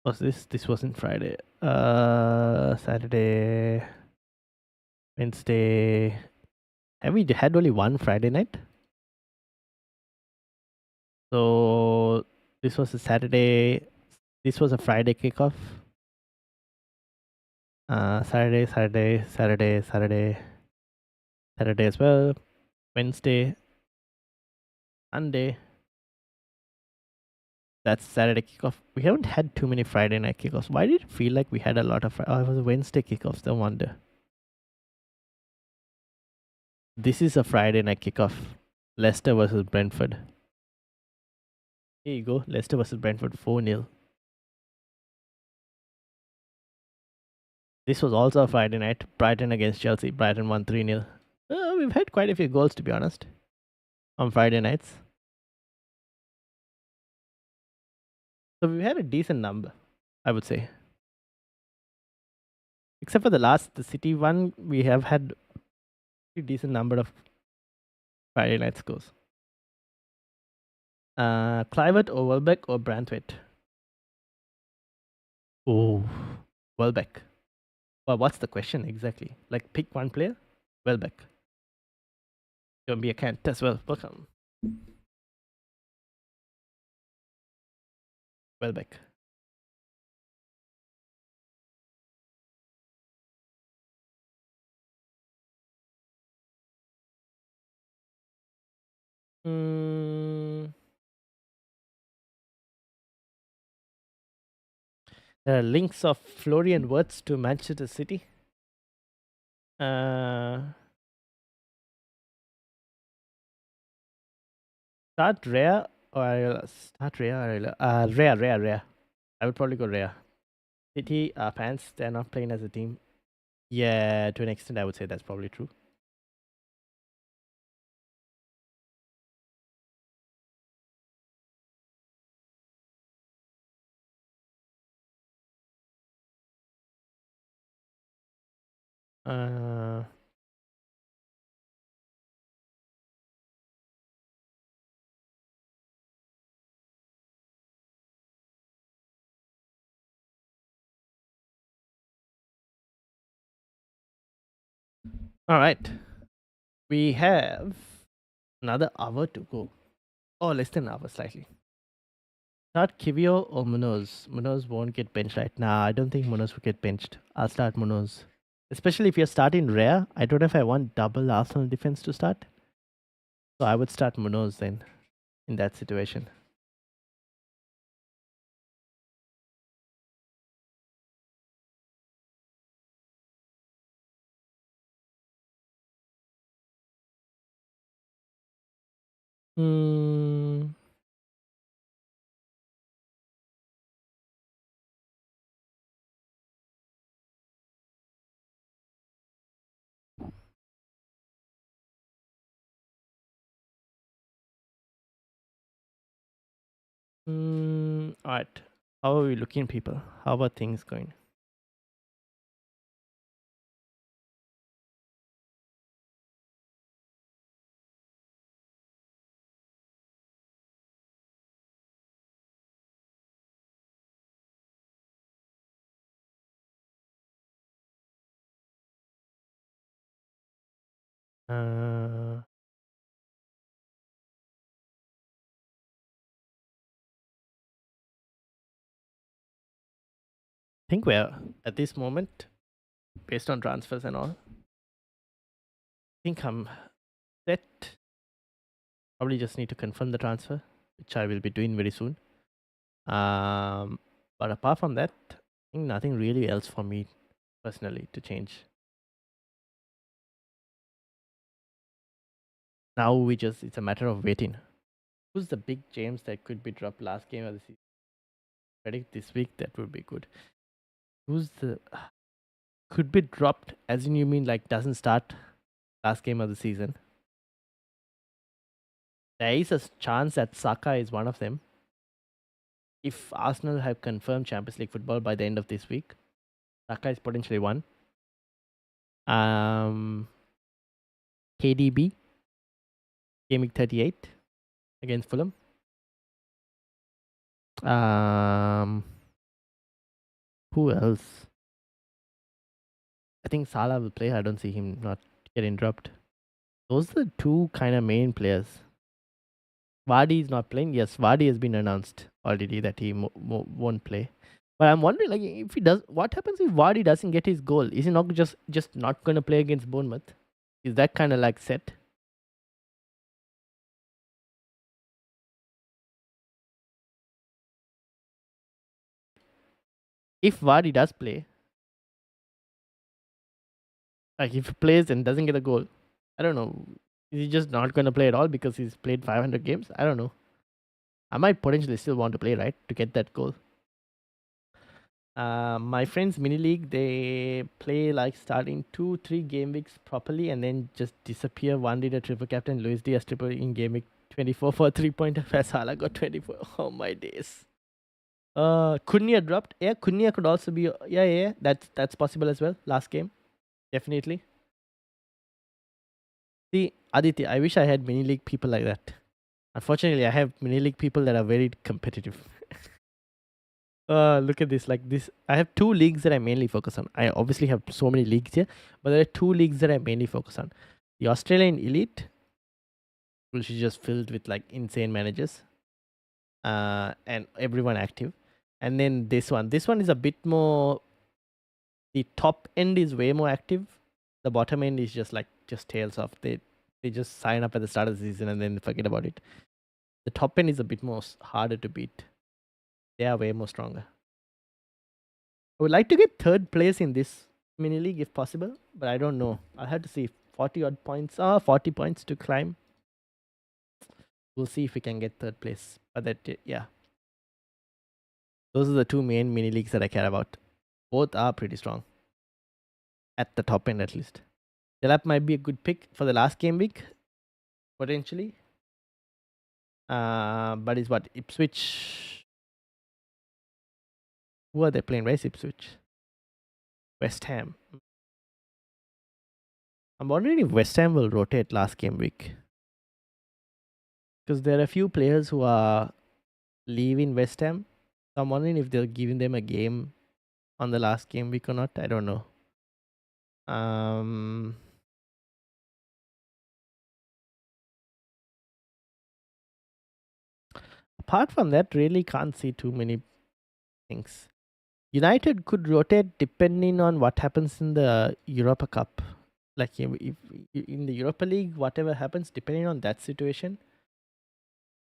was this? This wasn't Friday. Saturday, Wednesday. Have we had only one Friday night? So this was a Saturday. This was a Friday kickoff. Saturday, Saturday, Saturday, Saturday, Saturday as well. Wednesday, Sunday. That's Saturday kickoff. We haven't had too many Friday night kickoffs. Why did it feel like we had a lot of? Oh, it was Wednesday kickoffs. No wonder. This is a Friday night kickoff. Leicester versus Brentford. Here you go. Leicester versus Brentford 4-0. This was also a Friday night. Brighton against Chelsea. Brighton won 3-0. We've had quite a few goals, to be honest, on Friday nights. So we've had a decent number, I would say. Except for the City one, we have had a decent number of Friday night scores. Clivert or Welbeck or Brantwaite? Oh, Welbeck. Well, what's the question exactly? Like, pick one player? Welbeck. Don't be a Kent as well. Welcome. Welbeck. Mm, there are links of Florian Wirtz to Manchester City. Start Rare or Areola? Start Rare or Areola? Rare. I would probably go Rare. City fans, they're not playing as a team. Yeah, to an extent, I would say that's probably true. Uh, all right. We have another hour to go. Oh, less than an hour, slightly. Start Kivio or Munoz? Munoz won't get benched right now. I don't think Munoz will get benched. I'll start Munoz. Especially if you're starting Rare. I don't know if I want double Arsenal defense to start. So I would start Munoz then in that situation. Hmm. All right. How are we looking, people? How are things going? I think we're at this moment, based on transfers and all, I think I'm set. Probably just need to confirm the transfer, which I will be doing very soon. But apart from that, I think nothing really else for me personally to change. Now it's a matter of waiting. Who's the big James that could be dropped last game of the season? Predict this week, that would be good. Who's the could be dropped as in you mean like doesn't start last game of the season? There is a chance that Saka is one of them. If Arsenal have confirmed Champions League football by the end of this week, Saka is potentially one. KDB, Gameweek 38 against Fulham. Who else? I think Salah will play. I don't see him not getting dropped. Those are the two kind of main players. Vardy is not playing. Yes, Vardy has been announced already that he won't play. But I'm wondering, like, if he does, what happens if Vardy doesn't get his goal? Is he not just not going to play against Bournemouth? Is that kind of like set? If Vardy does play, like if he plays and doesn't get a goal, I don't know. Is he just not going to play at all because he's played 500 games? I don't know. I might potentially still want to play, right, to get that goal. My friends mini league, they play like starting 2-3 game weeks properly and then just disappear. One did a triple captain, Luis Diaz triple in game week 24 for a 3-pointer. Salah got 24. Oh my days. Cunha dropped. Yeah, Cunha could also be. Yeah. That's possible as well. Last game, definitely. See, Aditya, I wish I had mini league people like that. Unfortunately, I have mini league people that are very competitive. Look at this. Like this, I have two leagues that I mainly focus on. I obviously have so many leagues here, but there are two leagues that I mainly focus on. The Australian Elite, which is just filled with like insane managers, and everyone active. And then this one. This one is a bit more. The top end is way more active. The bottom end is just tails off. They just sign up at the start of the season and then forget about it. The top end is a bit more harder to beat. They are way more stronger. I would like to get third place in this mini league if possible, but I don't know. I'll have to see 40 odd points. 40 points to climb. We'll see if we can get third place. But yeah. Those are the two main mini leagues that I care about. Both are pretty strong. At the top end at least. Delap might be a good pick for the last game week, potentially. But it's what? Ipswich. Who are they playing? Where's Ipswich? West Ham. I'm wondering if West Ham will rotate last game week. Because there are a few players who are leaving West Ham. So I'm wondering if they're giving them a game on the last game week or not. I don't know. Apart from that, really can't see too many things. United could rotate depending on what happens in the Europa Cup. Like if in the Europa League, whatever happens, depending on that situation,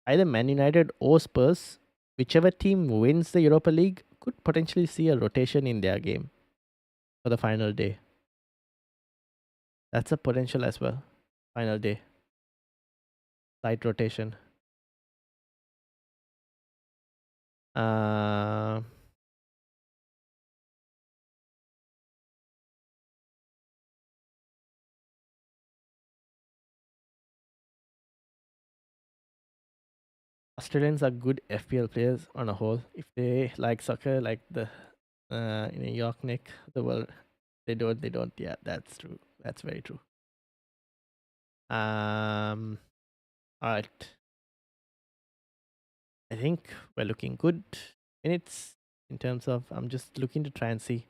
either Man United or Spurs, whichever team wins the Europa League, could potentially see a rotation in their game for the final day. That's a potential as well. Final day. Slight rotation. Australians are good FPL players on a whole. If they like soccer, like the in a York Nick, the world, they don't. Yeah, that's true. That's very true. All right. I think we're looking good minutes in terms of. I'm just looking to try and see.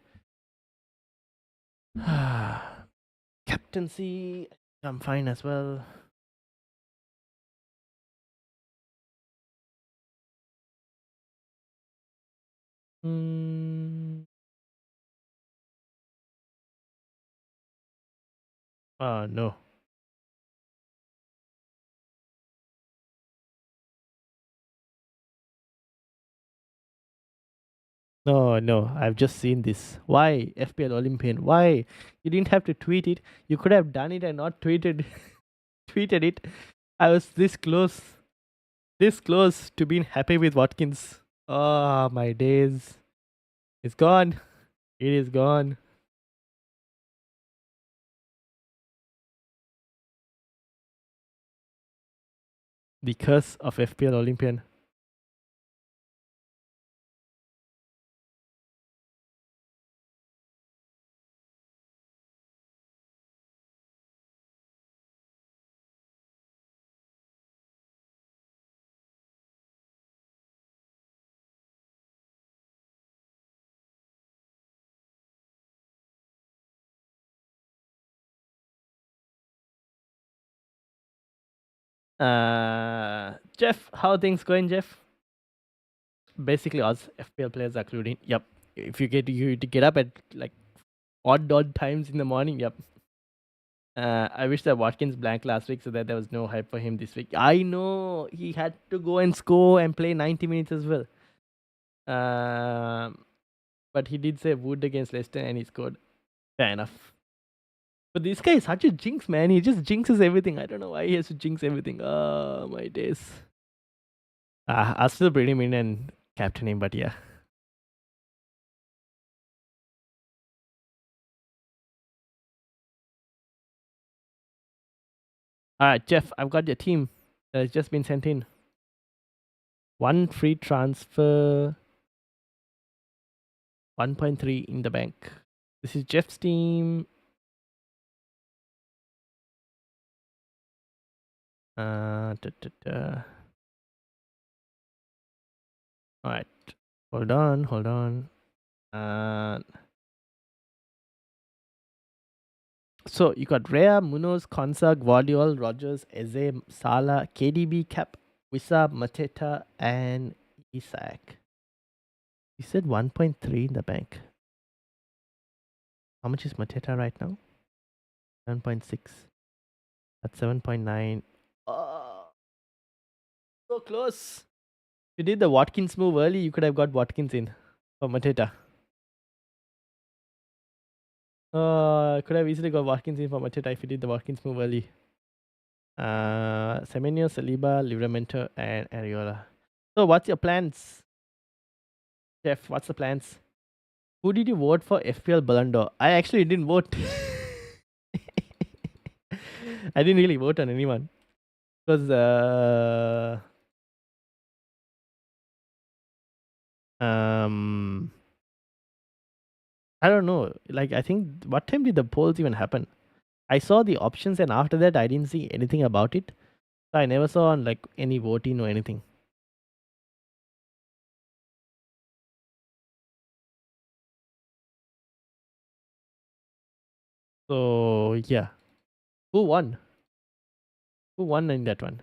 Captaincy, I'm fine as well. Oh no. No, I've just seen this. Why FPL Olympian? Why you didn't have to tweet it? You could have done it and not tweeted tweeted it. I was this close to being happy with Watkins. Oh my days! It's gone. It is gone. The curse of FPL Olympian. Jeff, how things going, Jeff? Basically, us FPL players are including. Yep. If you to get up at like odd times in the morning. Yep. I wish that Watkins blanked last week so that there was no hype for him this week. I know he had to go and score and play 90 minutes as well. But he did say Wood against Leicester and he scored. Fair enough. But this guy is such a jinx, man. He just jinxes everything. I don't know why he has to jinx everything. Oh, my days. I'll still bring him in and captain him, but yeah. Alright, Jeff, I've got your team that has just been sent in. One free transfer. 1.3 in the bank. This is Jeff's team. Da, da, da. All right. Hold on. Hold on. So you got Rea, Munoz, Konsa, Guardiol, Rogers, Eze, Sala, KDB, Cap, Wissa, Mateta, and Isak. You said 1.3 in the bank. How much is Mateta right now? 7.6. That's 7.9. Oh, so close. If you did the Watkins move early, you could have got Watkins in for Mateta. Could have easily got Watkins in for Mateta if you did the Watkins move early. Semenyo, Saliba, Livramento, and Ariola. So what's your plans, Jeff? What's the plans? Who did you vote for FPL Ballon d'Or? I actually didn't vote. I didn't really vote on anyone. Because I don't know. Like, I think, what time did the polls even happen? I saw the options and after that I didn't see anything about it. So I never saw like any voting or anything. So yeah. Who won? Who won in that one?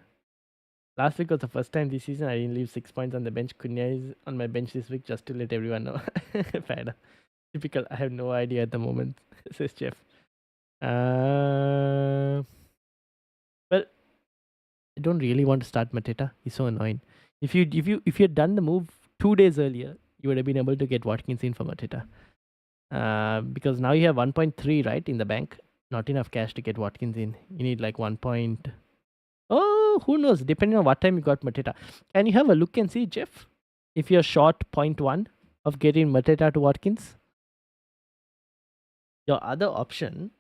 Last week was the first time this season I didn't leave 6 points on the bench. Kunya is on my bench this week just to let everyone know. Fair enough. Typical. I have no idea at the moment, says Jeff. But I don't really want to start Mateta. He's so annoying. If you had done the move 2 days earlier, you would have been able to get Watkins in for Mateta. Because now you have 1.3 right in the bank. Not enough cash to get Watkins in. You need like 1. Oh, who knows? Depending on what time you got Mateta. Can you have a look and see, Jeff? If you're short 0.1 of getting Mateta to Watkins, your other option.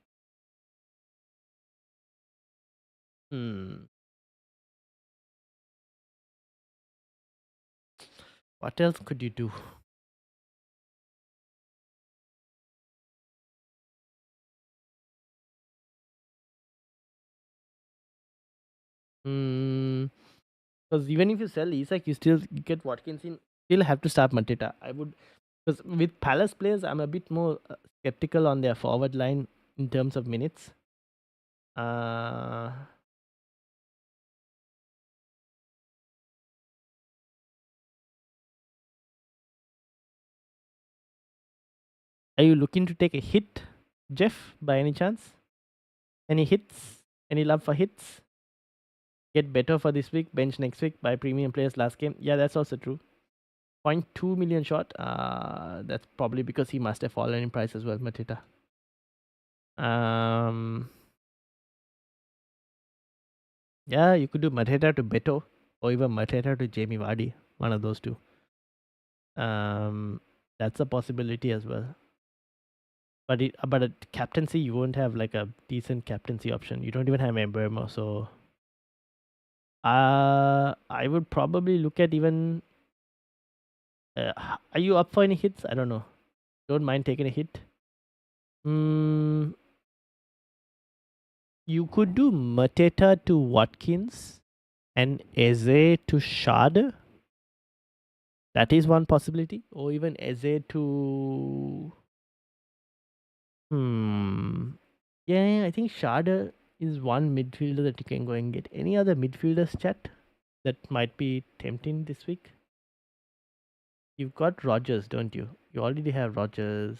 What else could you do? Because even if you sell Isak, you still get Watkins in. Still have to start Mateta. I would, because with Palace players, I'm a bit more skeptical on their forward line in terms of minutes. Are you looking to take a hit, Jeff, by any chance? Any hits? Any love for hits? Get better for this week, bench next week, buy premium players last game. Yeah, that's also true. 0.2 million short. That's probably because he must have fallen in price as well, Mateta. Yeah, you could do Mateta to Beto or even Mateta to Jamie Vardy. One of those two. That's a possibility as well. But a captaincy, you won't have like a decent captaincy option. You don't even have Embremo, so I would probably look at even. Are you up for any hits? I don't know. Don't mind taking a hit. You could do Mateta to Watkins and Eze to Schade. That is one possibility. Or even Eze to. Yeah, I think Schade is one midfielder that you can go and get. Any other midfielders, chat, that might be tempting this week? You've got Rogers, don't you? You already have Rogers.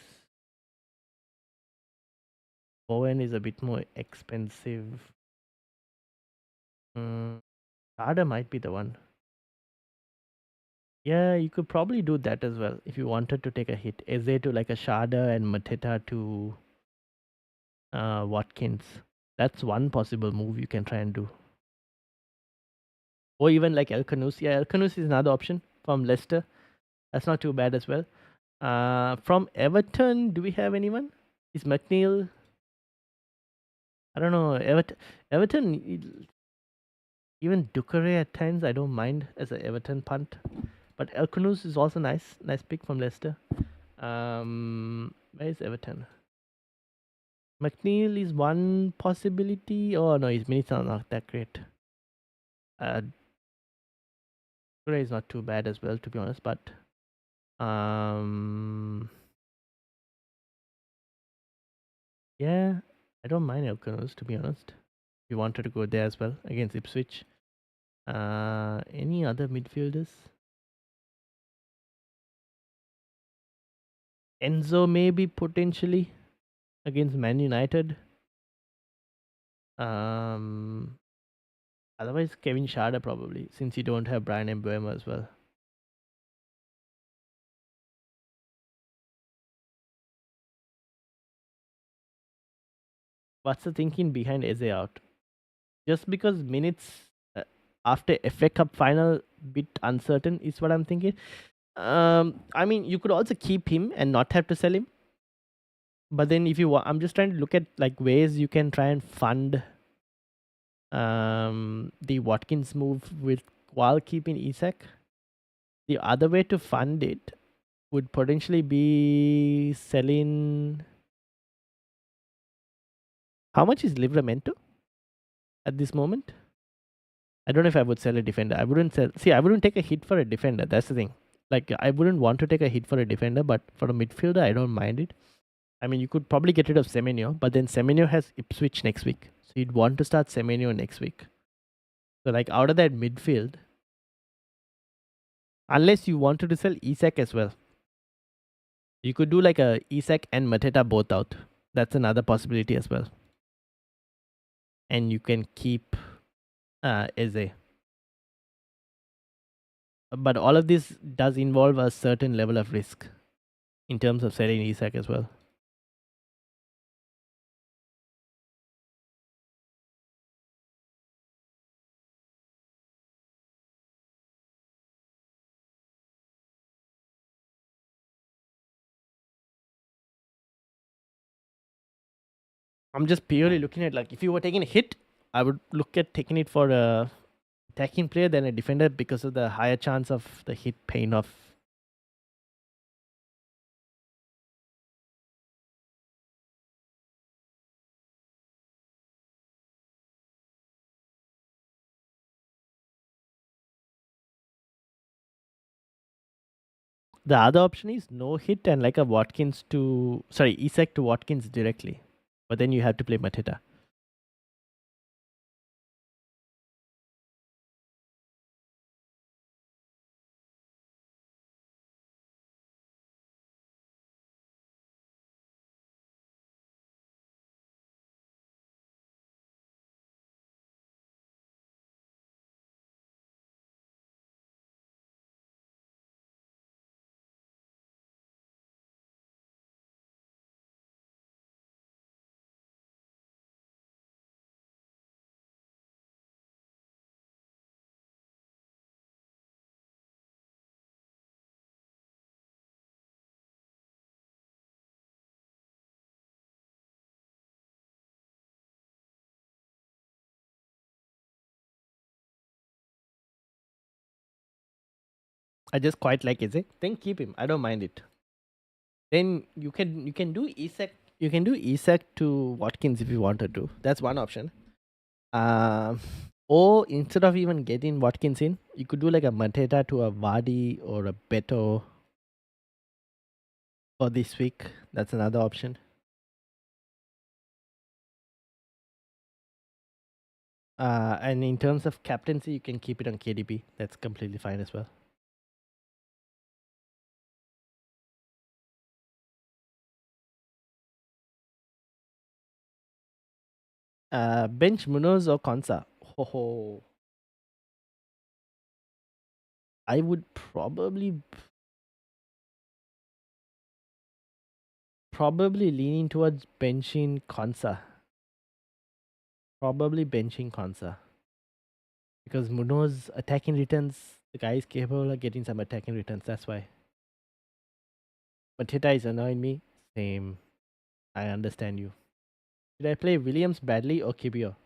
Owen is a bit more expensive. Schade might be the one. Yeah, you could probably do that as well if you wanted to take a hit. Eze to like a Schade and Mateta to Watkins. That's one possible move you can try and do. Or even like El Kanous. Yeah, El Kanous is another option from Leicester. That's not too bad as well. From Everton, do we have anyone? Is McNeil? I don't know. Everton, even Ducare at times, I don't mind as an Everton punt. But El Kanous is also nice. Nice pick from Leicester. Where is Everton? McNeil is one possibility. Oh no, his minutes are not that great. Today is not too bad as well, to be honest. But um, yeah, I don't mind Elkanus, to be honest. If you wanted to go there as well against Ipswich. Any other midfielders? Enzo maybe potentially against Man United. Um, Otherwise Kevin Schade probably, since you don't have Brian Mbuemo as well. What's the thinking behind Eze out? Just because minutes after FA Cup final bit uncertain is what I'm thinking. I mean, you could also keep him and not have to sell him. But then if you want, I'm just trying to look at like ways you can try and fund the Watkins move with while keeping Isak. The other way to fund it would potentially be selling. How much is Livramento at this moment? I don't know if I would sell a defender. I wouldn't sell. See, I wouldn't take a hit for a defender. That's the thing. Like, I wouldn't want to take a hit for a defender, but for a midfielder, I don't mind it. I mean, you could probably get rid of Semenyo, but then Semenyo has Ipswich next week. So you'd want to start Semenyo next week. So, like, out of that midfield, unless you wanted to sell Isak as well, you could do like a Isak and Mateta both out. That's another possibility as well. And you can keep Eze. But all of this does involve a certain level of risk in terms of selling Isak as well. I'm just purely looking at like if you were taking a hit, I would look at taking it for a attacking player than a defender because of the higher chance of the hit paying off. The other option is no hit and like a Isak to Watkins directly. But then you have to play Mateta. I just quite like Isak. Then keep him. I don't mind it. Then you can do Isak. You can do Isak to Watkins if you wanted to. That's one option. Um, or instead of even getting Watkins in, you could do like a Mateta to a Vardy or a Beto for this week. That's another option. And in terms of captaincy, you can keep it on KDB. That's completely fine as well. Bench Munoz or Konsa? Oh, I would probably leaning towards benching Konsa. Probably benching Konsa. Because Munoz attacking returns, the guy is capable of getting some attacking returns. That's why. Mateta is annoying me. Same. I understand you. Should I play Williams, Bradley, or Kibio?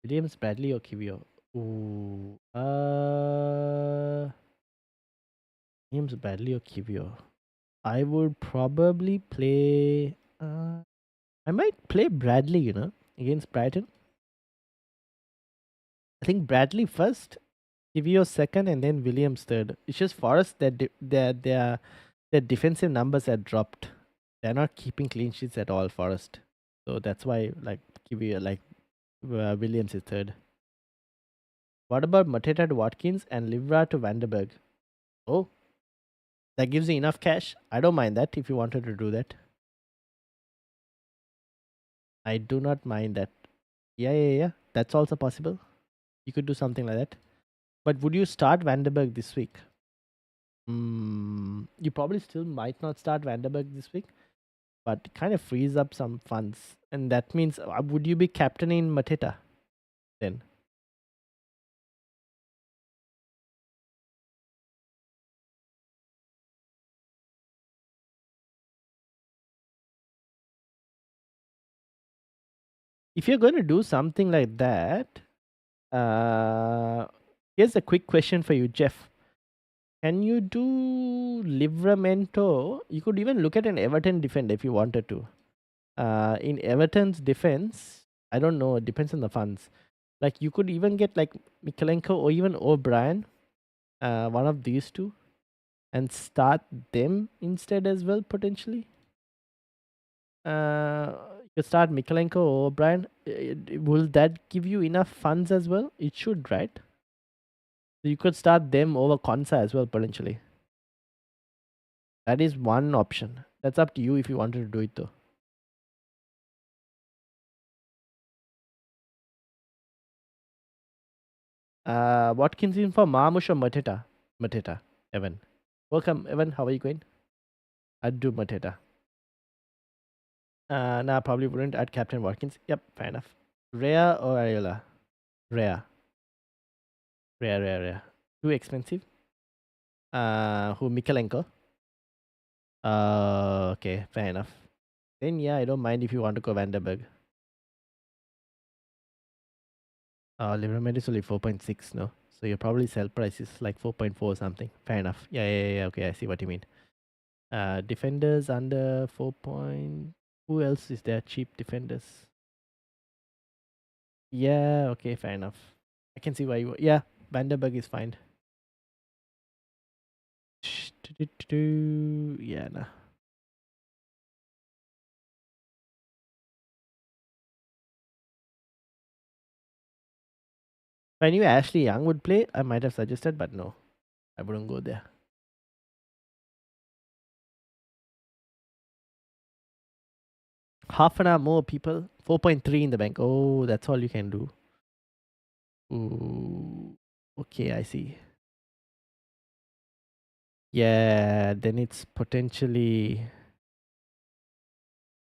Williams, Bradley, or Kibio? Ooh. Williams, Bradley, or Kibio? I would probably play. I might play Bradley, against Brighton. I think Bradley first, Kivio second, and then Williams third. It's just Forest that their defensive numbers are dropped. They're not keeping clean sheets at all, Forest. So that's why Kivio Williams is third. What about Mateta to Watkins and Livra to Vanderberg? Oh, that gives you enough cash. I don't mind that if you wanted to do that. I do not mind that. Yeah. That's also possible. You could do something like that. But would you start Vanderberg this week? You probably still might not start Vanderberg this week, but it kind of frees up some funds. And that means, would you be captaining Mateta then? If you're going to do something like that, here's a quick question for you, Jeff. Can you do Livramento? You could even look at an Everton defender if you wanted to. In Everton's defense, I don't know. It depends on the funds. Like you could even get like Mikalenko or even O'Brien, one of these two, and start them instead as well potentially. You could start Mikalenko or O'Brien. Will that give you enough funds as well? It should, right? So you could start them over Konsa as well potentially. That is one option. That's up to you if you wanted to do it though. Watkins in for Marmush or Mateta? Mateta, Evan. Welcome, Evan. How are you going? I'd do Mateta. Nah, probably wouldn't. I'd Captain Watkins. Yep, fair enough. Rhea or Ariola? Rhea. Rhea. Too expensive. Who? Mikalenko? Okay, fair enough. Then yeah, I don't mind if you want to go Vanderberg. Liverpool is only 4.6, no? So your probably sell price is like 4.4 or something. Fair enough. Yeah. Okay, I see what you mean. Defenders under 4 point. Who else is there? Cheap defenders. Yeah, okay, fair enough. I can see why you. Yeah, Vanderberg is fine. Yeah, nah. If I knew Ashley Young would play, I might have suggested, but no, I wouldn't go there. Half an hour more, people. 4.3 in the bank. Oh, that's all you can do. Ooh. Okay, I see. Yeah, then it's potentially.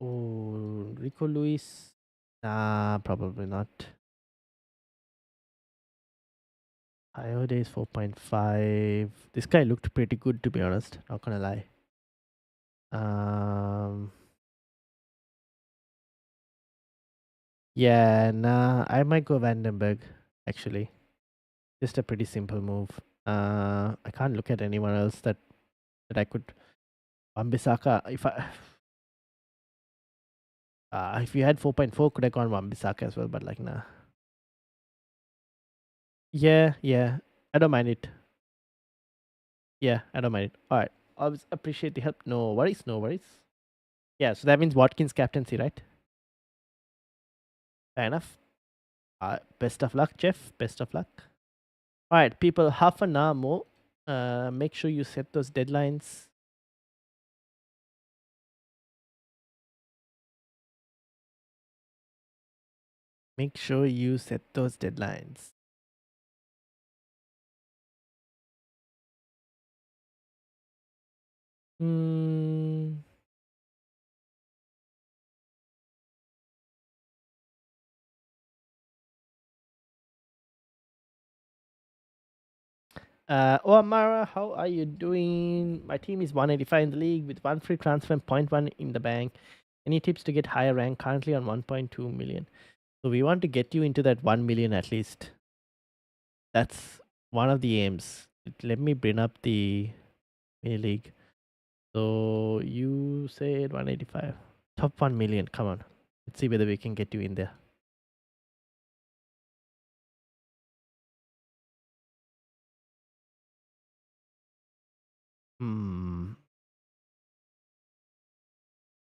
Oh, Rico Lewis. Nah, probably not. Iode is 4.5. This guy looked pretty good, to be honest. Not gonna lie. Yeah, nah, I might go Vandenberg, actually. Just a pretty simple move. I can't look at anyone else that I could. Wambisaka, if you had 4.4, could have gone Wambisaka as well, but like, nah. Yeah. I don't mind it. Yeah, I don't mind it. All right. Always appreciate the help. No worries. Yeah, so that means Watkins captaincy, right? Fair enough. Best of luck, Jeff. Best of luck. All right, people, half an hour more. Make sure you set those deadlines. Make sure you set those deadlines. Amara, how are you doing? My team is 185 in the league with one free transfer and 0.1 in the bank. Any tips to get higher rank? Currently on 1.2 million. So we want to get you into that 1 million at least. That's one of the aims. Let me bring up the mini league. So you said 185. Top 1 million. Come on. Let's see whether we can get you in there. Hmm.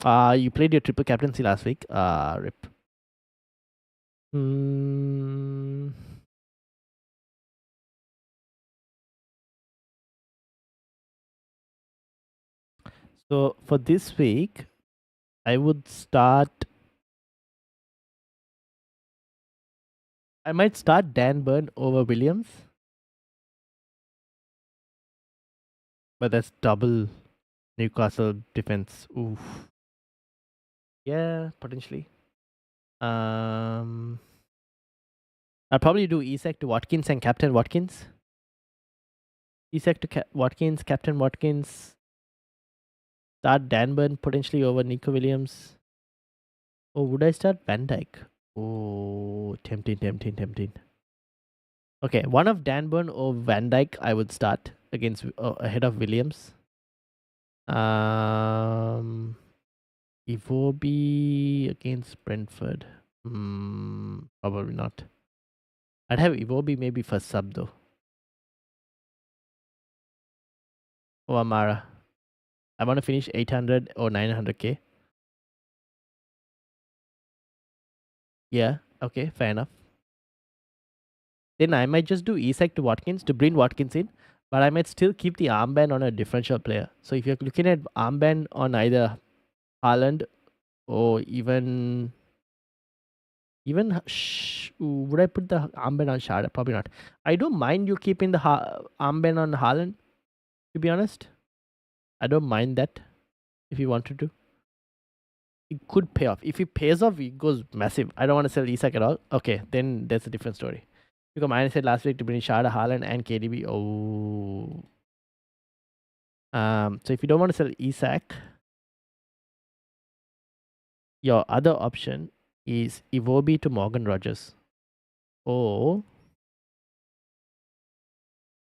You played your triple captaincy last week. Rip. Hmm. So for this week, I would start. I might start Dan Burn over Williams, but that's double Newcastle defense. Oof. Yeah, potentially. Um, I'll probably do Isak to Watkins and Captain Watkins. Isak to Watkins, Captain Watkins. Start Dan Burn potentially over Nico Williams. Or would I start Van Dyke? Oh, tempting. Okay, one of Dan Burn or Van Dyke I would start against ahead of Williams. Iwobi against Brentford. Probably not. I'd have Iwobi maybe for sub though. Or Amara. I want to finish 800 or 900k. Yeah, okay, fair enough. Then I might just do Isak to Watkins to bring Watkins in, but I might still keep the armband on a differential player. So if you're looking at armband on either Haaland or would I put the armband on Shada? Probably not. I don't mind you keeping the armband on Haaland, to be honest. I don't mind that if you wanted to. It could pay off. If it pays off, it goes massive. I don't want to sell Isak at all. Okay, then that's a different story. Because mine said last week to bring Shada, Haaland, and KDB. Oh. So if you don't want to sell Isak, your other option is Iwobi to Morgan Rogers. Or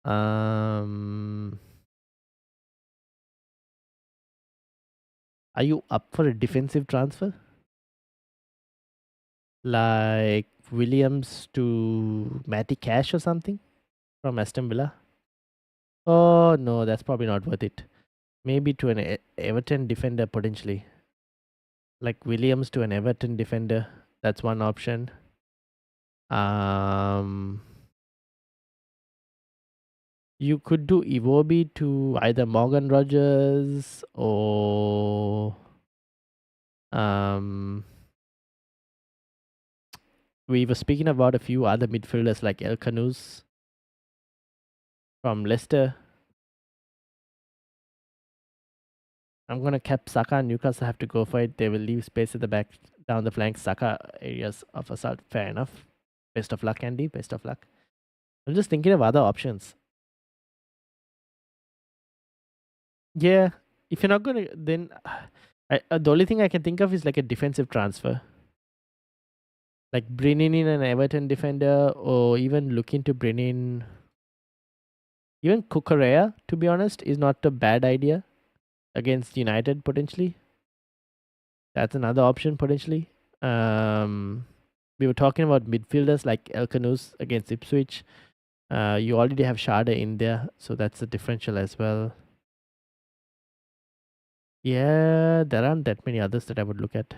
are you up for a defensive transfer? Like Williams to Matty Cash or something from Aston Villa? Oh no, that's probably not worth it. Maybe to an Everton defender potentially. Like Williams to an Everton defender. That's one option. You could do Iwobi to either Morgan Rogers or we were speaking about a few other midfielders like El Canus from Leicester. I'm gonna cap Saka and Newcastle have to go for it. They will leave space at the back down the flank. Saka areas of assault. Fair enough. Best of luck, Andy. Best of luck. I'm just thinking of other options. Yeah, if you're not gonna, then the only thing I can think of is like a defensive transfer, like bringing in an Everton defender, or even looking to bring in even Kukurea. To be honest, is not a bad idea against United potentially. That's another option potentially. We were talking about midfielders like El Canus against Ipswich. You already have Sharda in there, so that's a differential as well. Yeah, there aren't that many others that I would look at.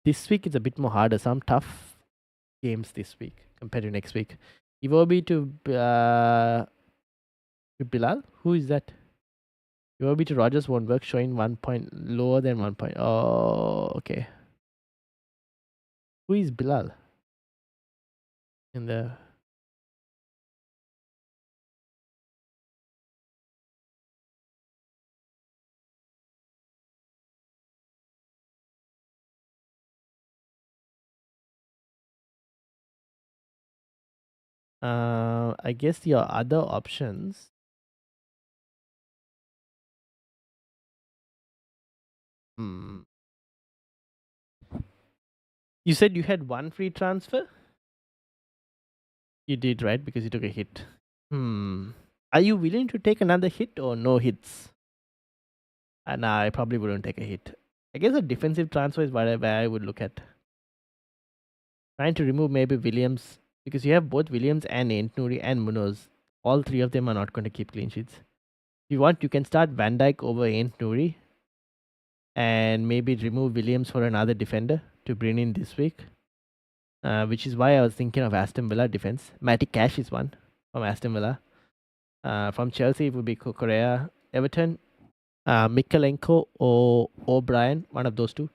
This week is a bit more harder. Some tough games this week compared to next week. Iwobi to Bilal? Who is that? Iwobi to Rogers won't work, showing 1 point lower than 1 point. Oh, okay. Who is Bilal? In the I guess your other options. Hmm. You said you had one free transfer? You did, right? Because you took a hit. Are you willing to take another hit or no hits? Nah, I probably wouldn't take a hit. I guess a defensive transfer is where I would look at. Trying to remove maybe Williams because you have both Williams and Nuri and Munoz. All three of them are not going to keep clean sheets. If you want, you can start Van Dijk over Nuri and maybe remove Williams for another defender to bring in this week. Which is why I was thinking of Aston Villa defense. Matty Cash is one from Aston Villa. From Chelsea, it would be Correa. Everton, Mikalenko or O'Brien, one of those two.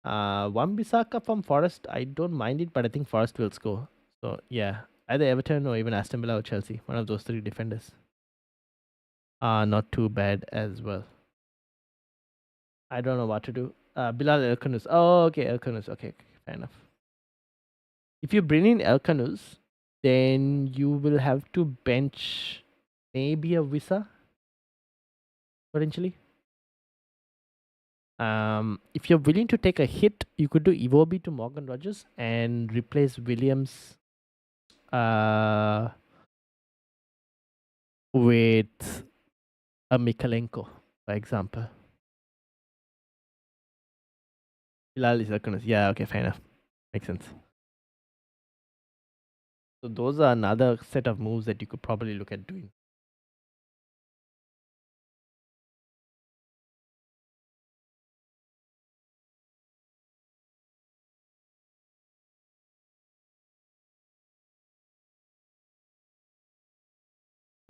Wan-Bissaka from Forest, I don't mind it, but I think Forest will score. So yeah, either Everton or even Aston Villa or Chelsea, one of those three defenders. Not too bad as well. I don't know what to do. Bilal Elkanus. Oh, okay, Elkanus. Okay, fair enough. If you bring in Elkanus, then you will have to bench maybe a Visa potentially. If you're willing to take a hit, you could do Iwobi to Morgan Rogers and replace Williams with a Mikalenko, for example. Bilal is Elkanus. Yeah, okay, fair enough. Makes sense. So those are another set of moves that you could probably look at doing.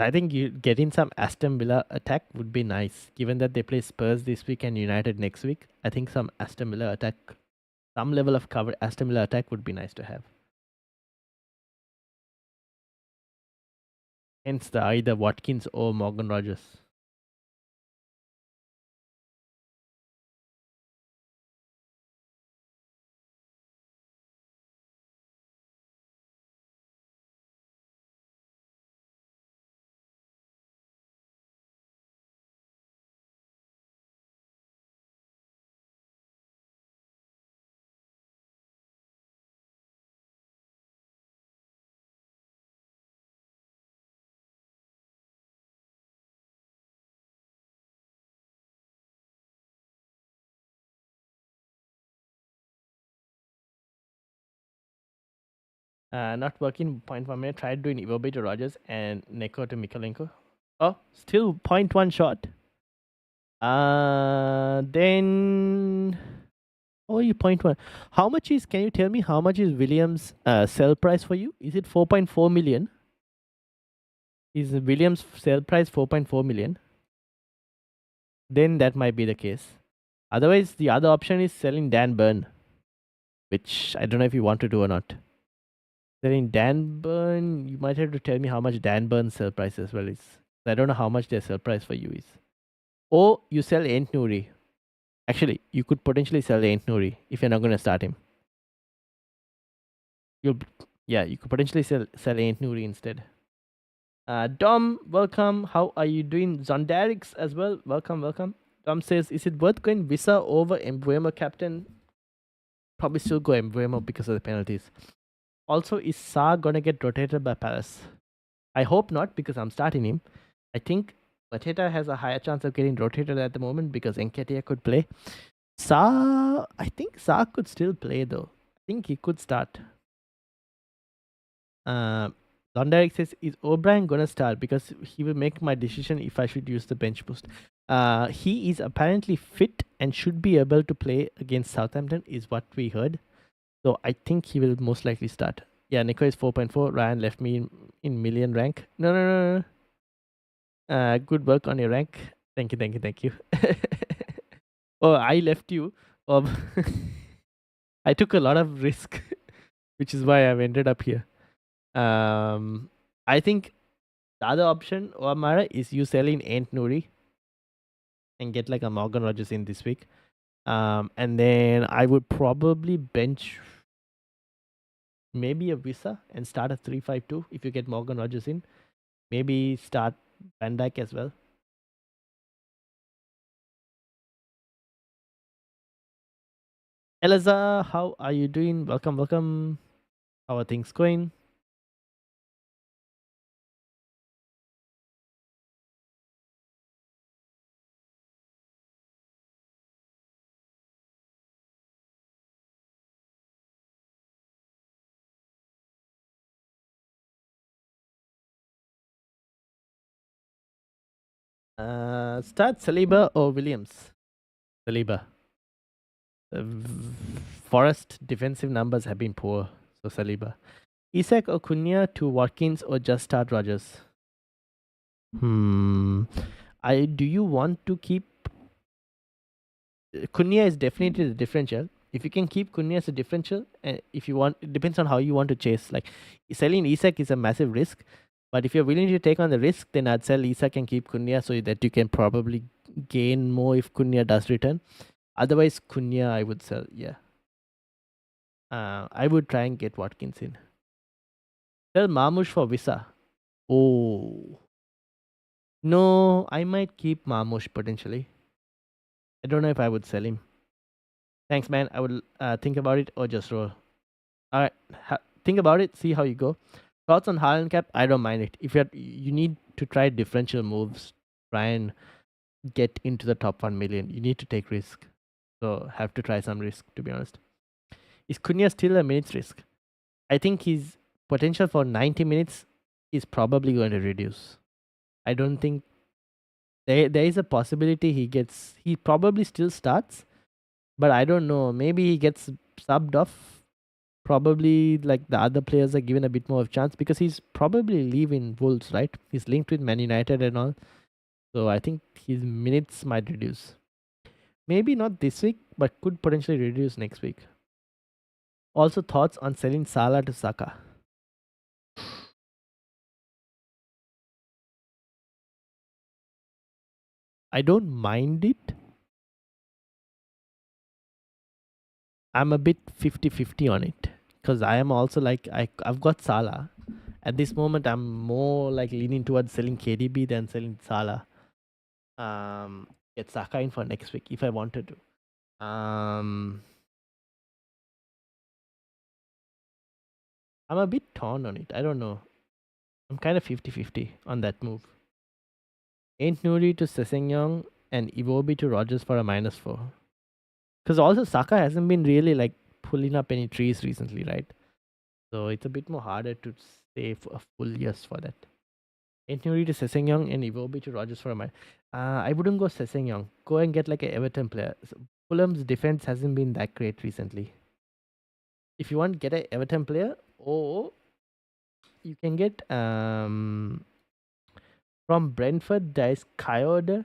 I think you getting some Aston Villa attack would be nice, given that they play Spurs this week and United next week. I think some Aston Villa attack, some level of cover Aston Villa attack would be nice to have. Hence the either Watkins or Morgan Rogers. Not working 0.1 minute. Tried doing Iwobi to Rogers and Neko to Mikalenko. Oh, still 0.1 shot. Then oh, you 0.1. How much is? Can you tell me how much is Williams' sell price for you? Is it 4.4 million? Is Williams' sell price 4.4 million? Then that might be the case. Otherwise, the other option is selling Dan Burn, which I don't know if you want to do or not. Selling Dan Burn, you might have to tell me how much Dan Burn's sell price as well is. I don't know how much their sell price for you is. Or you sell Ent Nuri. Actually, you could potentially sell Ent Nuri if you're not going to start him. You could potentially sell Ent Nuri instead. Dom, welcome. How are you doing? Zondarix as well. Welcome. Dom says, is it worth going Visa over Embuemo captain? Probably still go Embuemo because of the penalties. Also, is Sa gonna get rotated by Palace? I hope not because I'm starting him. I think Mateta has a higher chance of getting rotated at the moment because Nketiah could play. I think Sa could still play though. I think he could start. Londarek says, is O'Brien gonna start? Because he will make my decision if I should use the bench boost. He is apparently fit and should be able to play against Southampton, is what we heard. So I think he will most likely start. Yeah, Nico is 4.4. Ryan left me in million rank. No. Good work on your rank. Thank you. Oh, I left you. I took a lot of risk, which is why I've ended up here. I think the other option, Omara, is you selling Ent Nuri and get like a Morgan Rogers in this week. And then I would probably bench maybe a Visa and start a 3-5-2 if you get Morgan Rogers in. Maybe start Van Dijk as well. Eliza, how are you doing? Welcome. How are things going? Start Saliba or Williams? Saliba. Forest defensive numbers have been poor, so Saliba. Isak or Cunha to Watkins or just start Rogers? Hmm. I do you want to keep Cunha is definitely the differential. If you can keep Cunha as a differential, and if you want, it depends on how you want to chase. Like selling Isak is a massive risk, but if you're willing to take on the risk, then I'd sell Isak and keep Cunha so that you can probably gain more if Cunha does return. Otherwise, Cunha I would sell. Yeah, I would try and get Watkins in. Sell Marmush for Visa. Oh no, I might keep Marmush potentially. I don't know if I would sell him. Thanks, man. I will think about it or just roll. All right, think about it. See how you go. Thoughts on Haaland cap? I don't mind it. If you need to try differential moves, try and get into the top 1 million. You need to take risk. So have to try some risk. To be honest, is Cunha still a minutes risk? I think his potential for 90 minutes is probably going to reduce. I don't think there is a possibility he probably still starts, but I don't know. Maybe he gets subbed off. Probably like the other players are given a bit more of chance because he's probably leaving Wolves, right? He's linked with Man United and all. So I think his minutes might reduce. Maybe not this week, but could potentially reduce next week. Also, thoughts on selling Salah to Saka? I don't mind it. I'm a bit 50-50 on it because I am also like I've got Salah. At this moment, I'm more like leaning towards selling KDB than selling Salah. Get Saka in for next week if I wanted to. I'm a bit torn on it. I don't know. I'm kind of 50-50 on that move. Ain't Nuri to Sessenyong and Iwobi to Rogers for a -4. Because also Saka hasn't been really like pulling up any trees recently, right? So it's a bit more harder to say for a full yes for that. Ain't Nuri to Sessenyong and Iwobi to Rogers for a minus. I wouldn't go Sessenyong. Go and get like an Everton player. So Fulham's defense hasn't been that great recently. If you want, get an Everton player, or you can get from Brentford, there is Coyote,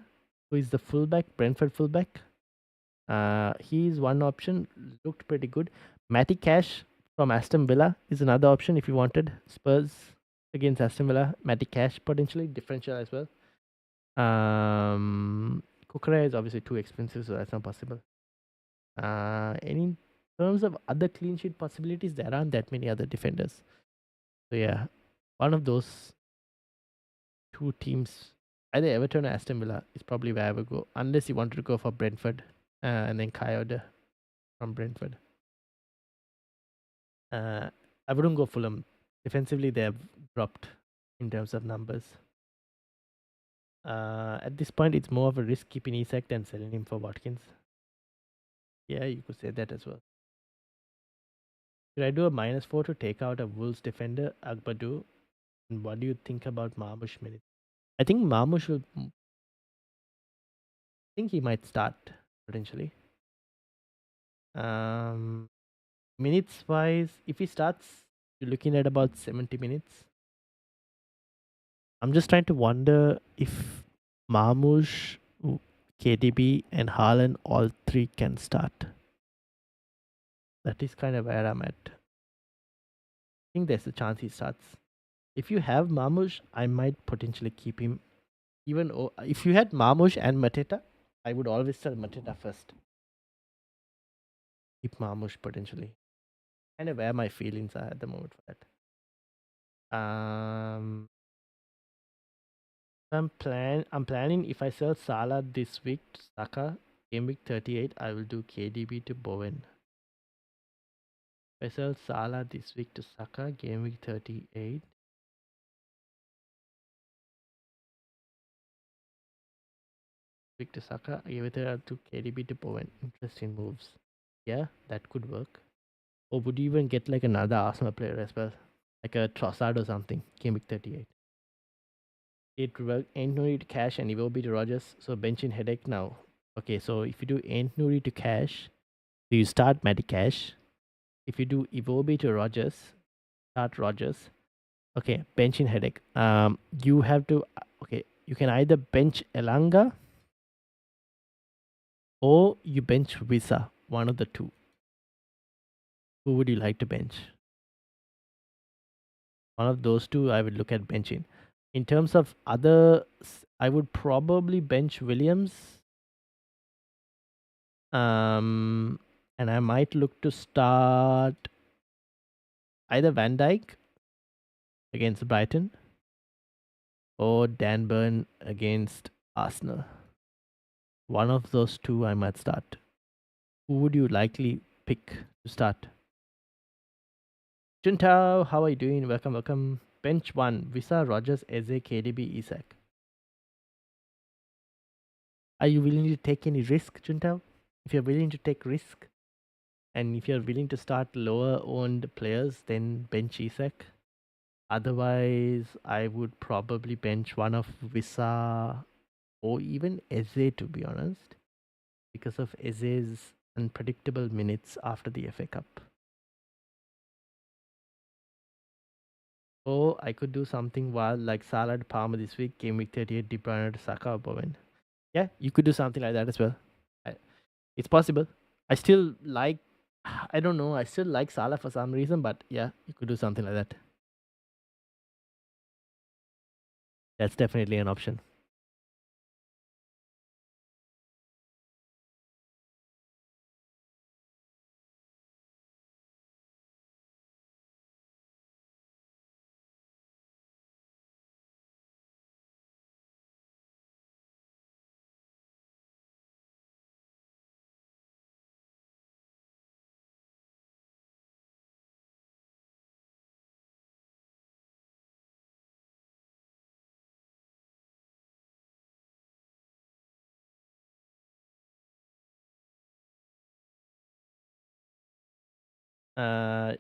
who is the fullback, Brentford fullback. He's one option, looked pretty good. Matty Cash from Aston Villa is another option if you wanted. Spurs against Aston Villa. Matty Cash potentially, differential as well. Kukure is obviously too expensive, so that's not possible. In terms of other clean sheet possibilities, there aren't that many other defenders. So yeah, one of those two teams, either Everton or Aston Villa, is probably where I would go, unless you wanted to go for Brentford and then Coyote from Brentford. I wouldn't go Fulham. Defensively, they have dropped in terms of numbers. At this point, it's more of a risk keeping Isak than selling him for Watkins. Yeah, you could say that as well. Should I do a -4 to take out a Wolves defender, Agbadu? And what do you think about Marmush minutes? I think Marmush will. I think he might start potentially. Minutes wise, if he starts, you're looking at about 70 minutes. I'm just trying to wonder if Marmush, KDB, and Haaland all three can start. That is kind of where I'm at. I think there's a chance he starts. If you have Marmush, I might potentially keep him. Even if you had Marmush and Mateta, I would always sell Mateta first. Keep Marmush potentially. Kind of where my feelings are at the moment for that. I'm planning if I sell Salah this week to Saka, game week 38, I will do KDB to Bowen. If I sell Salah this week to Saka, game week 38. Week to Saka, give it to KDB to Bowen. Interesting moves. Yeah, that could work. Or would you even get like another Arsenal player as well? Like a Trossard or something, game week 38. It will Ain't Nuri to cash and Iwobi to Rogers. So bench in headache now. Okay, so if you do Ain't Nuri to cash, so you start Matty Cash. If you do Iwobi to Rogers, start Rogers. Okay, bench in headache. You have to. Okay, you can either bench Elanga or you bench Visa. One of the two. Who would you like to bench? One of those two, I would look at benching. In terms of other, I would probably bench Williams. And I might look to start either Van Dijk against Brighton or Dan Burn against Arsenal. One of those two I might start. Who would you likely pick to start? Juntao, how are you doing? Welcome, welcome. Bench 1, Visa, Rogers, Eze, KDB, Isak. Are you willing to take any risk, Juntao? If you're willing to take risk, and if you're willing to start lower owned players, then bench Isak. Otherwise, I would probably bench one of Visa or even Eze, to be honest, because of Eze's unpredictable minutes after the FA Cup. Or I could do something wild like Salah to Palmer this week, game week 38, De Bruyne to Saka or Bowen. Yeah, you could do something like that as well. It's possible. I still like, I don't know, I still like Salah for some reason, but yeah, you could do something like that. That's definitely an option.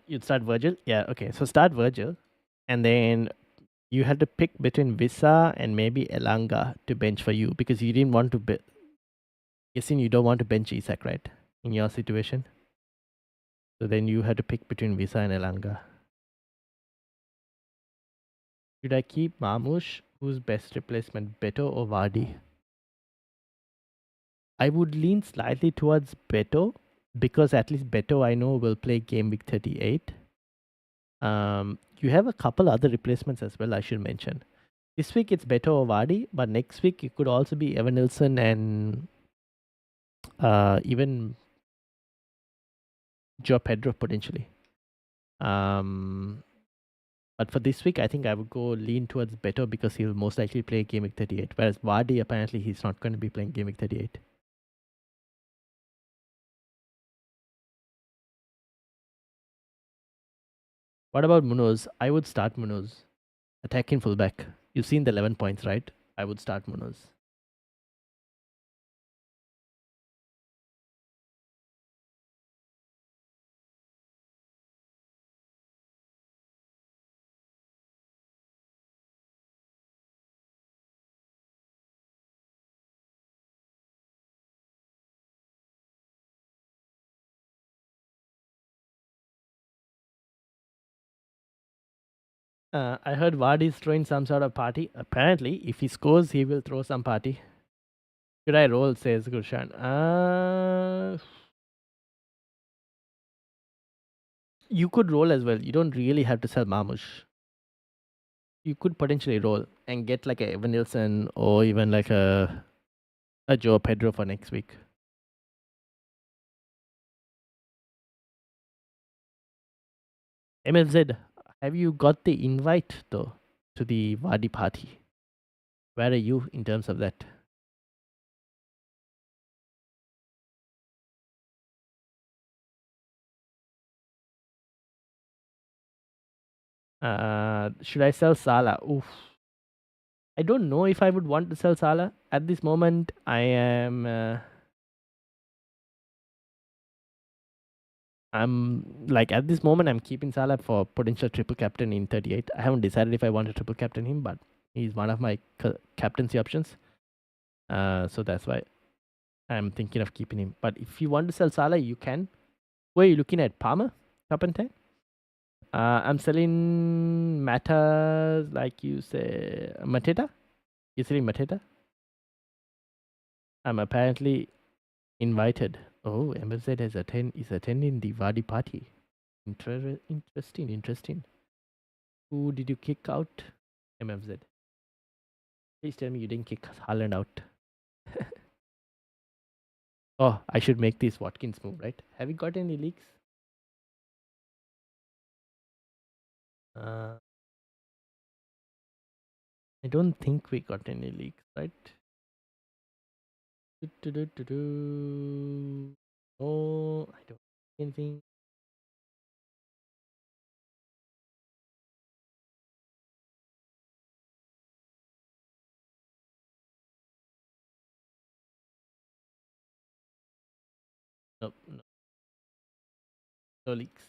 You'd start Virgil. Yeah, okay. So start Virgil, and then you had to pick between Visa and maybe Elanga to bench for you because you didn't want to. Guessing you don't want to bench Isak, right? In your situation, so then you had to pick between Visa and Elanga. Should I keep Marmoush? Who's best replacement, Beto or Vardy? I would lean slightly towards Beto because at least Beto I know will play game week 38. You have a couple other replacements as well, I should mention. This week it's Beto or Vardy, but next week it could also be Evan Nilsson and even Joe Pedro potentially. But for this week, I think I would go lean towards Beto because he'll most likely play game week 38. Whereas Vardy, apparently, he's not going to be playing game week 38. What about Munoz? I would start Munoz. Attacking fullback. You've seen the 11 points, right? I would start Munoz. I heard Vardy's throwing some sort of party. Apparently, if he scores, he will throw some party. Should I roll, says Gurshan. You could roll as well. You don't really have to sell Marmush. You could potentially roll and get like a Evan Nilsson or even like a Joe Pedro for next week. MLZ, have you got the invite though to the Vardy party? Where are you in terms of that? Should I sell Salah? Oof. I don't know if I would want to sell Salah at this moment. I am. I'm like at this moment I'm keeping Salah for potential triple captain in 38. I haven't decided if I want to triple captain him, but He's one of my captaincy options. So that's why I'm thinking of keeping him. But if you want to sell Salah, you can. Where are you looking at? Palmer? Top and 10? I'm selling Mata, like you say, Mateta. You're selling Mateta? I'm apparently invited. Oh, MFZ is attending the Vardy party. Interesting. Who did you kick out? MFZ. Please tell me you didn't kick Haaland out. Oh, I should make this Watkins move, right? Have you got any leaks? I don't think we got any leaks, right? No, I don't see anything. Nope, no leaks.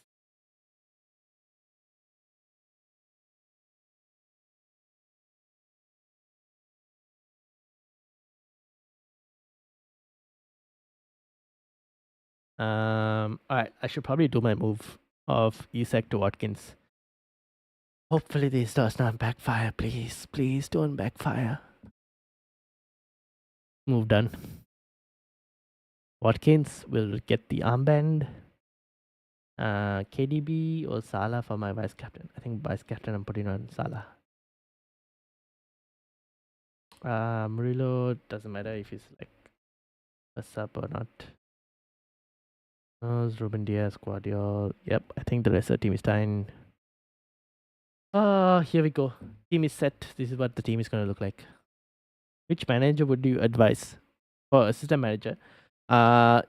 Alright, I should probably do my move of Isak to Watkins. Hopefully this does not backfire, please. Please don't backfire. Move done. Watkins will get the armband. KDB or Salah for my vice captain. I think vice captain I'm putting on Salah. Murillo doesn't matter if he's like a sub or not. Ruben Diaz, Guardiola. Yep, I think the rest of the team is fine. Here we go. Team is set. This is what the team is going to look like. Which manager would you advise? For assistant manager,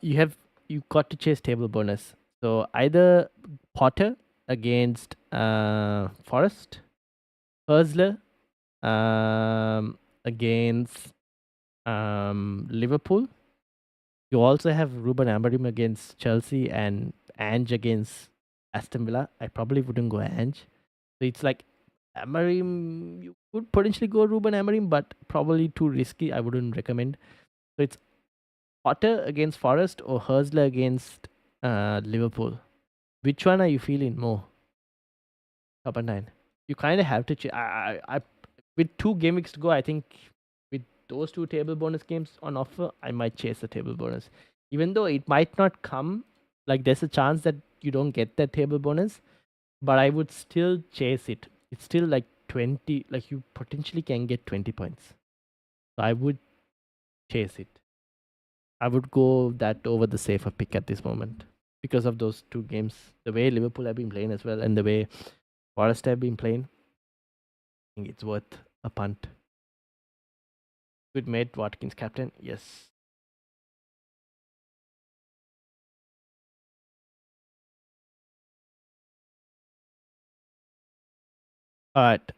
you got to chase table bonus. So either Potter against Forest, Herzler against Liverpool. You also have Ruben Amorim against Chelsea and Ange against Aston Villa. I probably wouldn't go Ange. So it's like Amorim, you could potentially go Ruben Amorim, but probably too risky. I wouldn't recommend. So it's Potter against Forest or Herzler against Liverpool. Which one are you feeling more? Top and 9. You kind of have to. I with 2 game weeks to go, I think with those 2 table bonus games on offer, I might chase the table bonus. Even though it might not come, like there's a chance that you don't get that table bonus, but I would still chase it. It's still like 20, like you potentially can get 20 points. So I would chase it. I would go that over the safer pick at this moment because of those 2 games. The way Liverpool have been playing as well, and the way Forest have been playing, I think it's worth a punt. Good mate, Watkins captain. Yes. All right.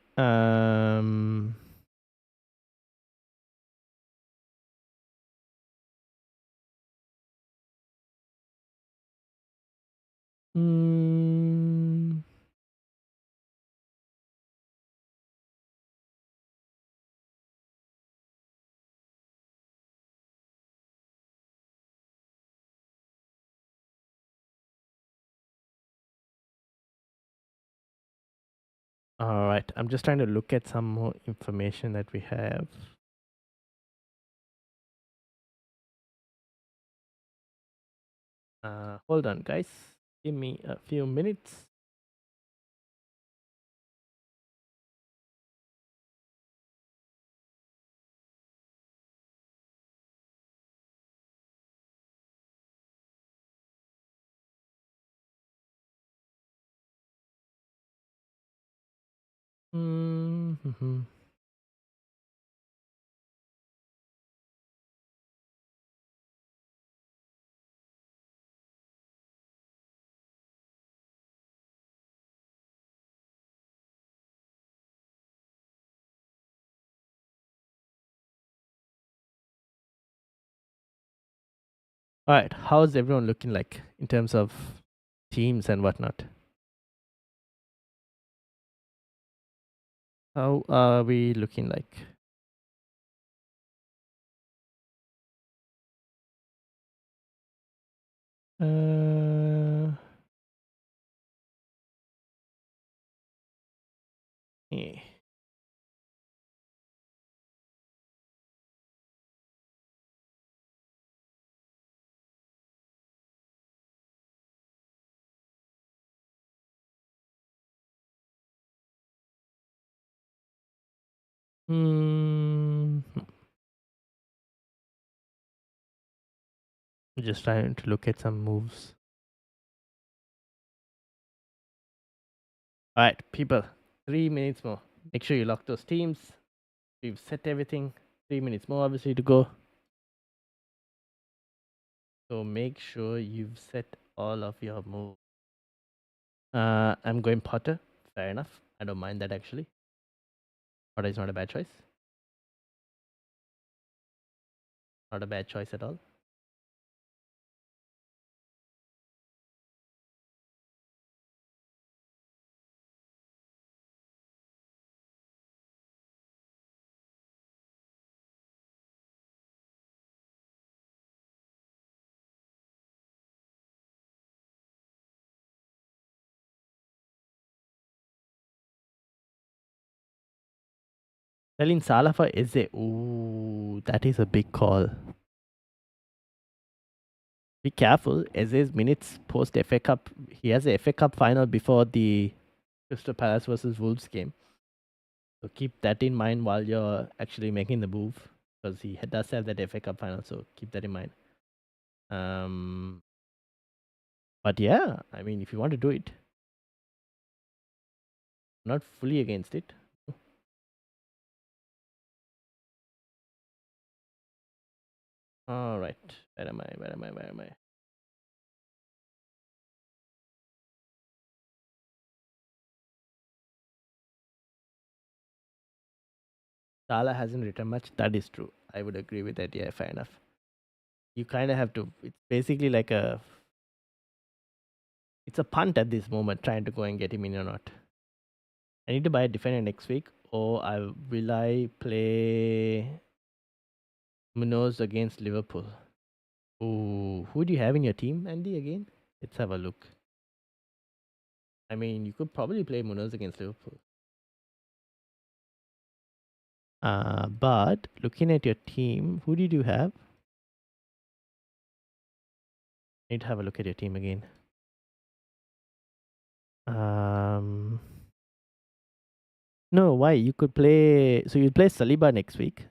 Mm, all right. I'm just trying to look at some more information that we have. Hold on, guys. Give me a few minutes. Mm-hmm. All right. How's everyone looking like in terms of teams and whatnot? How are we looking like? Uh, eh. Hmm. Just trying to look at some moves. All right, people. 3 minutes more. Make sure you lock those teams. We've set everything. 3 minutes more, obviously, to go. So make sure you've set all of your moves. I'm going Potter. Fair enough. I don't mind that actually. Potter is not a bad choice. Not a bad choice at all. Selling Salah for Eze. Ooh, that is a big call. Be careful. Eze's minutes post FA Cup. He has a FA Cup final before the Crystal Palace versus Wolves game. So keep that in mind while you're actually making the move, because he does have that FA Cup final. So keep that in mind. But yeah, I mean, if you want to do it, I'm not fully against it. All right, where am I? Where am I? Where am I? Salah hasn't written much. That is true. I would agree with that. Yeah, fair enough. You kind of have to. It's basically like it's a punt at this moment, trying to go and get him in or not. I need to buy a defender next week, or will I play Munoz against Liverpool? Ooh, who do you have in your team, Andy? Again, let's have a look. I mean, you could probably play Munoz against Liverpool. But looking at your team, who did you have? I need to have a look at your team again. No, why? You could play. So you play Saliba next week.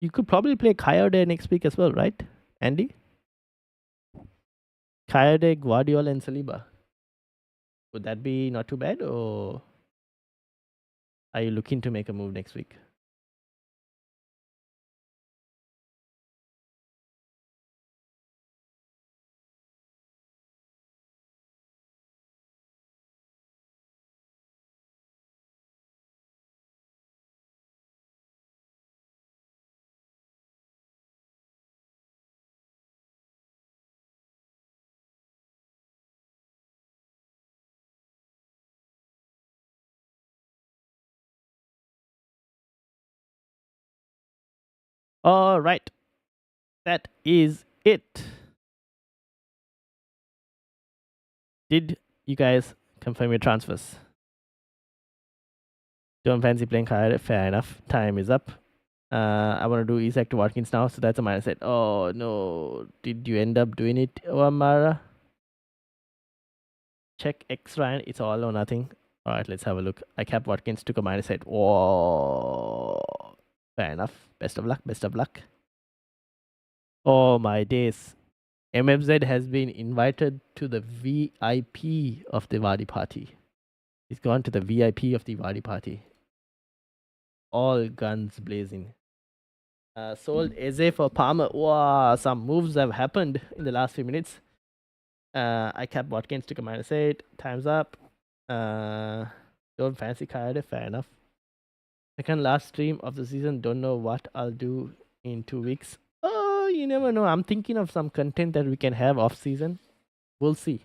You could probably play Coyote next week as well, right, Andy? Coyote, Guardiola, and Saliba. Would that be not too bad, or are you looking to make a move next week? All right, that is it. Did you guys confirm your transfers? Don't fancy playing Coyote? Fair enough. Time is up. I want to do Isaac to Watkins now, so that's a mindset. Oh no, did you end up doing it, Amara? Check X Ryan. It's all or nothing. All right, let's have a look. I kept Watkins, took a minus hit. Whoa. Fair enough. Best of luck. Best of luck. Oh my days. MFZ has been invited to the VIP of the Wadi party. He's gone to the VIP of the Wadi party. All guns blazing. Sold Eze for Palmer. Wow, some moves have happened in the last few minutes. I kept Watkins, took a minus 8. Time's up. Don't fancy Coyote. Fair enough. Second last stream of the season. Don't know what I'll do in 2 weeks. Oh, you never know. I'm thinking of some content that we can have off season. We'll see.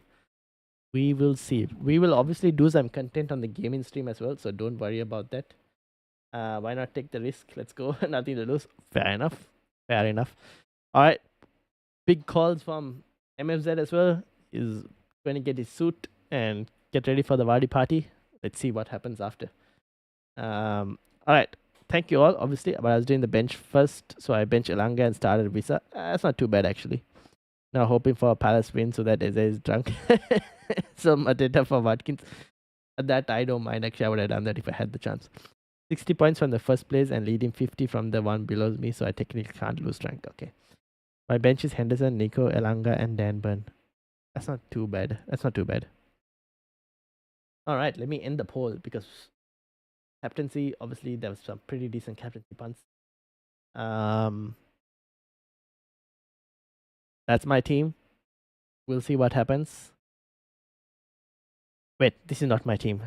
We will see. We will obviously do some content on the gaming stream as well, so don't worry about that. Why not take the risk? Let's go. Nothing to lose. Fair enough. Fair enough. All right. Big calls from MFZ as well. Is going to get his suit and get ready for the Vardy party. Let's see what happens after. All right. Thank you all, obviously. But I was doing the bench first, so I bench Elanga and started Visa. That's not too bad, actually. Now hoping for a Palace win so that Eze is drunk. Some data for Watkins. That I don't mind. Actually, I would have done that if I had the chance. 60 points from the first place and leading 50 from the one below me, so I technically can't lose rank. Okay. My bench is Henderson, Nico, Elanga, and Dan Burn. That's not too bad. That's not too bad. All right, let me end the poll because captaincy, obviously, there was some pretty decent captaincy punts. That's my team. We'll see what happens. Wait, this is not my team.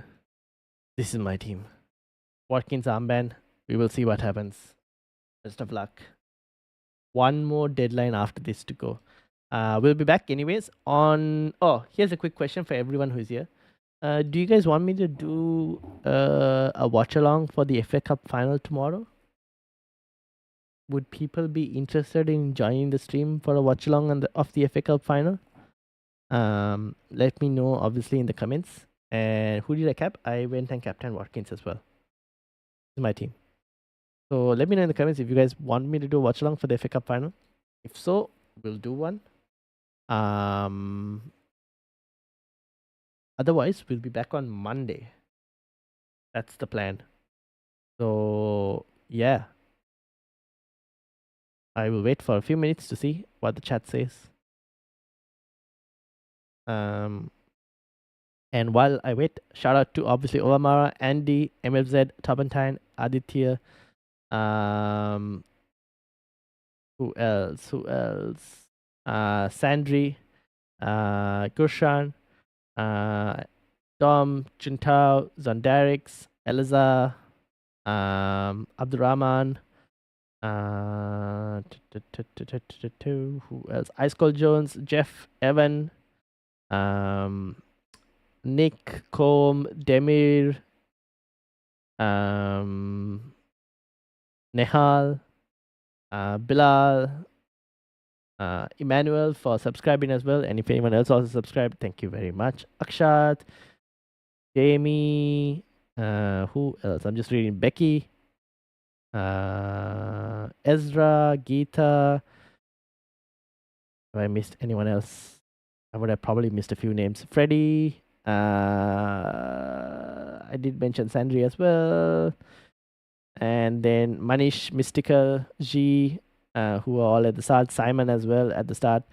This is my team. Watkins armband. We will see what happens. Best of luck. One more deadline after this to go. We'll be back anyways on... Oh, here's a quick question for everyone who's here. Do you guys want me to do a watch along for the FA Cup final tomorrow? Would people be interested in joining the stream for a watch along of the FA Cup final? Let me know obviously in the comments. And who did I cap? I went and captain Watkins as well. This is my team. So let me know in the comments if you guys want me to do a watch along for the FA Cup final. If so, we'll do one. Otherwise, we'll be back on Monday. That's the plan. So yeah, I will wait for a few minutes to see what the chat says. And while I wait, shout out to obviously Olamara, Andy, MLZ, Turpentine, Aditya. Who else? Sandri, Gurshan, Dom, Chintao, Zondarix, Eliza, Abdurrahman, who else? Ice Cold Jones, Jeff, Evan, Nick, Combe, Demir, Nehal, Bilal, Emmanuel for subscribing as well. And if anyone else also subscribed, thank you very much. Akshat, Jamie, who else? I'm just reading. Becky, Ezra, Geeta. Have I missed anyone else? I would have probably missed a few names. Freddy. I did mention Sandri as well. And then Manish, Mystical, G, who are all at the start. Simon as well at the start.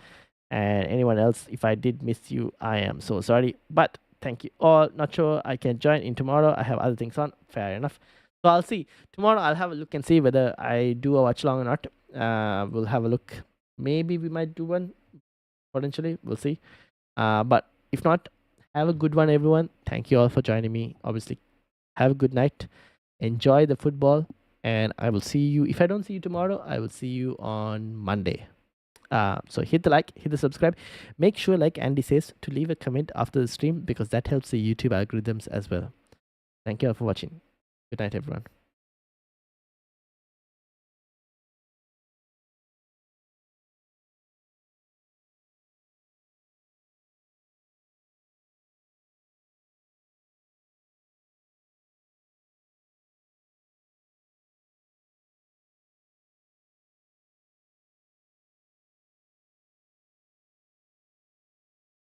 And anyone else, if I did miss you, I am so sorry. But thank you all. Not sure I can join in tomorrow. I have other things on. Fair enough. So I'll see. Tomorrow I'll have a look and see whether I do a watch long or not. We'll have a look. Maybe we might do one. Potentially. We'll see. But if not, have a good one, everyone. Thank you all for joining me. Obviously, have a good night. Enjoy the football. And I will see you. If I don't see you tomorrow, I will see you on Monday. So hit the like, hit the subscribe. Make sure, like Andy says, to leave a comment after the stream because that helps the YouTube algorithms as well. Thank you all for watching. Good night, everyone.